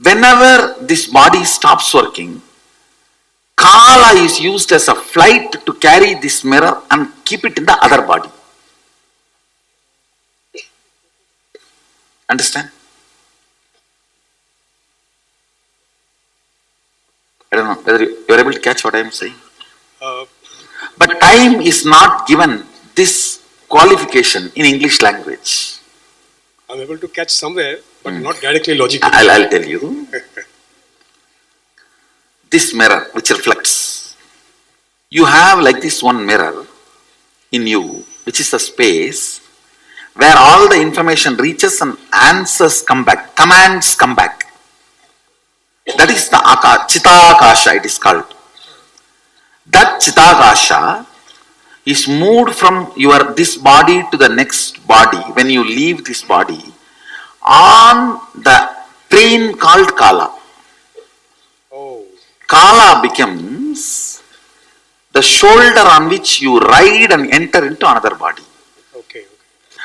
Whenever this body stops working, kala is used as a flight to carry this mirror and keep it in the other body. Understand? I don't know whether you are able to catch what I am saying. But time is not given this qualification in English language. I'm able to catch somewhere, but not directly logically. I'll tell you. This mirror which reflects, you have like this one mirror in you, which is a space where all the information reaches and answers come back, commands come back. That is the Chitakasha, it is called. That Chitakasha is moved from this body to the next body when you leave this body on the train called Kala. Oh. Kala becomes the shoulder on which you ride and enter into another body. Okay.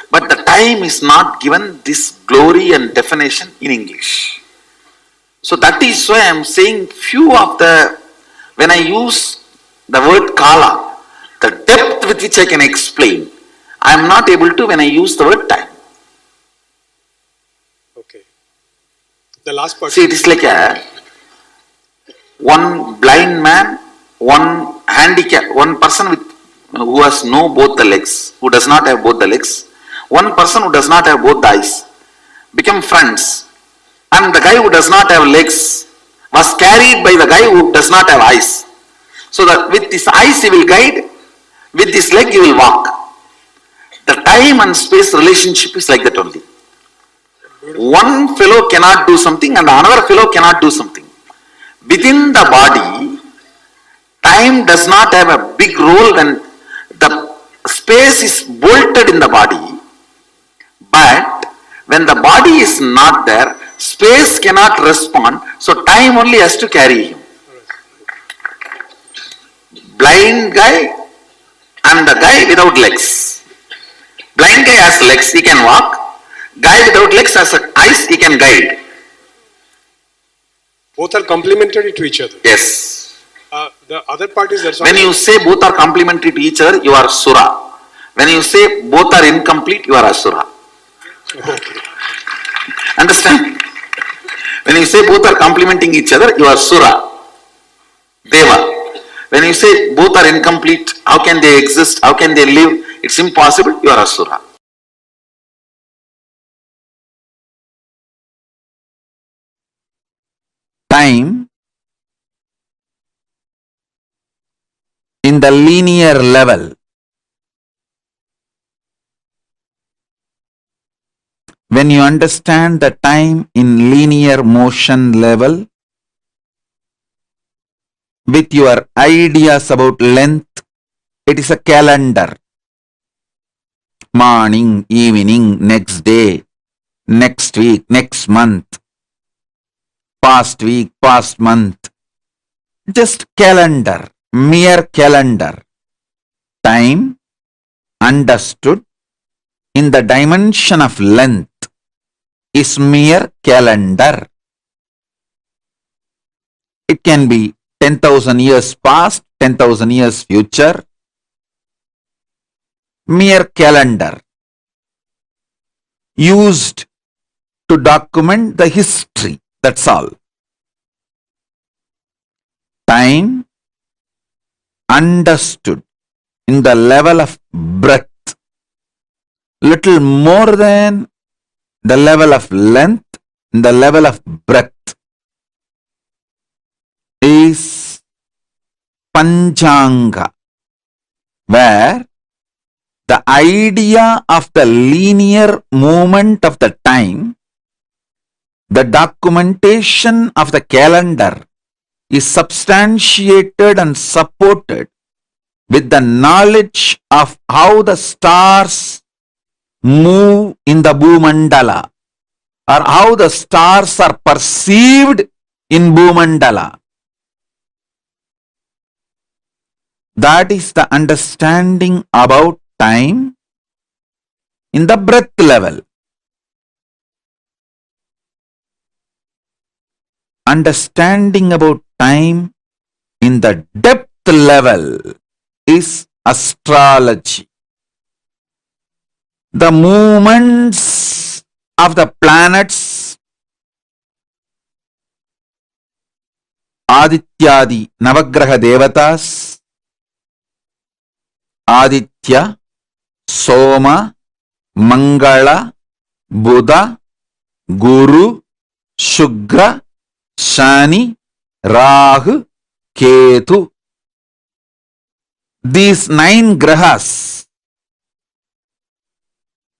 But the time is not given this glory and definition in English. So that is why I am saying when I use the word kala, the depth with which I can explain, I am not able to when I use the word time. Okay. The last part. See, it is like one blind man, one handicap, one person who has both the legs, who does not have both the legs, one person who does not have both the eyes, become friends. And the guy who does not have legs was carried by the guy who does not have eyes. So that with his eyes he will guide, with his leg he will walk. The time and space relationship is like that only. One fellow cannot do something and another fellow cannot do something. Within the body, time does not have a big role when the space is bolted in the body. But when the body is not there, space cannot respond, so time only has to carry him. Blind guy and the guy without legs. Blind guy has legs, he can walk. Guy without legs has eyes, he can guide. Both are complementary to each other. Yes. The other part is that when you say both are complementary to each other, you are Sura. When you say both are incomplete, you are Asura. Okay. Understand? When you say both are complementing each other, you are Sura, Deva. When you say both are incomplete, how can they exist, how can they live, it's impossible, you are Asura. Time in the linear level, when you understand the time in linear motion level, with your ideas about length, it is a calendar. Morning, evening, next day, next week, next month, past week, past month. Just calendar, mere calendar. Time understood in the dimension of length is mere calendar. It can be 10,000 years past, 10,000 years future. Mere calendar used to document the history. That's all. Time understood in the level of breadth, little more than the level of length, in the level of breadth, is Panchanga, where the idea of the linear movement of the time, the documentation of the calendar, is substantiated and supported with the knowledge of how the stars move in the Bhumandala, or how the stars are perceived in Bhumandala. That is the understanding about time in the breadth level. Understanding about time in the depth level is astrology. The movements of the planets, Adityadi Navagraha Devatas, Aditya, Soma, Mangala, Buddha, Guru, Shugra, Shani, Rahu, Ketu. These 9 grahas,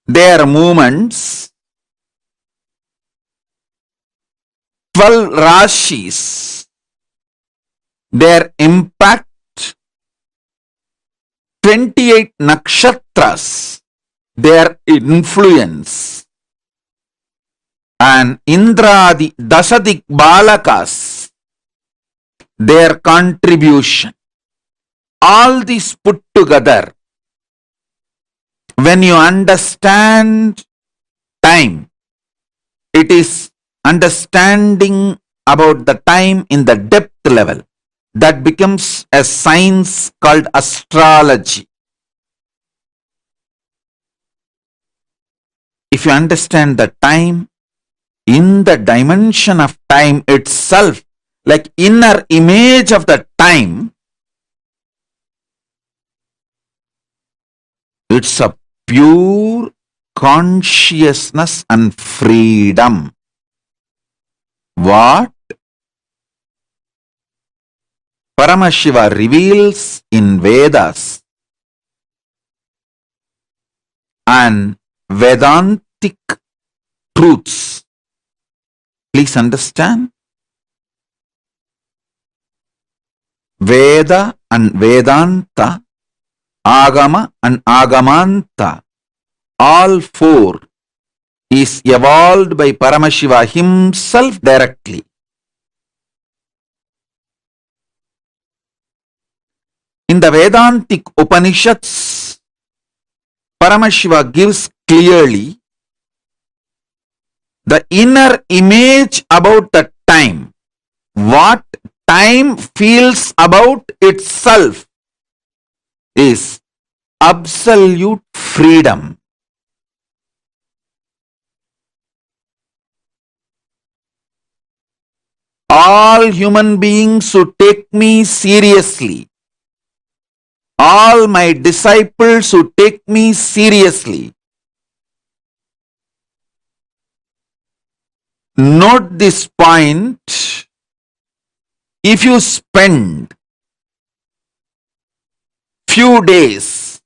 their movements, 12 rashis, their impact, 28 nakshatras, their influence, and Indradi Dasadik Balakas, their contribution. All these put together, when you understand time, it is understanding about the time in the depth level. That becomes a science called astrology. If you understand the time in the dimension of time itself, like inner image of the time, it's a pure consciousness and freedom. What Paramashiva reveals in Vedas and Vedantic truths. Please understand. Veda and Vedanta, Agama and Agamanta, all 4 is evolved by Paramashiva himself directly. In the Vedantic Upanishads, Paramashiva gives clearly the inner image about the time, what time feels about itself is absolute freedom. All human beings should take me seriously. All my disciples who take me seriously. Note this point. If you spend few days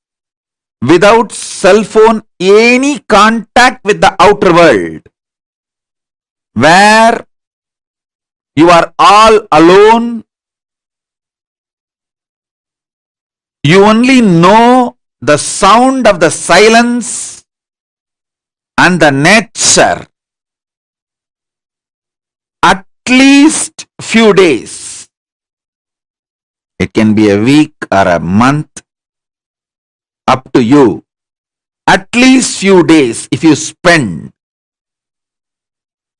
without cell phone, any contact with the outer world, where you are all alone, you only know the sound of the silence and the nature. At least few days. It can be a week or a month, up to you. At least few days, if you spend,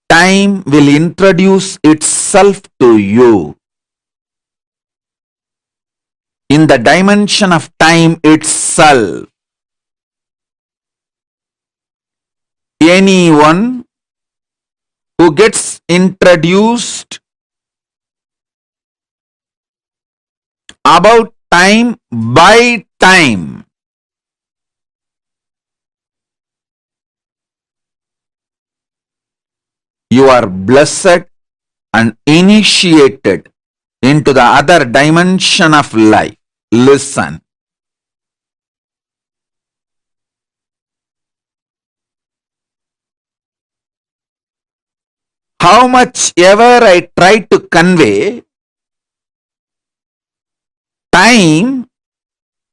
time will introduce itself to you. In the dimension of time itself, anyone who gets introduced about time by time, you are blessed and initiated into the other dimension of life. Listen. How much ever I try to convey, time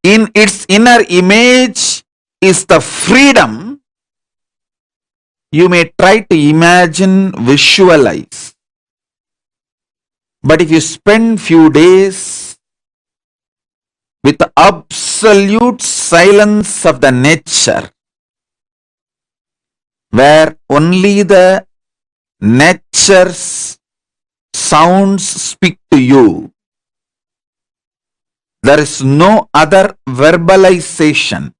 in its inner image is the freedom you may try to imagine, visualize. But if you spend few days with the absolute silence of the nature, where only the nature's sounds speak to you, there is no other verbalization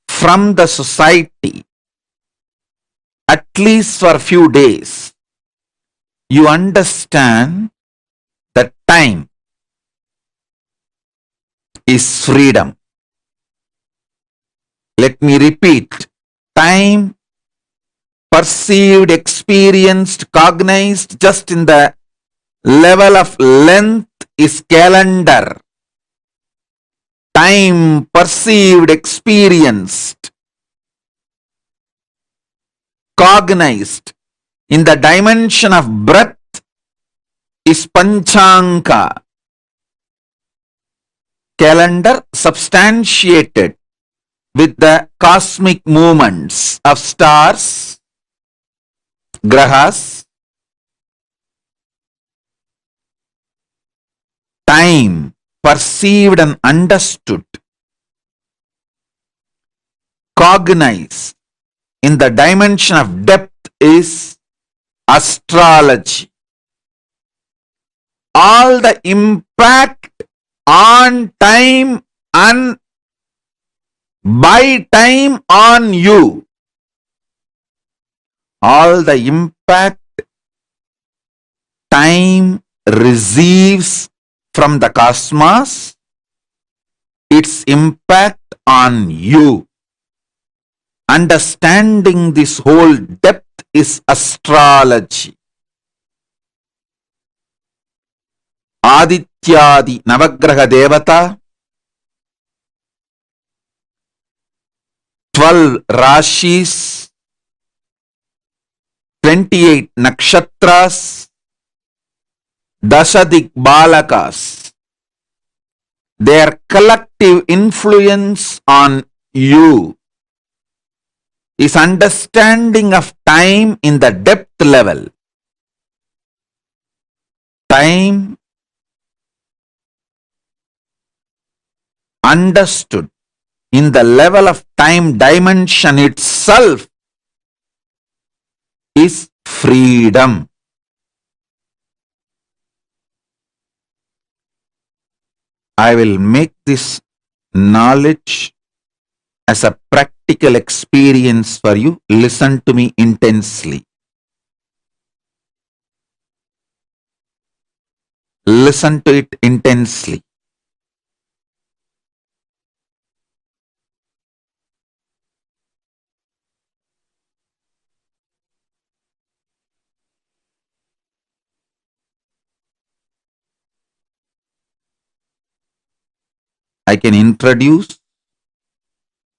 from the society, at least for a few days, you understand that time is freedom. Let me repeat. Time, perceived, experienced, cognized just in the level of length is calendar. Time, perceived, experienced, cognized in the dimension of breath is Panchanka. Calendar substantiated with the cosmic movements of stars, grahas. Time, perceived and understood, cognized in the dimension of depth is astrology. All the impact on time and by time on you, all the impact time receives from the cosmos, its impact on you. Understanding this whole depth is astrology. Adityadi Navagraha Devata, 12 Rashis, 28 Nakshatras, Dashadik Balakas, their collective influence on you is understanding of time in the depth level. Time understood in the level of time dimension itself is freedom. I will make this knowledge as a practical experience for you. Listen to me intensely. Listen to it intensely. I can introduce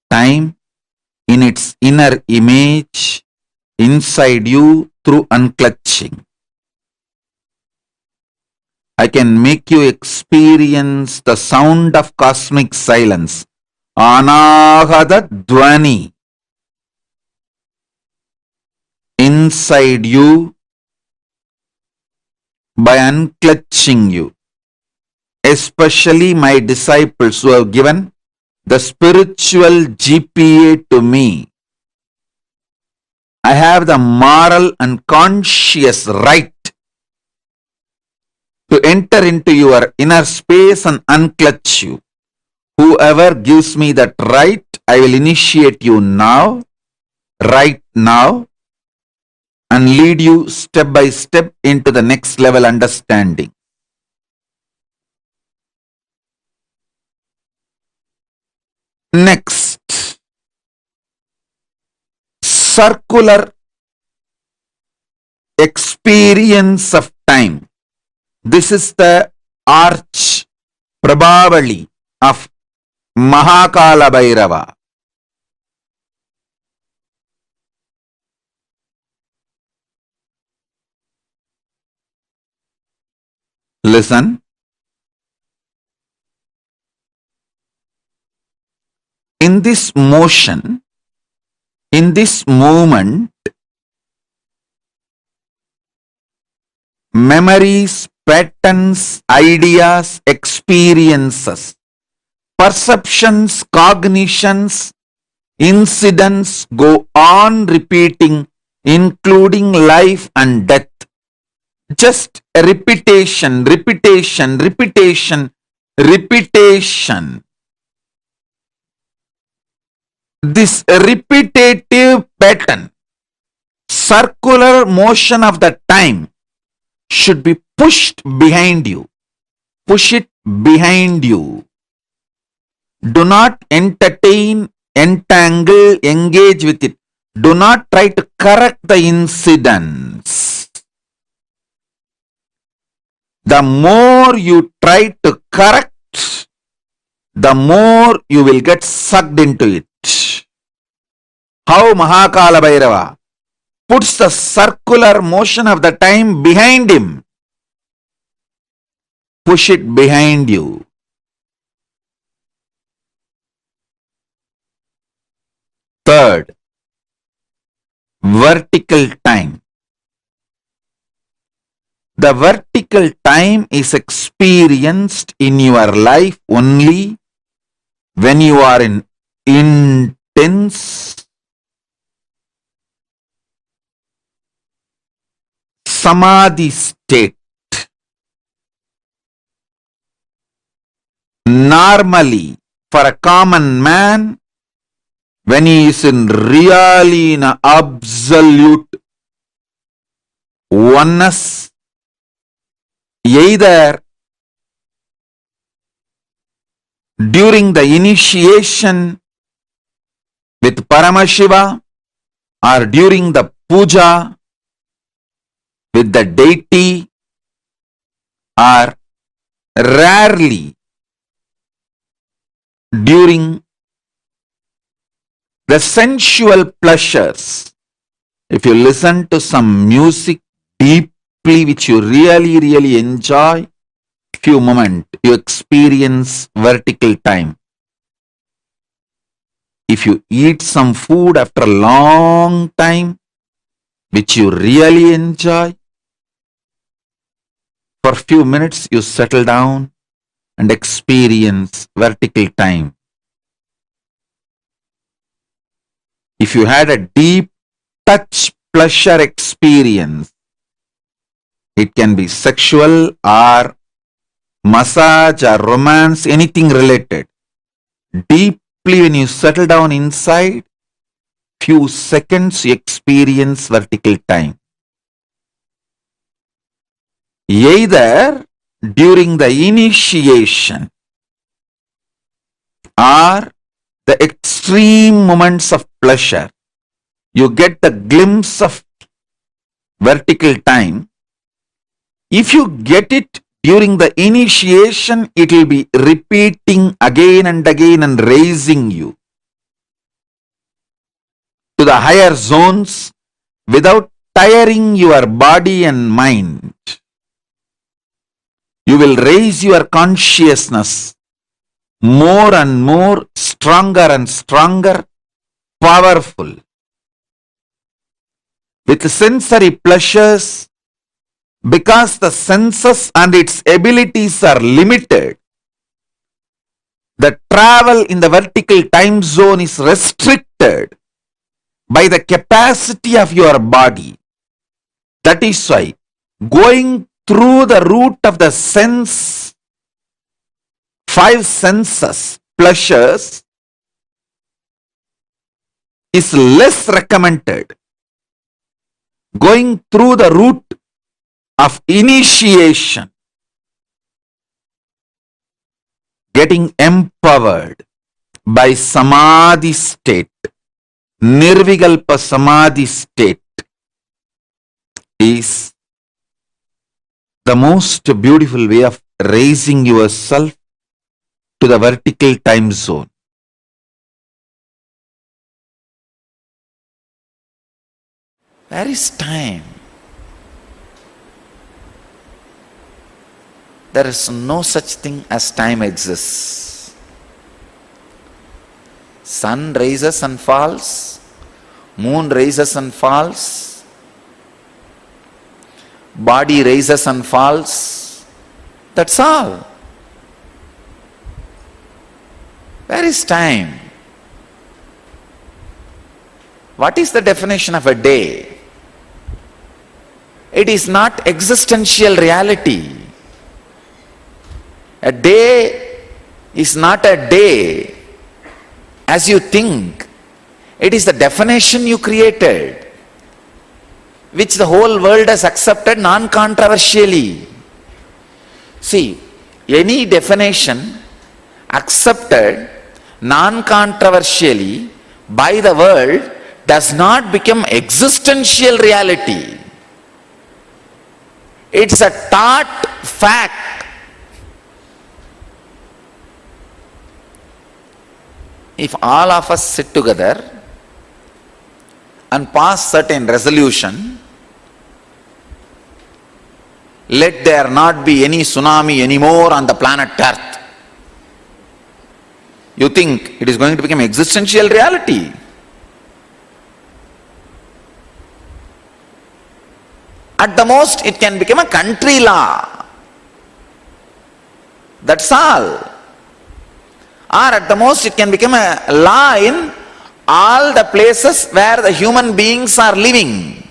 time in its inner image inside you through unclutching. I can make you experience the sound of cosmic silence, Anahata Dwani, inside you by unclutching you. Especially my disciples who have given the spiritual GPA to me. I have the moral and conscious right to enter into your inner space and unclutch you. Whoever gives me that right, I will initiate you now, right now, and lead you step by step into the next level understanding. Next, circular experience of time. This is the arch Prabhavali of Mahakala Bhairava. Listen. In this motion, in this movement, memories, patterns, ideas, experiences, perceptions, cognitions, incidents go on repeating, including life and death. Just repetition, repetition, repetition, repetition. This repetitive pattern, circular motion of the time should be pushed behind you. Push it behind you. Do not entertain, entangle, engage with it. Do not try to correct the incidents. The more you try to correct, the more you will get sucked into it. How Mahakala Bhairava puts the circular motion of the time behind him. Push it behind you. Third, vertical time. The vertical time is experienced in your life only when you are in intense samadhi state. Normally, for a common man, when he is in really in absolute oneness, either during the initiation with Paramashiva or during the puja with the deity, or rarely during the sensual pleasures. If you listen to some music deeply which you really enjoy, few moments you experience vertical time. If you eat some food after a long time which you really enjoy, for few minutes you settle down and experience vertical time. If you had a deep touch pleasure experience, it can be sexual or massage or romance, anything related. Deeply when you settle down inside, few seconds you experience vertical time. Either during the initiation or the extreme moments of pleasure, you get the glimpse of vertical time. If you get it during the initiation, it will be repeating again and again and raising you to the higher zones without tiring your body and mind. You will raise your consciousness more and more, stronger and stronger, powerful. With sensory pleasures, because the senses and its abilities are limited, The travel in the vertical time zone is restricted by the capacity of your body. That is why going through the route of the sense, 5 senses, pleasures, is less recommended. Going through the route of initiation, getting empowered by samadhi state, nirvikalpa samadhi state, is the most beautiful way of raising yourself to the vertical time zone. Where is time? There is no such thing as time exists. Sun rises and falls, moon rises and falls, body rises and falls. That's all. Where is time? What is the definition of a day? It is not existential reality. A day is not a day as you think. It is the definition you created, which the whole world has accepted non-controversially. See, any definition accepted non-controversially by the world does not become existential reality. It's a taught fact. If all of us sit together and pass certain resolution, let there not be any tsunami anymore on the planet Earth, you think it is going to become existential reality? At the most, it can become a country law. That's all. Or at the most, it can become a law in all the places where the human beings are living.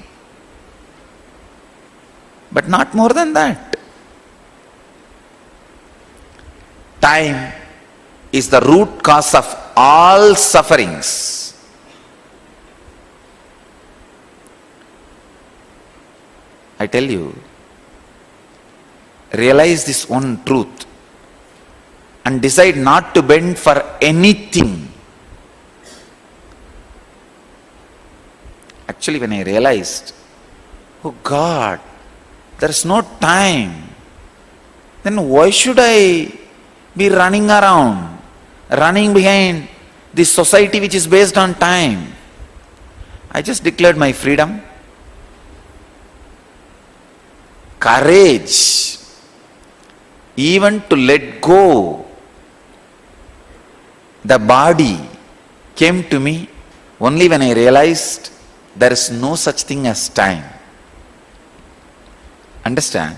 But not more than that. Time is the root cause of all sufferings. I tell you, realize this one truth and decide not to bend for anything. Actually, when I realized, oh God, there is no time, then why should I be running around, running behind this society which is based on time? I just declared my freedom. Courage, even to let go. The body came to me only when I realized there is no such thing as time. Understand?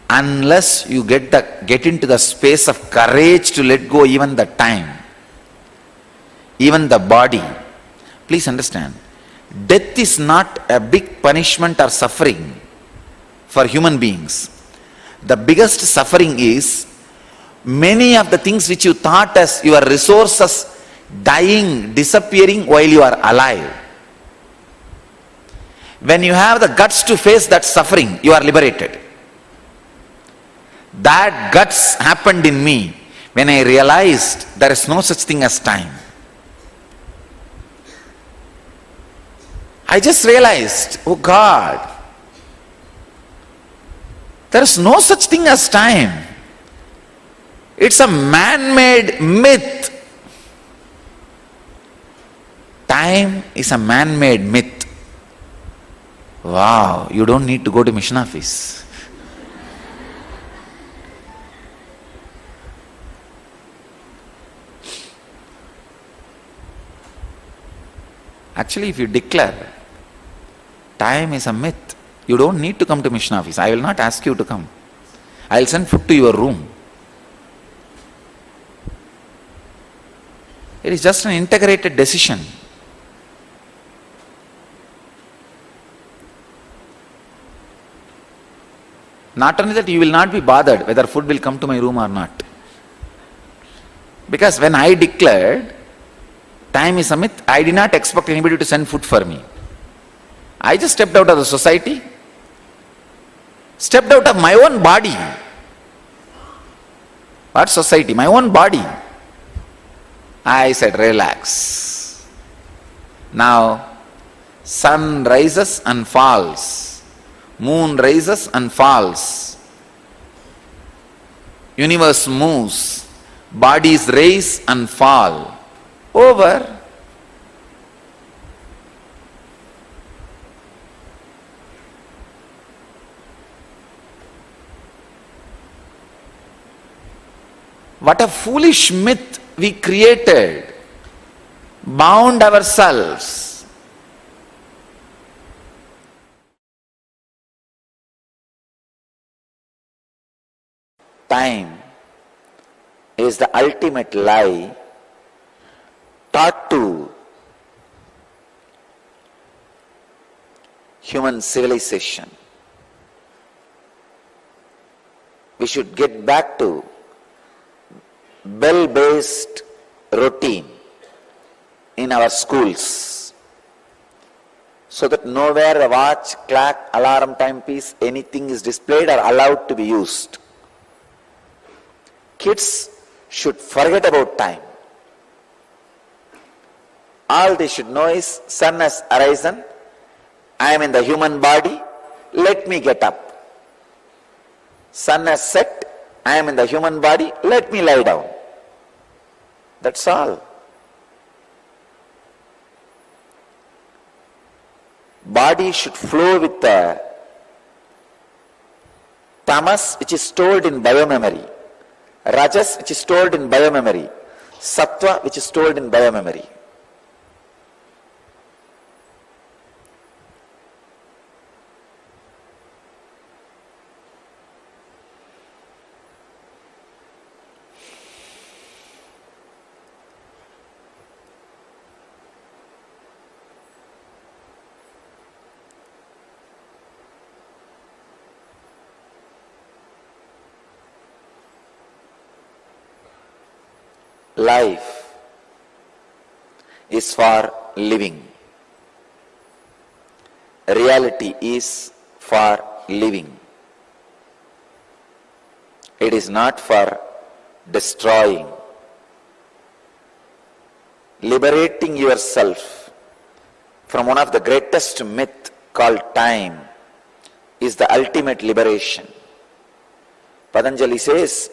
Unless you get into the space of courage to let go even the time, even the body. Please understand, death is not a big punishment or suffering for human beings. The biggest suffering is many of the things which you thought as your resources dying, disappearing while you are alive. When you have the guts to face that suffering, you are liberated. That guts happened in me when I realized there is no such thing as time. I just realized, oh God, there is no such thing as time. It's a man-made myth. Time is a man-made myth. Wow, you don't need to go to mission office. Actually, if you declare time is a myth, you don't need to come to mission office. I will not ask you to come. I will send food to your room. It is just an integrated decision. Not only that, you will not be bothered whether food will come to my room or not. Because when I declared time is a myth, I did not expect anybody to send food for me. I just stepped out of the society, stepped out of my own body. What society? My own body. I said, relax. Now, sun rises and falls. Moon rises and falls. Universe moves. Bodies rise and fall. Over. What a foolish myth we created, bound ourselves. Time is the ultimate lie taught to human civilization. We should get back to bell-based routine in our schools, so that nowhere the watch, clock, alarm, timepiece, anything is displayed or allowed to be used. Kids should forget about time. All they should know is, sun has arisen, I am in the human body, let me get up. Sun has set, I am in the human body, let me lie down. That's all. Body should flow with the tamas, which is stored in biomemory, rajas, which is stored in biomemory, sattva, which is stored in biomemory. Life is for living. Reality is for living. It is not for destroying. Liberating yourself from one of the greatest myths called time is the ultimate liberation. Patanjali says,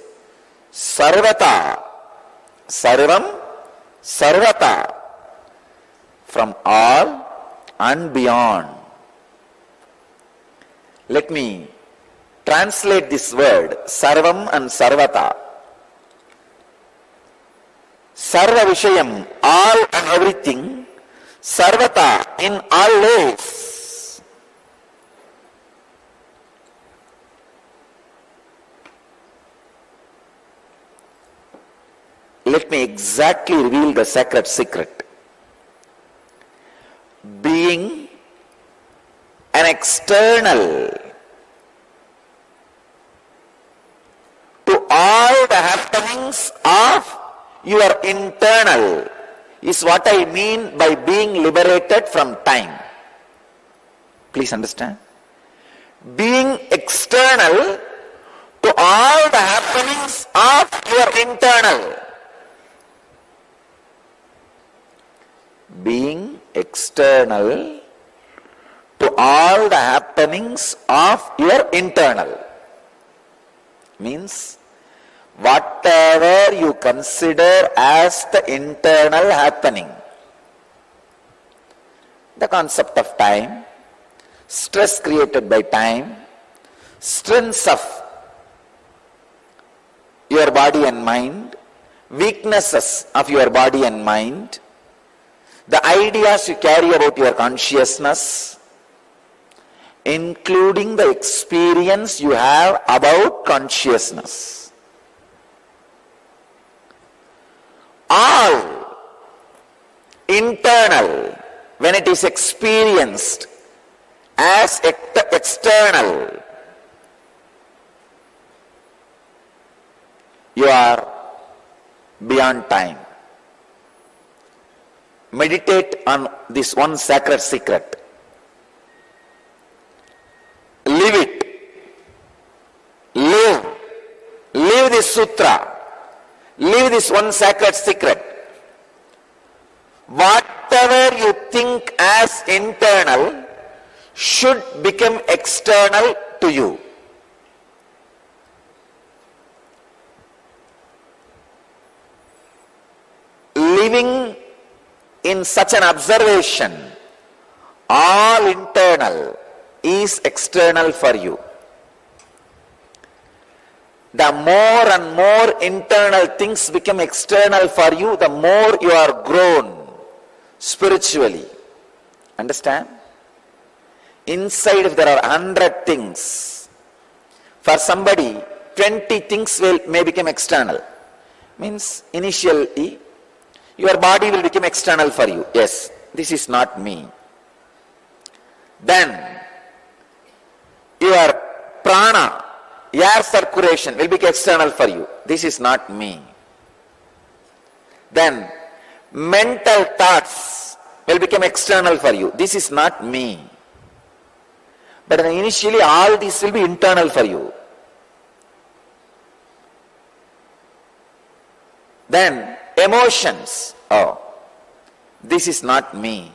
Sarvata, Sarvam, Sarvata, from all and beyond. Let me translate this word, Sarvam and Sarvata. Sarva Vishayam, all and everything, Sarvata, in all ways. Let me exactly reveal the sacred secret. Being an external to all the happenings of your internal is what I mean by being liberated from time. Please understand. Being external to all the happenings of your internal. Being external to all the happenings of your internal means whatever you consider as the internal happening. The concept of time, stress created by time, strengths of your body and mind, weaknesses of your body and mind, the ideas you carry about your consciousness, including the experience you have about consciousness. All internal, when it is experienced as external, you are beyond time. Meditate on this one sacred secret. Live it. Live this sutra. Live this one sacred secret. Whatever you think as internal should become external to you. Living in such an observation, all internal is external for you. The more and more internal things become external for you, the more you are grown spiritually. Understand? Inside, if there are 100 things, for somebody 20 things may become external. Means initially your body will become external for you. Yes, this is not me. Then your prana, air circulation will become external for you. This is not me. Then mental thoughts will become external for you. This is not me. But initially all this will be internal for you. Then emotions. Oh, this is not me.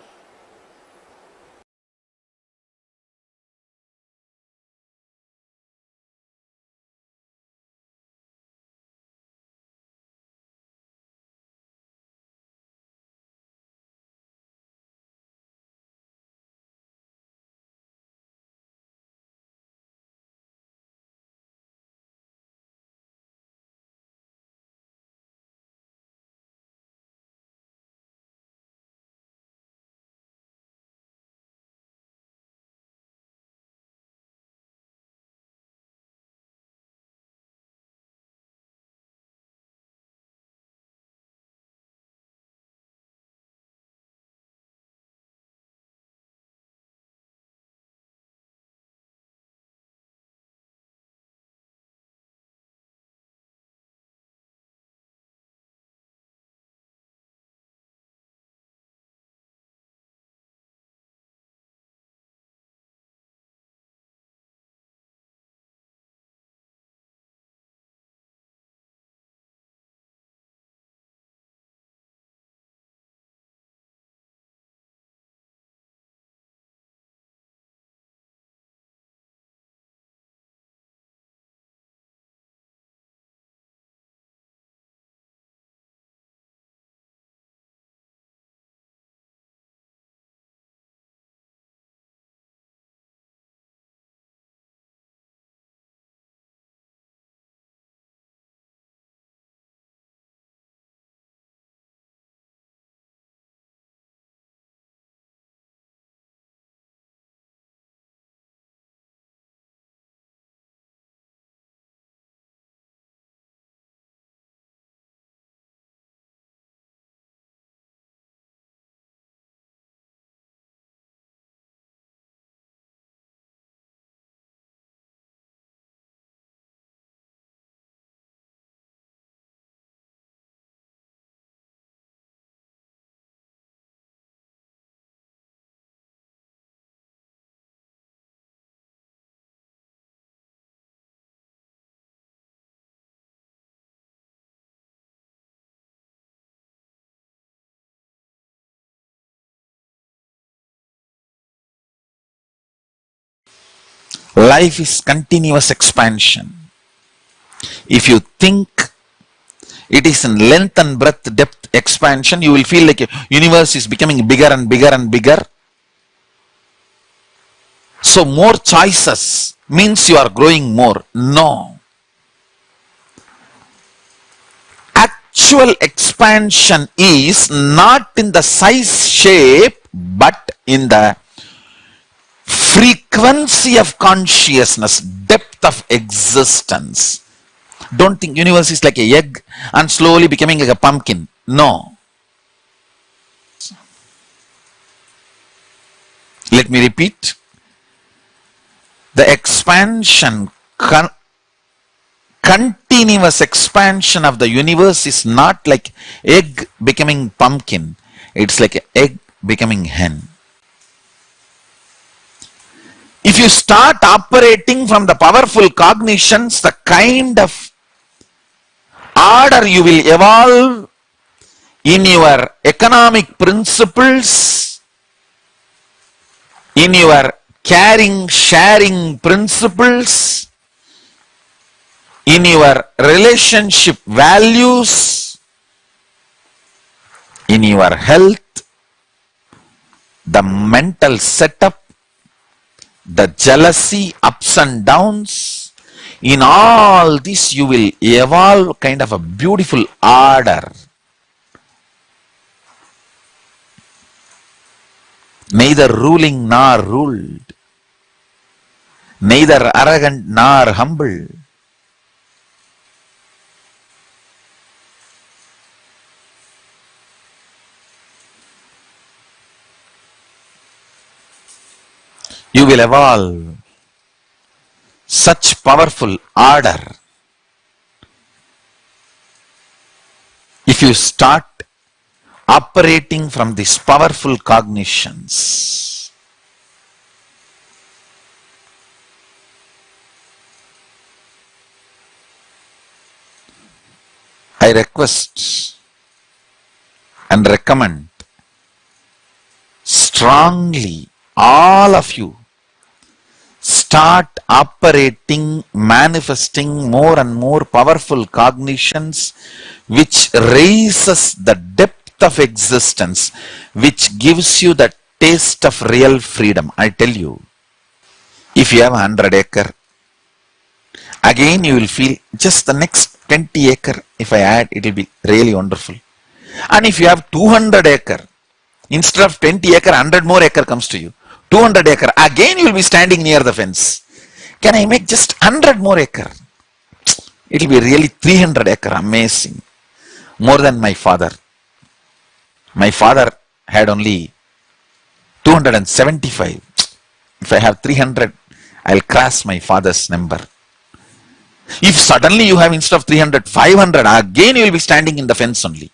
Life is continuous expansion. If you think it is in length and breadth, depth expansion, you will feel like a universe is becoming bigger and bigger and bigger. So more choices means you are growing more. No. Actual expansion is not in the size, shape, but in the frequency of consciousness, depth of existence. Don't think universe is like an egg and slowly becoming like a pumpkin. No. Let me repeat. The expansion, continuous expansion of the universe is not like egg becoming pumpkin. It's like egg becoming hen. If you start operating from the powerful cognitions, the kind of order you will evolve in your economic principles, in your caring, sharing principles, in your relationship values, in your health, the mental setup, the jealousy, ups and downs, in all this you will evolve kind of a beautiful order. Neither ruling nor ruled, neither arrogant nor humble. You will evolve such powerful order if you start operating from these powerful cognitions. I request and recommend strongly all of you start operating, manifesting more and more powerful cognitions which raises the depth of existence, which gives you the taste of real freedom. I tell you, if you have 100 acre, again you will feel just the next 20 acre, if I add, it will be really wonderful. And if you have 200 acre, instead of 20 acre, 100 more acre comes to you. 200 acre, again you will be standing near the fence. Can I make just 100 more acre? It will be really 300 acre, amazing. More than my father. My father had only 275. If I have 300, I'll cross my father's number. If suddenly you have instead of 300, 500, again you will be standing in the fence only.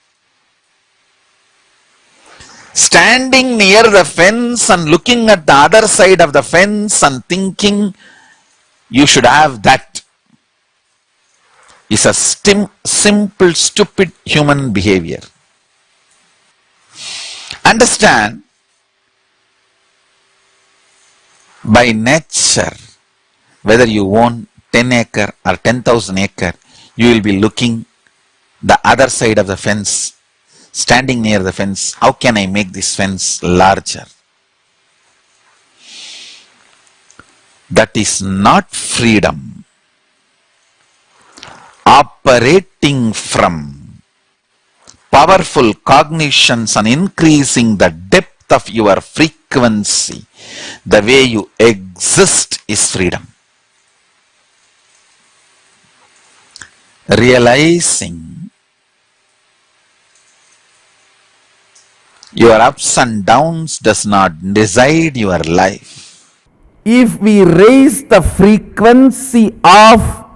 Standing near the fence and looking at the other side of the fence and thinking you should have that is a simple, stupid human behavior. Understand, by nature, whether you own 10 acre or 10,000 acre, you will be looking the other side of the fence, standing near the fence. How can I make this fence larger? That is not freedom. Operating from powerful cognitions and increasing the depth of your frequency, the way you exist, is freedom. Realizing your ups and downs does not decide your life. If we raise the frequency of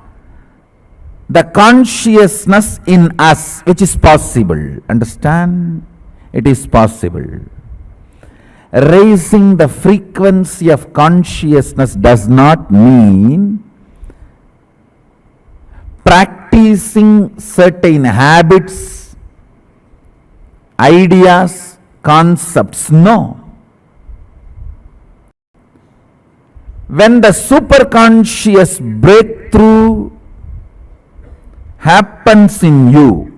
the consciousness in us, which is possible, understand, it is possible. Raising the frequency of consciousness does not mean practicing certain habits, ideas, concepts. No. When the superconscious breakthrough happens in you,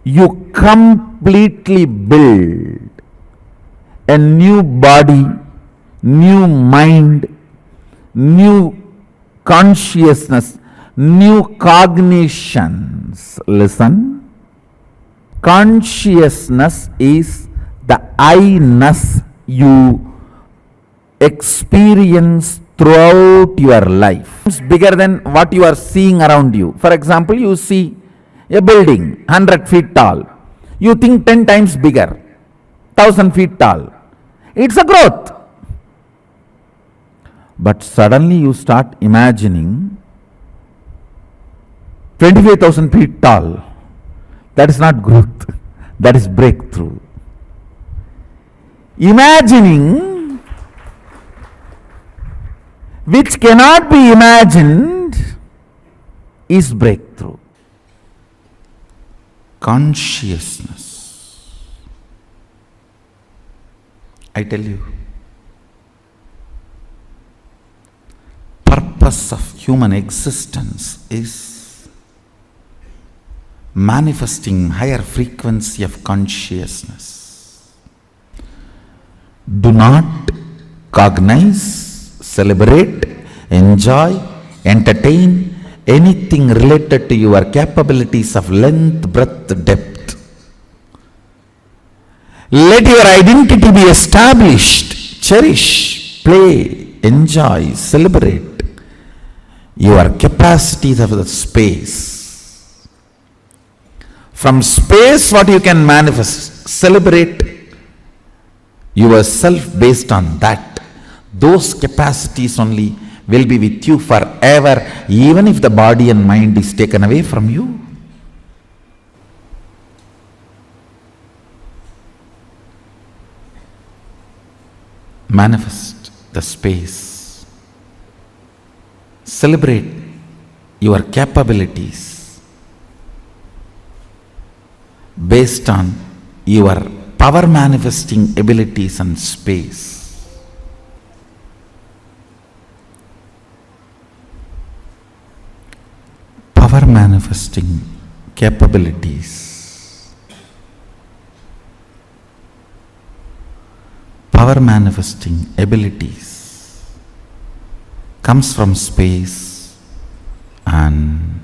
you completely build a new body, new mind, new consciousness, new cognitions. Listen, consciousness is the I-ness you experience throughout your life. It's bigger than what you are seeing around you. For example, you see a building 100 feet tall. You think 10 times bigger, 1000 feet tall. It's a growth. But suddenly you start imagining 25,000 feet tall. That is not growth, that is breakthrough. Imagining which cannot be imagined is breakthrough. Consciousness. I tell you, purpose of human existence is manifesting higher frequency of consciousness. Do not cognize, celebrate, enjoy, entertain anything related to your capabilities of length, breadth, depth. Let your identity be established. Cherish, play, enjoy, celebrate your capacities of the space. From space, what you can manifest, celebrate yourself based on that. Those capacities only will be with you forever, even if the body and mind is taken away from you. Manifest the space. Celebrate your capabilities based on your power manifesting abilities and space. Power manifesting capabilities. Power manifesting abilities comes from space, and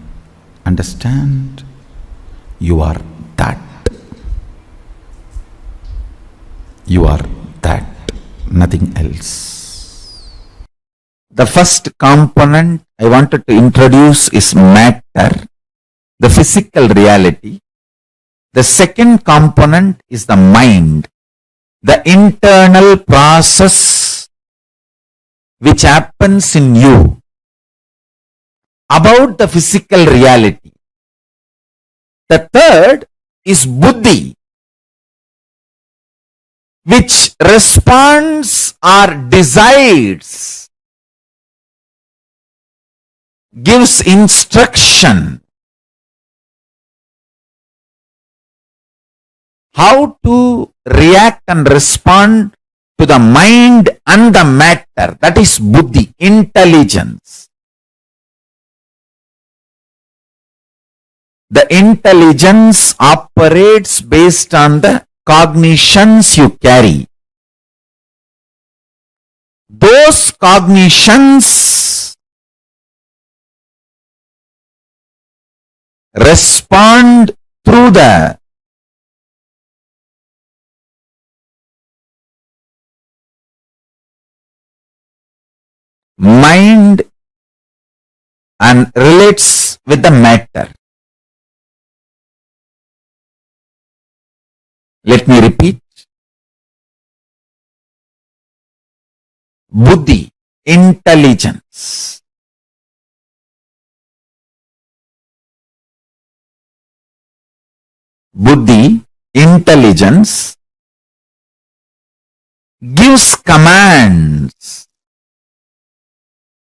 understand you are that. You are that, nothing else. The first component I wanted to introduce is matter, the physical reality. The second component is the mind, the internal process which happens in you about the physical reality. The third is buddhi, which responds or decides, gives instruction how to react and respond to the mind and the matter. That is buddhi, intelligence. The intelligence operates based on the cognitions you carry. Those cognitions respond through the mind and relates with the matter. Let me repeat. Buddhi, intelligence. Buddhi, intelligence, gives commands,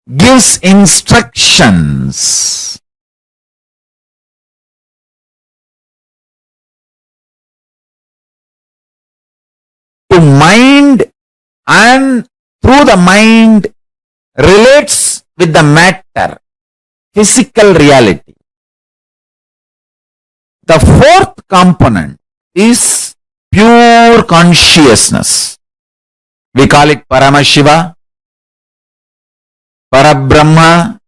gives instructions to mind, and through the mind relates with the matter, physical reality. The fourth component is pure consciousness. We call it Paramashiva, Parabrahma,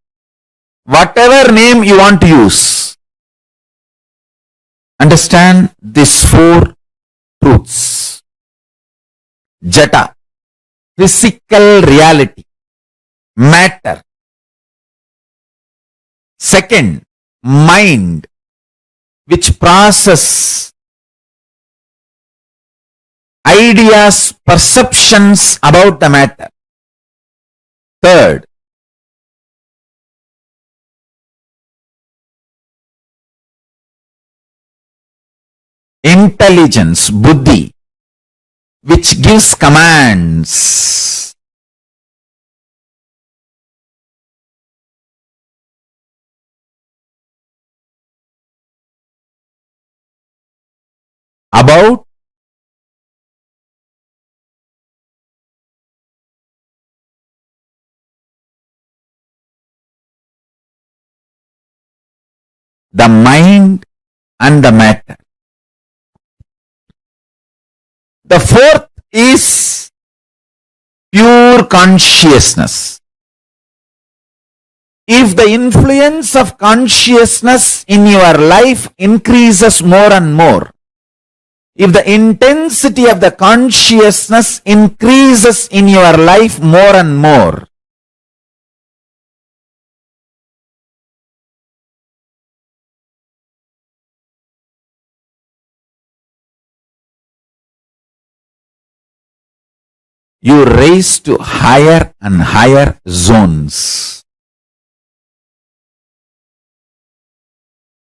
whatever name you want to use. Understand these four truths. Jata, physical reality, matter. Second, mind, which process ideas, perceptions about the matter. Third, intelligence, buddhi, which gives commands. About the mind and the matter. The fourth is pure consciousness. If the influence of consciousness in your life increases more and more, if the intensity of the consciousness increases in your life more and more, you raise to higher and higher zones.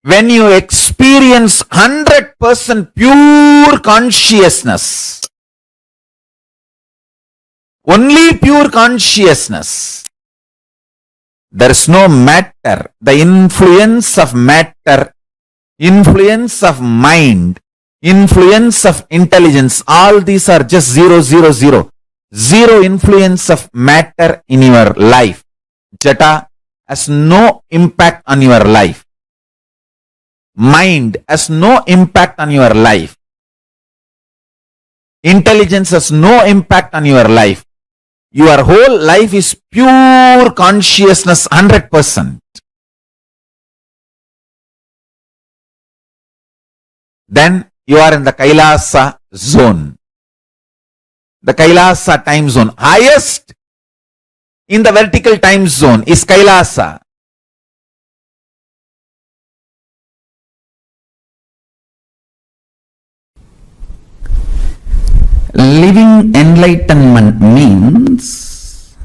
When you experience 100% pure consciousness, only pure consciousness, there is no matter, the influence of matter, influence of mind, influence of intelligence, all these are just 0, 0, 0. Zero influence of matter in your life. Jata has no impact on your life. Mind has no impact on your life. Intelligence has no impact on your life. Your whole life is pure consciousness, 100%. Then you are in the KAILASA zone. The KAILASA time zone. Highest in the vertical time zone is KAILASA. Living enlightenment means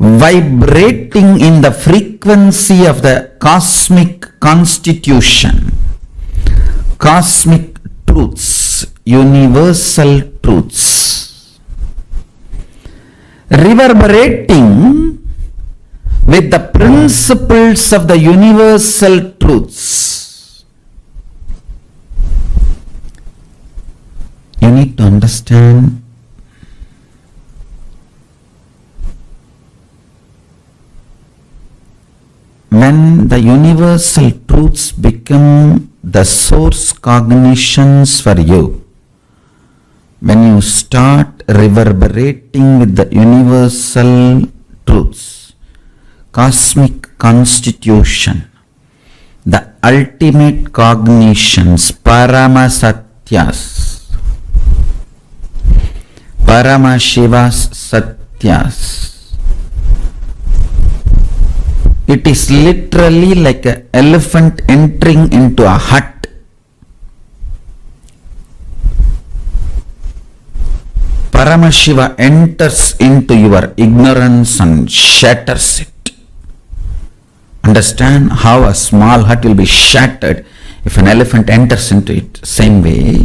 vibrating in the frequency of the cosmic constitution, cosmic truths, universal truths, reverberating with the principles of the universal truths. You need to understand when the universal truths become the source cognitions for you, when you start reverberating with the universal truths, cosmic constitution, the ultimate cognitions, Paramasatyas, Paramashivas Satyas. It is literally like an elephant entering into a hut. Paramashiva enters into your ignorance and shatters it. Understand how a small hut will be shattered if an elephant enters into it. Same way,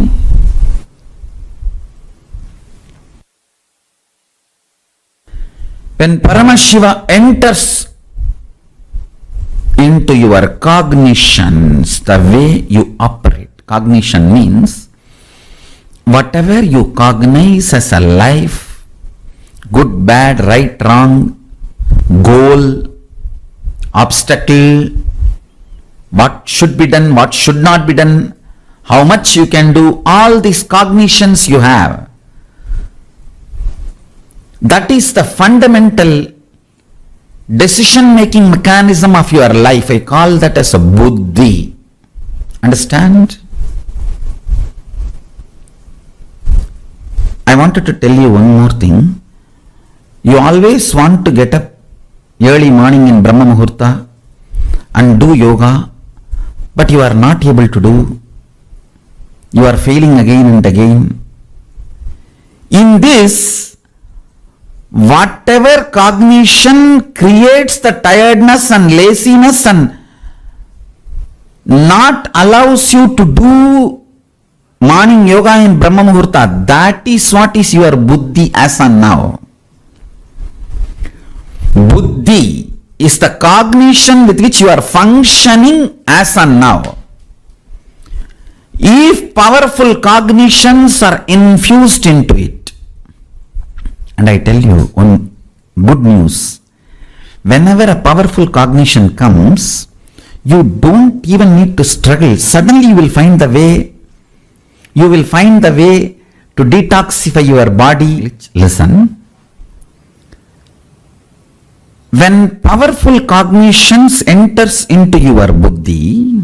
when Paramashiva enters into your cognitions, the way you operate. Cognition means whatever you cognize as a life, good, bad, right, wrong, goal, obstacle, what should be done, what should not be done, how much you can do, all these cognitions you have. That is the fundamental decision-making mechanism of your life. I call that as a buddhi. Understand? I wanted to tell you one more thing. You always want to get up early morning in Brahma Muhurta and do yoga, but you are not able to do. You are failing again and again. In this, Whatever cognition creates the tiredness and laziness and not allows you to do morning yoga in Brahma Muhurta, that is what is your buddhi as on now. Buddhi is the cognition with which you are functioning as on now. If powerful cognitions are infused into it, and I tell you one good news, whenever a powerful cognition comes, you don't even need to struggle. Suddenly you will find the way. You will find the way to detoxify your body. Listen. When powerful cognitions enters into your buddhi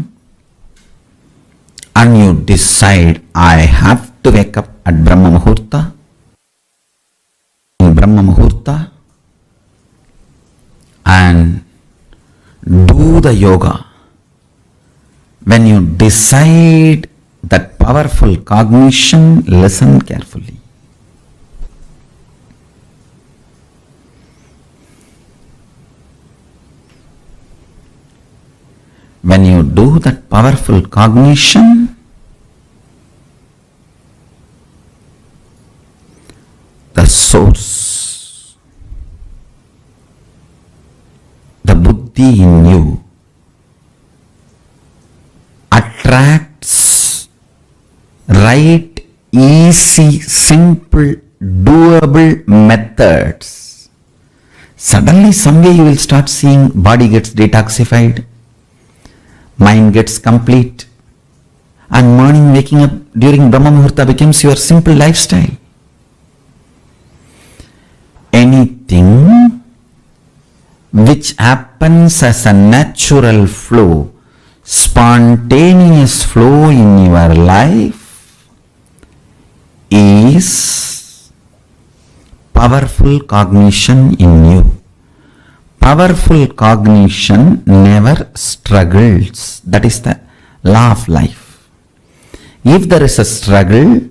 and you decide, I have to wake up at Brahma Muhurta, in Brahma Muhurta, and do the yoga. When you decide that powerful cognition, listen carefully. When you do that powerful cognition, the source, the buddhi in you attracts right, easy, simple, doable methods. Suddenly someday you will start seeing body gets detoxified, mind gets complete, and morning waking up during Brahma Muhurta becomes your simple lifestyle. Anything which happens as a natural flow, spontaneous flow in your life is powerful cognition in you. Powerful cognition never struggles. That is the law of life. If there is a struggle,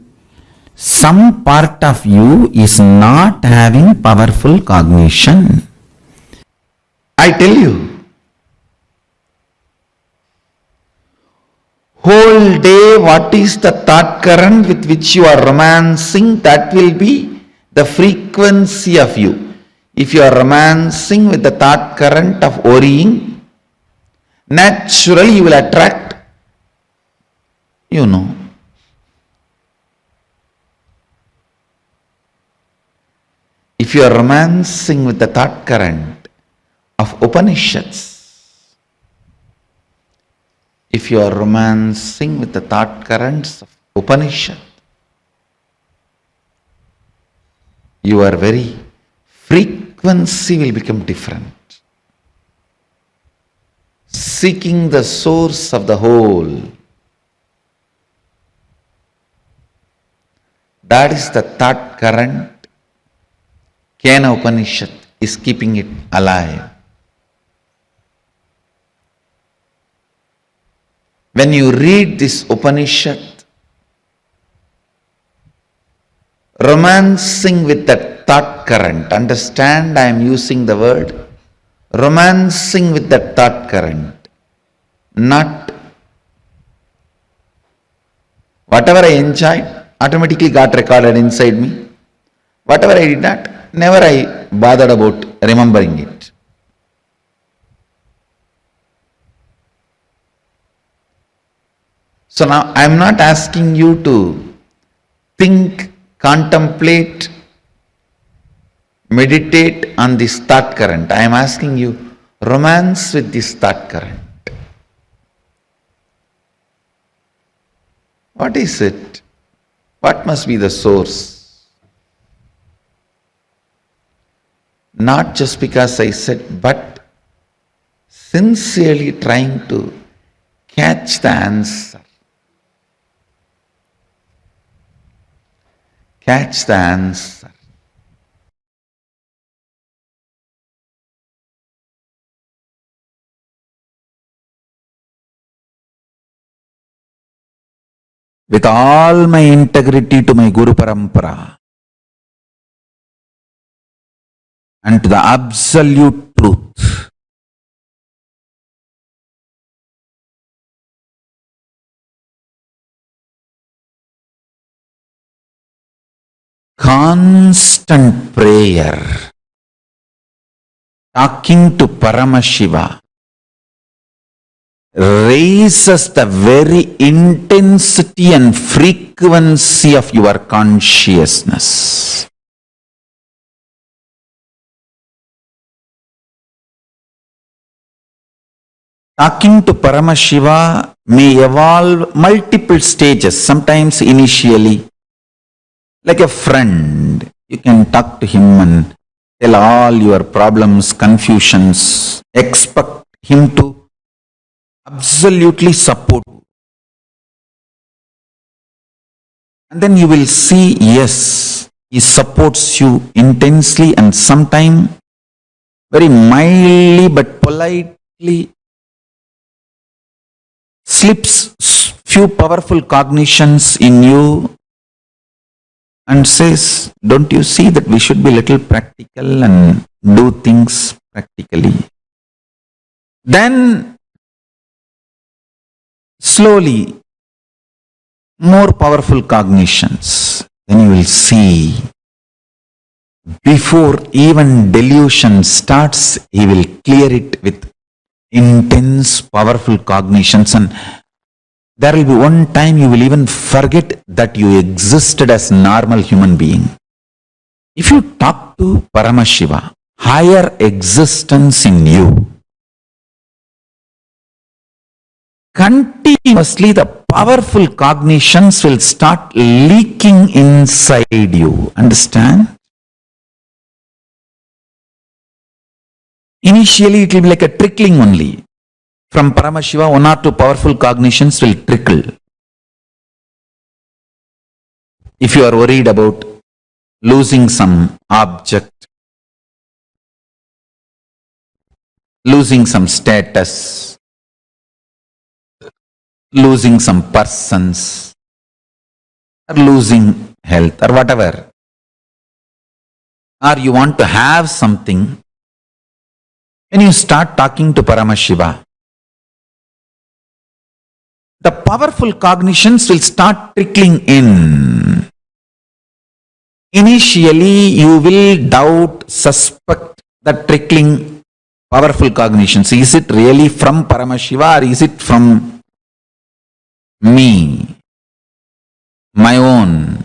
some part of you is not having powerful cognition. I tell you, whole day what is the thought current with which you are romancing, that will be the frequency of you. If you are romancing with the thought current of worrying, naturally you will attract, If you are romancing with the thought current of Upanishads, if you are romancing with the thought currents of Upanishad, your very frequency will become different. Seeking the source of the whole, that is the thought current. Kena Upanishad is keeping it alive. When you read this Upanishad, romancing with that thought current, understand I am using the word romancing with that thought current, not whatever I enjoyed automatically got recorded inside me. Whatever I did not, never I bothered about remembering it. So now I am not asking you to think, contemplate, meditate on this thought current. I am asking you, romance with this thought current. What is it? What must be the source? Not just because I said, but sincerely trying to catch the answer. Catch the answer. With all my integrity to my Guru Parampara, and to the absolute truth. Constant prayer, talking to Paramashiva, raises the very intensity and frequency of your consciousness. Talking to Paramashiva may evolve multiple stages, sometimes initially, like a friend. You can talk to him and tell all your problems, confusions, expect him to absolutely support you. And then you will see, yes, he supports you intensely and sometimes very mildly but politely slips few powerful cognitions in you and says, don't you see that we should be little practical and do things practically? Then slowly, more powerful cognitions. Then you will see, before even delusion starts, he will clear it with intense, powerful cognitions, and there will be one time you will even forget that you existed as normal human being. If you talk to Paramashiva, higher existence in you, continuously the powerful cognitions will start leaking inside you. Understand? Initially it will be like a trickling only. From Paramashiva, one or two powerful cognitions will trickle. If you are worried about losing some object, losing some status, losing some persons, or losing health or whatever, or you want to have something, when you start talking to Paramashiva, the powerful cognitions will start trickling in. Initially, you will doubt, suspect the trickling powerful cognitions. Is it really from Paramashiva or is it from me, my own?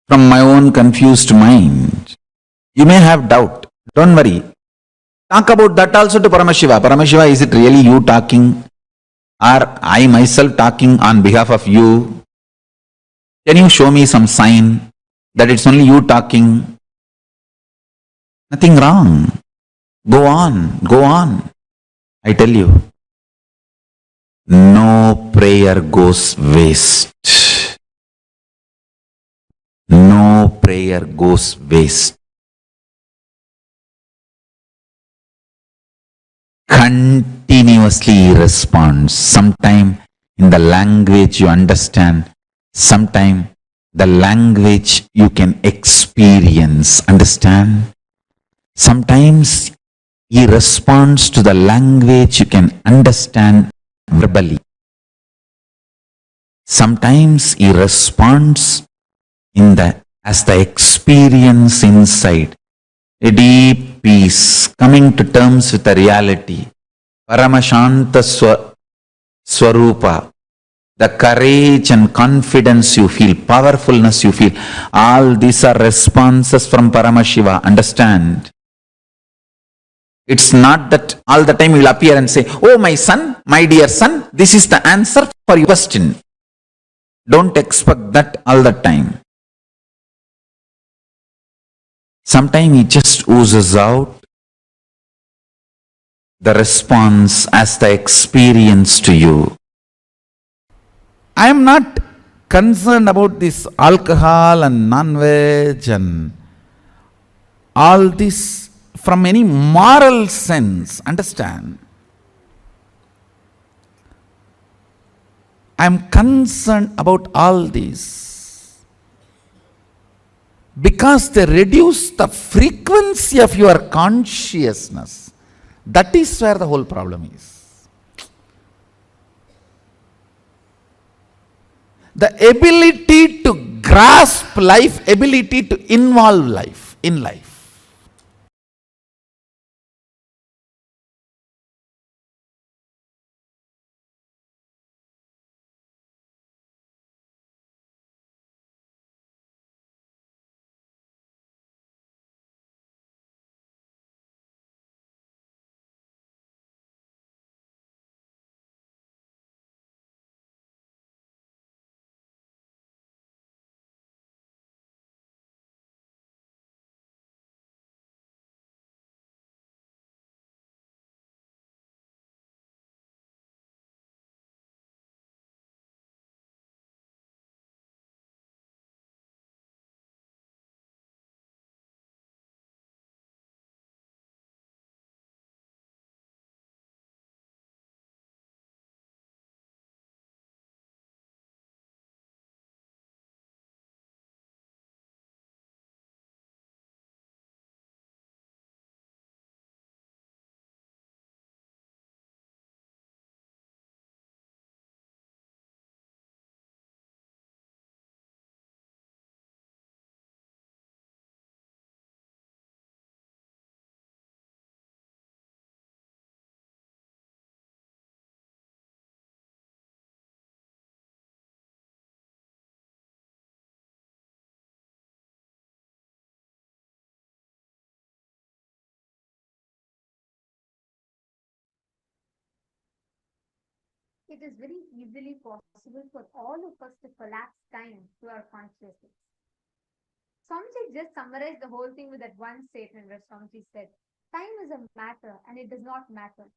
From my own confused mind. You may have doubt. Don't worry. Talk about that also to Paramashiva. Paramashiva, is it really you talking or I myself talking on behalf of you? Can you show me some sign that it's only you talking? Nothing wrong. Go on, go on. I tell you, no prayer goes waste. No prayer goes waste. Continuously he responds. Sometime in the language you understand, sometime the language you can experience. Understand? Sometimes he responds to the language you can understand verbally. Sometimes he responds as the experience inside, a deep peace, coming to terms with the reality, Paramashanta Swarupa, the courage and confidence you feel, powerfulness you feel, all these are responses from Paramashiva. Understand? It's not that all the time he will appear and say, oh my son, my dear son, this is the answer for your question. Don't expect that all the time. Sometimes he just oozes out the response as the experience to you. I am not concerned about this alcohol and non-veg and all this from any moral sense. Understand? I am concerned about all this because they reduce the frequency of your consciousness. That is where the whole problem is. The ability to grasp life, ability to involve life in life. It is very easily possible for all of us to collapse time to our consciousness. Swamiji just summarized the whole thing with that one statement where Swamiji said, time is a matter and it does not matter.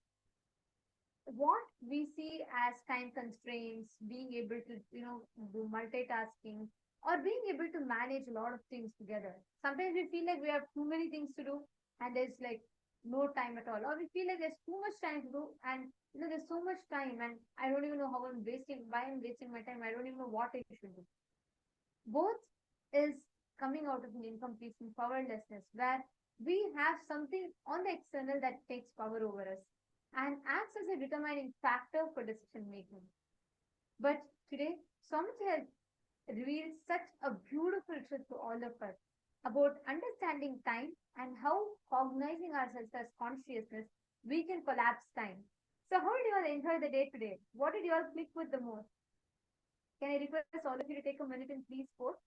What we see as time constraints, being able to, do multitasking or being able to manage a lot of things together. Sometimes we feel like we have too many things to do and there's like no time at all. Or we feel like there's too much time to do and there's so much time and I don't even know why I'm wasting my time. I don't even know what I should do. Both is coming out of an incomplete powerlessness where we have something on the external that takes power over us and acts as a determining factor for decision making. But today, Swamit has revealed such a beautiful truth to all of us about understanding time and how cognizing ourselves as consciousness, we can collapse time. So, how did you all enjoy the day today? What did you all click with the most? Can I request all of you to take a minute and please post?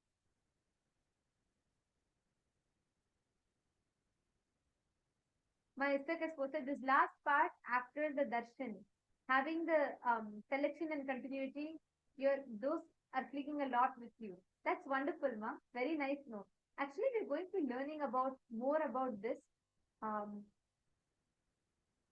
My Istak has posted this last part after the darshan, having the selection and continuity. Those are clicking a lot with you. That's wonderful, ma. Very nice note. Actually, we're going to be learning more about this.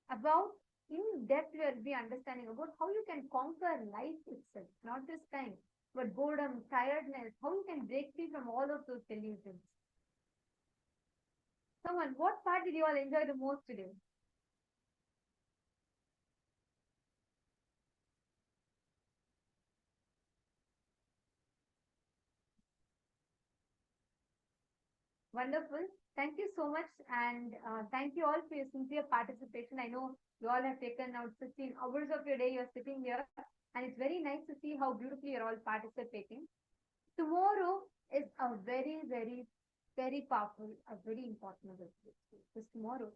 About in depth, we'll be understanding about how you can conquer life itself, not just time, but boredom, tiredness, how you can break free from all of those delusions. Someone, what part did you all enjoy the most today? Wonderful. Thank you so much. And thank you all for your sincere participation. I know you all have taken out 15 hours of your day. You're sitting here. And it's very nice to see how beautifully you're all participating. Tomorrow is a very, very, very powerful, a very important day. This tomorrow.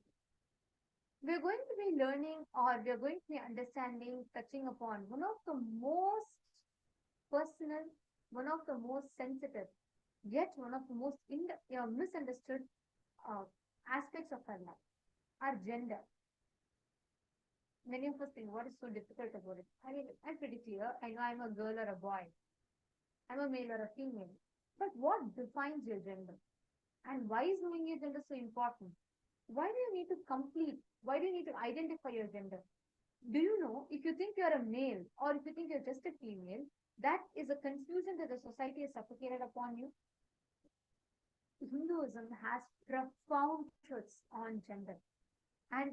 We're going to be learning or we're going to be understanding, touching upon one of the most personal, one of the most sensitive, yet one of the most misunderstood aspects of our life, our gender. Many of us think, what is so difficult about it? I'm pretty clear. I know I'm a girl or a boy. I'm a male or a female. But what defines your gender? And why is knowing your gender so important? Why do you need to complete? Why do you need to identify your gender? Do you know if you think you're a male or if you think you're just a female, that is a confusion that the society has suffocated upon you. Hinduism has profound truths on gender. And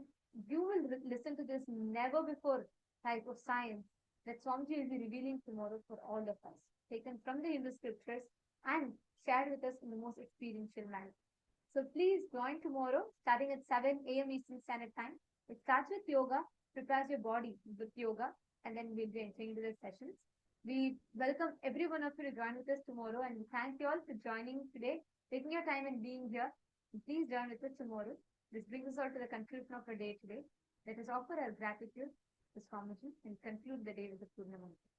you will listen to this never before type of science that Swamiji will be revealing tomorrow for all of us, taken from the Hindu scriptures and shared with us in the most experiential manner. So please join tomorrow starting at 7 a.m. Eastern Standard Time. It starts with yoga, prepares your body with yoga, and then we'll be entering into the sessions. We welcome every one of you to join with us tomorrow, and thank you all for joining today, taking your time and being here. Please join with us tomorrow. This brings us all to the conclusion of our day today. Let us offer our gratitude to Swamiji and conclude the day with the Purna Mantra.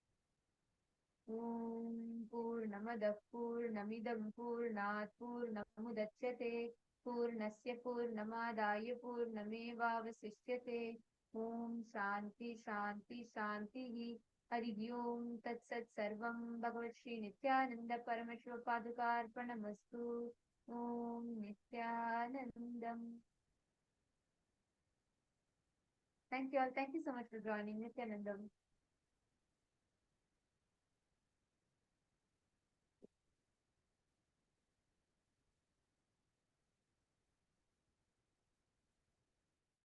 Om Purnamada Purnamidam Purnat Purnamudachyate Purnasya Purnamadaya Purnamevavasishyate Om Shanti Shanti Shanti Hari Om Tat Sat Sarvam Bhagavat Shri Nithyananda Paramashiva Padukarpanamastu Om Nithyanandam. Thank you all. Thank you so much for joining Nithyanandam.